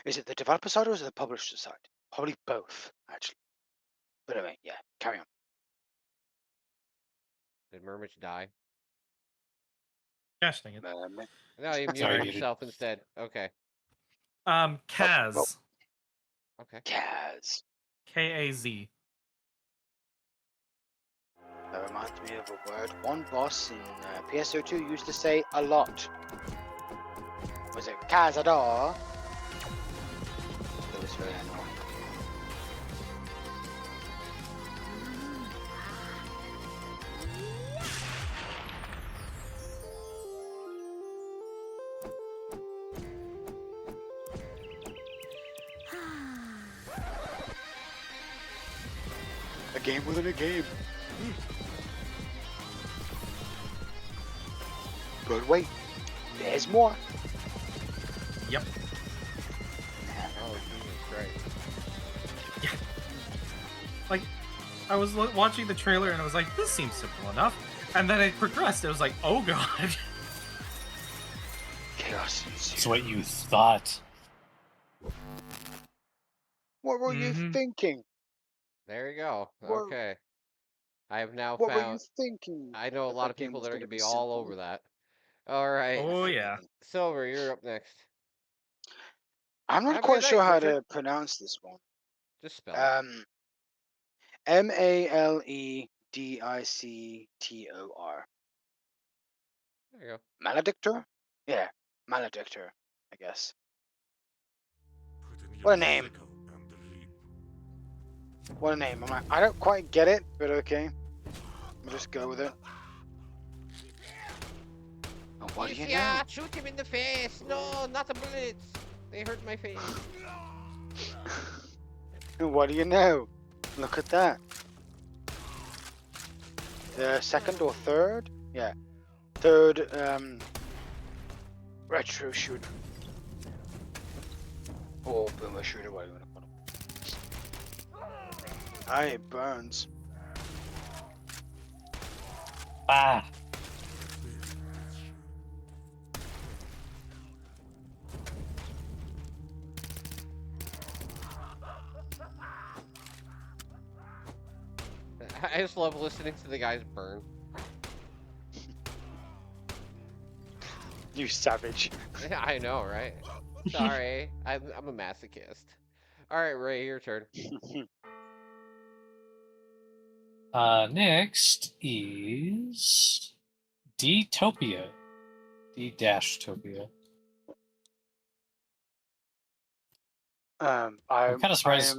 Is it the developer side or is it the publisher side? Probably both, actually. But anyway, yeah, carry on. Did Murmich die? Gosh dang it. No, you Sorry, muted you did. yourself instead. Okay. Kaz. Okay. Kaz. K-A-Z. That reminds me of a word one boss in PSO2 used to say a lot. Was it Cazador? That was very annoying. A game within a game. But wait, there's more. Yep. Oh, Jesus Christ. Like, I was watching the trailer and I was like, this seems simple enough. And then it progressed. It was like, oh god. Chaos It's ensued. what you thought. What were you thinking? There you go. What- Okay. I have now What were you found. thinking? I know a that lot that of game people was that are gonna gonna be be all simple? over that. All right. Oh yeah. Silver, you're up next. I'm not Have a quite good sure night, how Richard. to pronounce this one. Just spell it. Maledictor. There you go. Maledictor? Yeah, Maledictor, I guess. What a name. What a name. I don't quite get it, but okay. We'll just go with it. Oh, what do you know? Yeah, shoot him in the face. No, not the bullets. They hurt my face. What do you know? Look at that. The second or third? Yeah. Third, retro shooter. Or boomer shooter, whatever you want to call it. Aye, it burns. Ah. I just love listening to the guys burn. You savage. Yeah, I know, right? Sorry, I'm a masochist. All right, Ray, your turn. Next is D-Topia. D-Topia. I'm kinda surprised-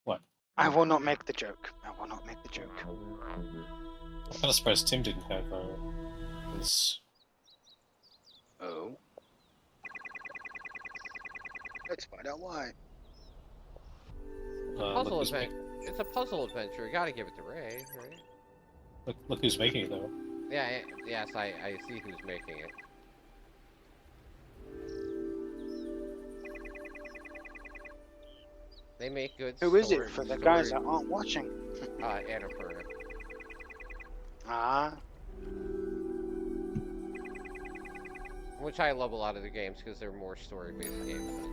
What? I will not make the joke. I will not make the joke. I'm kind of surprised Tim didn't have this. Oh. Let's find out why. Puzzle Look who's, adventure. It's a puzzle adventure. You gotta give it to Ray, right? look who's making it though. Yeah, yes, I see who's making it. They make good Who is it story- for the guys story- that aren't watching? Annapurna. Ah. Which I love a lot of the games because they're more story-based games.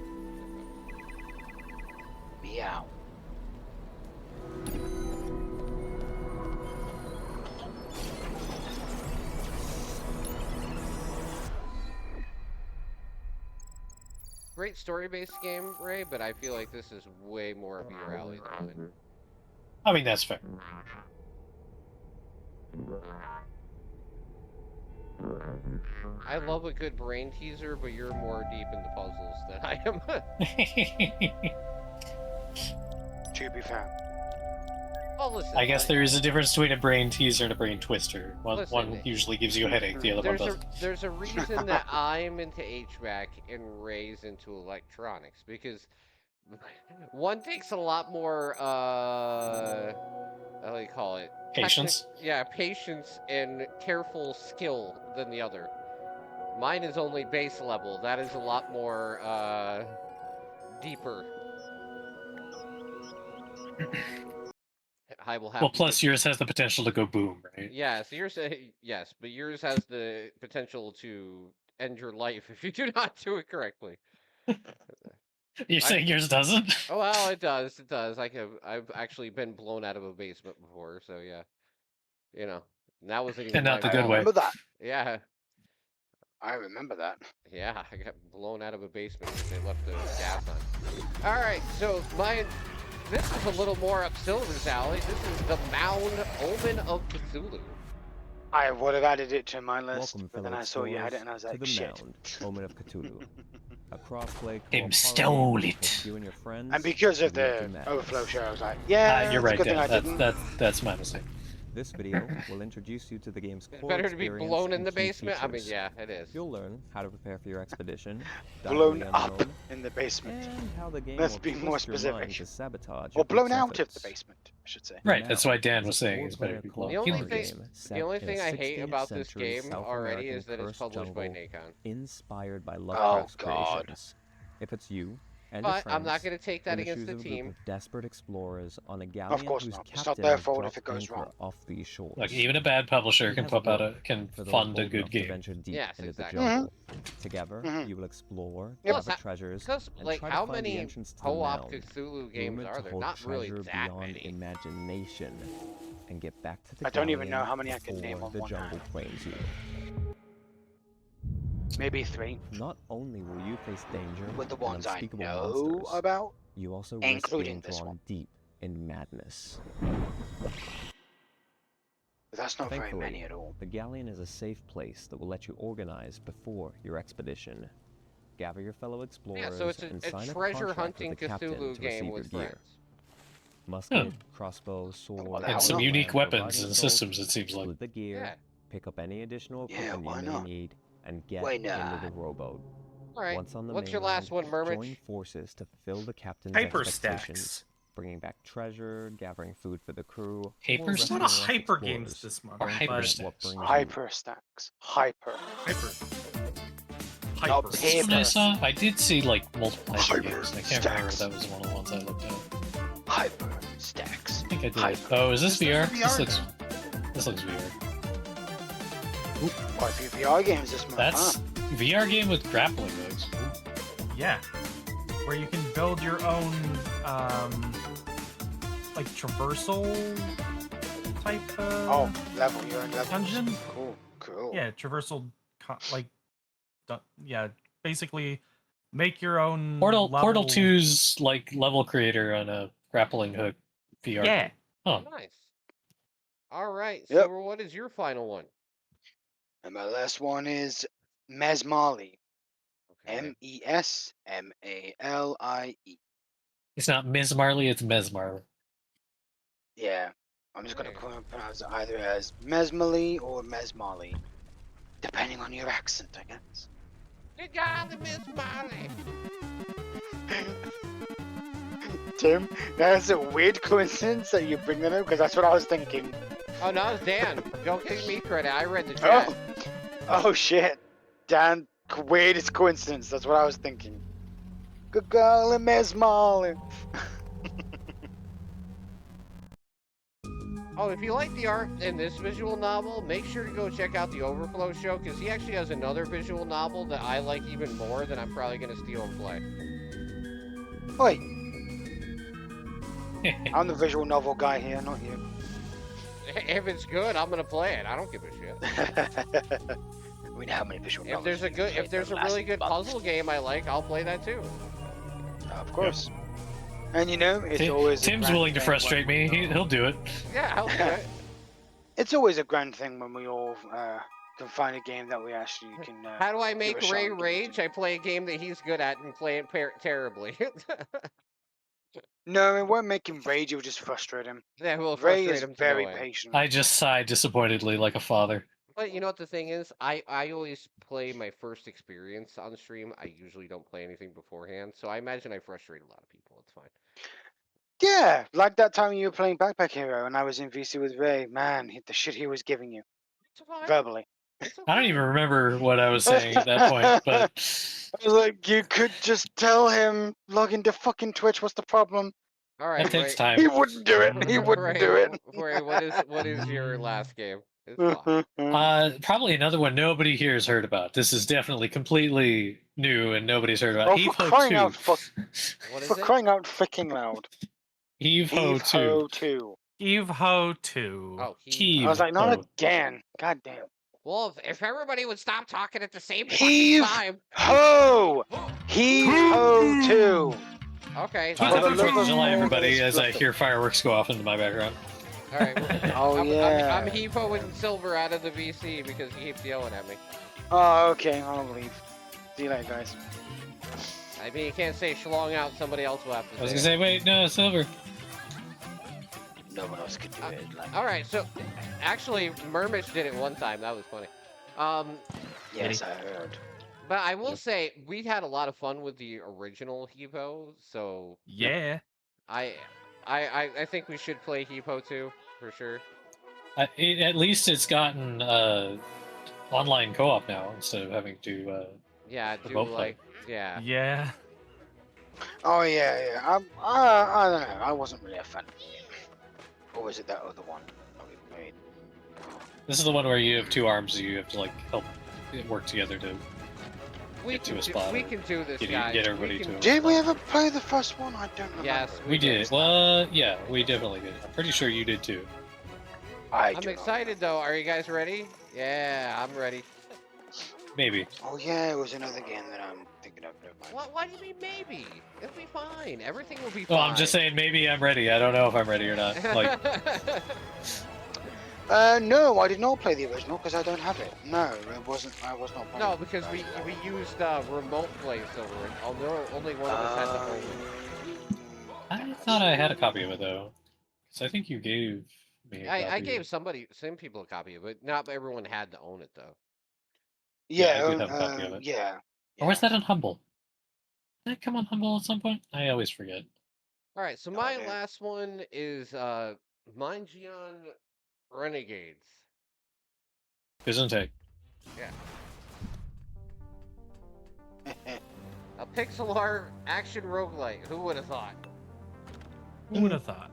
Meow. Great story-based game, Ray, but I feel like this is way more up your alley than mine. I mean, that's fair. I love a good brain teaser, but you're more deep in the puzzles than I am. To be fair. Well, listen. I guess there is a difference between a brain teaser and a brain twister. One Listen, usually gives you a headache, the other one doesn't. There's a reason that I'm into HVAC and Ray's into electronics, because one takes a lot more, how do you call it? Patience? Yeah, patience and careful skill than the other. Mine is only base level. That is a lot more, deeper. I will have Well, to plus yours has the potential to go boom, right? Yeah, so yours, yes, but yours has the potential to end your life if you do not do it correctly. You're saying yours doesn't? Oh well, it does. It does. I've actually been blown out of a basement before, so yeah. You know, that wasn't even And not my the good fault. way. Remember that? Yeah, I remember that. yeah. I got blown out of a basement because they left the gas on. All right, so this is a little more up Silver's alley. This is the Mound Omen of Cthulhu. I would have added it to my list, Welcome, but then fellow I saw you had it explorers, and I was to like, the shit. Mound, Omen of Cthulhu. A cross-play Him co-op stole horror game it. with you and your friends And because of to the edge the madness. overflow show, I was like, yeah, You're it's a right, good thing I Dan. didn't. That's my mistake. This video will introduce you to the game's It's core better to be experience blown in and the key basement. I mean, features. yeah, it is. You'll learn how to prepare for your expedition, dive Blown into the up unknown, in the basement. and how the game Let's will be more twist your mind specific. to sabotage Or your blown group's out of the efforts. basement, I should say. Right, that's Now, why Dan was it's a saying it's better to be four-player blown. The only co-op thing- game The set only in thing a I hate 16th about this century game South already American is that it's cursed published by jungle Nacon. inspired by Lovecraft's God. creations. If it's you and your But friends I'm not going to take that in the against shoes the of a group team. of desperate explorers on a galleon course whose not. It's not captain their has fault dropped if it goes anchor wrong. off these shores. Like even a bad publisher He can has put out work can for those fund a bold good enough to game. venture deep Yes, into exactly. the jungle. Together, Mhm. you will explore, Yep. discover treasures, Because, and like, try to how find the many entrance to the co-op mound, Cthulhu games rumored are to there? hold Not really treasure that beyond many. imagination, and get back to the I don't even know galleon how many I can before name on the one jungle hand. claims you. Maybe 3. Not only will you face danger With the and ones I unspeakable know monsters, about. you also risk including being this drawn one. deep in madness. But that's not very Thankfully, many at all. the galleon is a safe place that will let you organize before your expedition. Gather your fellow explorers Yeah, so it's and a sign treasure a contract hunting with the captain Cthulhu to game receive with your gear. friends. Musket, crossbow, sword, Well, And hell some no. unique providing weapons and assault, systems, it seems like. split the gear, Yeah. pick up any additional Yeah, equipment why you may not? need, and get Why into not? the rowboat. Alright, Once on the what's your mainland, last one, Murmich? join forces to fulfill the captain's Hyper expectations, stacks. bringing back treasure, gathering food for the crew. or Hyper There's rescuing a lot of lost hyper explorers. games this month. Or Don't hyper forget stacks. what brings you Hyper stacks. Hyper. Hyper. Not Hyper. This one I Hyper. saw, I did see like multiple hyper Hyper games. and I can't remember if stacks. that was one of the ones I looked at. Hyper stacks. I think I did. Hyper. Oh, is this VR? VR This looks VR. Quite a few VR games this month, That's huh? VR game with grappling hooks. Yeah. Where you can build your own, like traversal type. Oh, level. You're in level. Dungeon? Cool. Cool. Yeah, traversal, yeah, basically make your own. Portal level. 2's like level creator on a grappling hook VR. Yeah. game. Oh, Nice. Alright, Yep. so what is your final one? And my last one is Mesmali. Okay. Mesmali. it's not Ms. Marley, it's Mesmar. Yeah. I'm just gonna pronounce it either as Mesmally or Mesmolly, depending on your accent, I guess. Good golly, Miss Molly. Tim, that's a weird coincidence that you bring that up because that's what I was thinking. Oh no, it's Dan. Don't give me credit. I read the chat. Oh shit, Dan, weirdest coincidence. That's what I was thinking. Good golly, Mesmolly. Oh, if you like the art in this visual novel, make sure to go check out the Overflow show, because he actually has another visual novel that I like even more that I'm probably going to steal and play. Wait. I'm the visual novel guy here, not you. If it's good, I'm going to play it. I don't give a shit. We know how many visual If novels there's a good, if there's a really good puzzle game I like, I'll play that too. Of course. And you know, it's always Tim's willing to frustrate me. He'll do it. Yeah, I'll do it. It's always a grand thing when we all can find a game that we actually can. How do I give make a shot Ray and give it rage? I play a game that he's good at and play it terribly. No, it won't make him rage. It will just frustrate him. Yeah, it will Ray frustrate is him to very no end. patient. I just sigh disappointedly like a father. But you know what the thing is? I always play my first experience on stream. I usually don't play anything beforehand, so I imagine I frustrate a lot of people. It's fine. Yeah, like that time you were playing Backpack Hero and I was in VC with Ray. Man, the shit he was giving you. Verbally. I don't even remember what I was saying at that point, but I was like, you could just tell him, log into fucking Twitch, what's the problem? All right, that takes Ray. time. He wouldn't do it. He wouldn't do it. Ray, what is your last game? It's fine. Probably another one nobody here has heard about. This is definitely completely new and nobody's heard about. Oh, Heave for Ho crying 2. out, What is for it? crying out freaking loud. Heave Ho 2. Ho 2. Eve Ho 2. Oh, Heave I was like, not Ho. again. God damn. Well, if everybody would stop talking at the same Heave fucking time. Ho! Heave Ho 2. Okay. For the love of July, God, everybody, that is as I good. hear fireworks go off into my background. All right. Oh, yeah. I'm Hevo Silver out of the VC because he keeps yelling at me. Oh, okay. I'll leave. See you later, guys. I mean, you can't say schlong out. Somebody else will have to I was say gonna it. say, wait, no, Silver. No one else could do it. Like, All right. So, actually, Murmish did it one time. That was funny. yes, I heard. But I will say we had a lot of fun with the original Hevo. So Yeah. I think we should play Hevo too for sure. At least it's gotten online co-op now instead of having to. Yeah, do remote play. like yeah. Yeah. Oh, yeah. I don't know. I wasn't really a fan of the game. Or was it that other one that we played? This is the one where you have two arms, you have to like help work together to We get to can a spot. we can do this, get, guys. get everybody we to. can, Did we ever play the first one? I don't remember. Yes, We did. Well, yeah, we definitely did. I'm pretty sure you did too. I I'm do excited though. Are you guys ready? Yeah, I'm ready. Maybe. Oh, yeah, it was another game that I'm thinking of. Never mind. What do you mean maybe? It'll be fine. Everything will be Well, fine. I'm just saying maybe I'm ready. I don't know if I'm ready or not. Like, No, I did not play the original because I don't have it. No, it wasn't. I was not playing. no, because we used remote play silver. Although only one of us had the home. I thought I had a copy of it though, because I think you gave me. A I copy. gave some people a copy of it. Not everyone had to own it though. Yeah, I do have a copy of it. Yeah. Or was that on Humble? Did it come on Humble at some point? I always forget. All right, so my last one is Manjian Renegades. Gesundheit. Yeah. A pixel art action roguelite. Who would have thought? Who would have thought?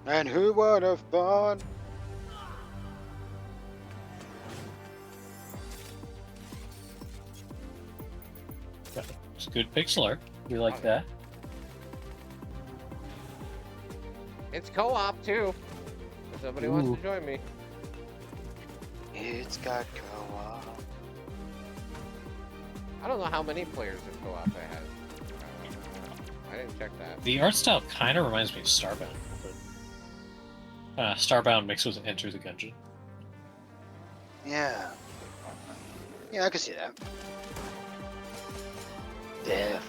And who would have thought? It's good pixel art. We like that. It's co-op too. If somebody wants to join me. It's got co-op. I don't know how many players in co-op it has. I didn't check that. The art style kind of reminds me of Starbound. But, Starbound mixed with Enter the Gungeon. Yeah. Yeah, I can see that. Definitely.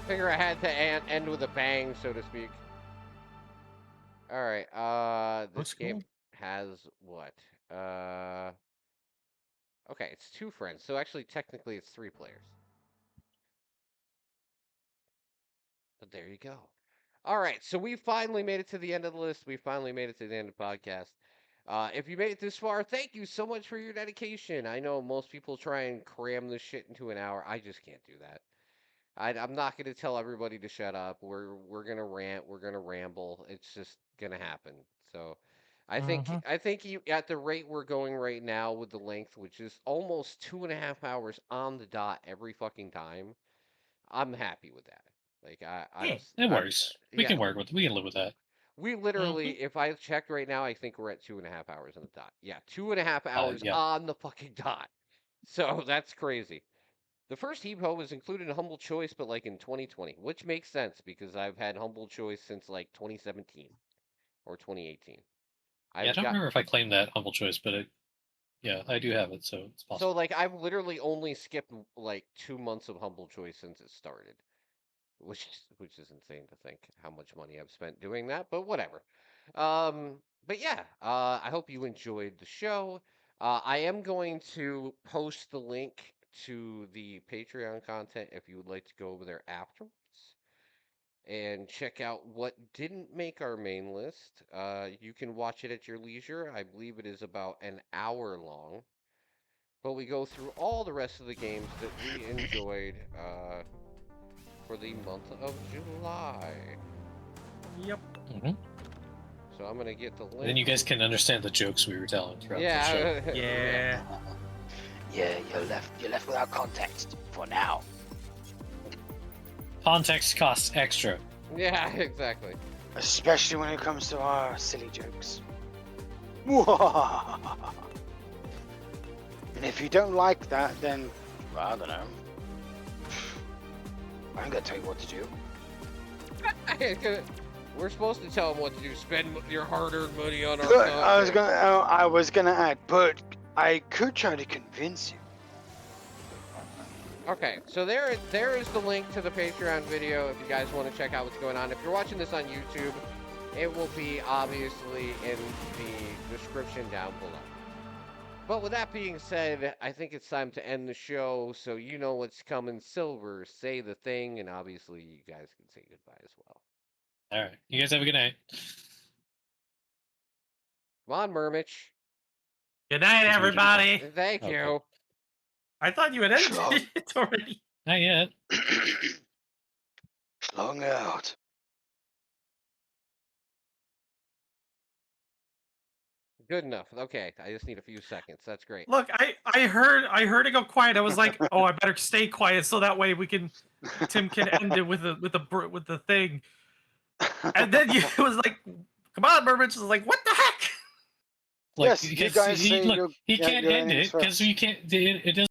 Figure I had to end with a bang, so to speak. All right. This game has what? Okay, it's 2 friends. So actually, technically, it's 3 players. But there you go. All right, so we finally made it to the end of the list. We finally made it to the end of the podcast. If you made it this far, thank you so much for your dedication. I know most people try and cram this shit into an hour. I just can't do that. I'm not going to tell everybody to shut up. We're going to rant. We're going to ramble. It's just going to happen. So I think you, at the rate we're going right now with the length, which is almost 2.5 hours on the dot every fucking time, I'm happy with that. Like it works. We can work with. We can live with that. We literally, if I checked right now, I think we're at 2.5 hours on the dot. Yeah, 2.5 hours on the fucking dot. So that's crazy. The first Heap-Ho was included in Humble Choice, but like in 2020, which makes sense because I've had Humble Choice since like 2017 or 2018. I don't remember if I claimed that Humble Choice, but yeah, I do have it, so it's possible. So like I've literally only skipped like 2 months of Humble Choice since it started. Which is insane to think how much money I've spent doing that, but whatever. But yeah, I hope you enjoyed the show. I am going to post the link to the Patreon content if you would like to go over there afterwards and check out what didn't make our main list. You can watch it at your leisure. I believe it is about an hour long. But we go through all the rest of the games that we enjoyed for the month of July. Yep. So I'm gonna get the link. And then you guys can understand the jokes we were telling throughout the show. Yeah. Yeah, you're left without context for now. Context costs extra. Yeah, exactly. Especially when it comes to our silly jokes. And if you don't like that, then I don't know. I ain't gonna tell you what to do. We're supposed to tell them what to do. Spend your hard-earned money on our. But I was gonna add, but I could try to convince you. Okay, so there is the link to the Patreon video if you guys want to check out what's going on. If you're watching this on YouTube, it will be obviously in the description down below. But with that being said, I think it's time to end the show, so you know what's coming. Silver, say the thing, and obviously you guys can say goodbye as well. All right. You guys have a good night. Come on, Murmich. Good night, everybody. Thank you. I thought you had ended it already. Not yet. Long out. Good enough. Okay, I just need a few seconds. That's great. Look, I heard it go quiet. I was like, oh, I better stay quiet so that way Tim can end it with the thing. And then it was like, come on, Burbage. was like, what the heck? Like, Yes, you guys say look, he can't end it because we can't. It doesn't.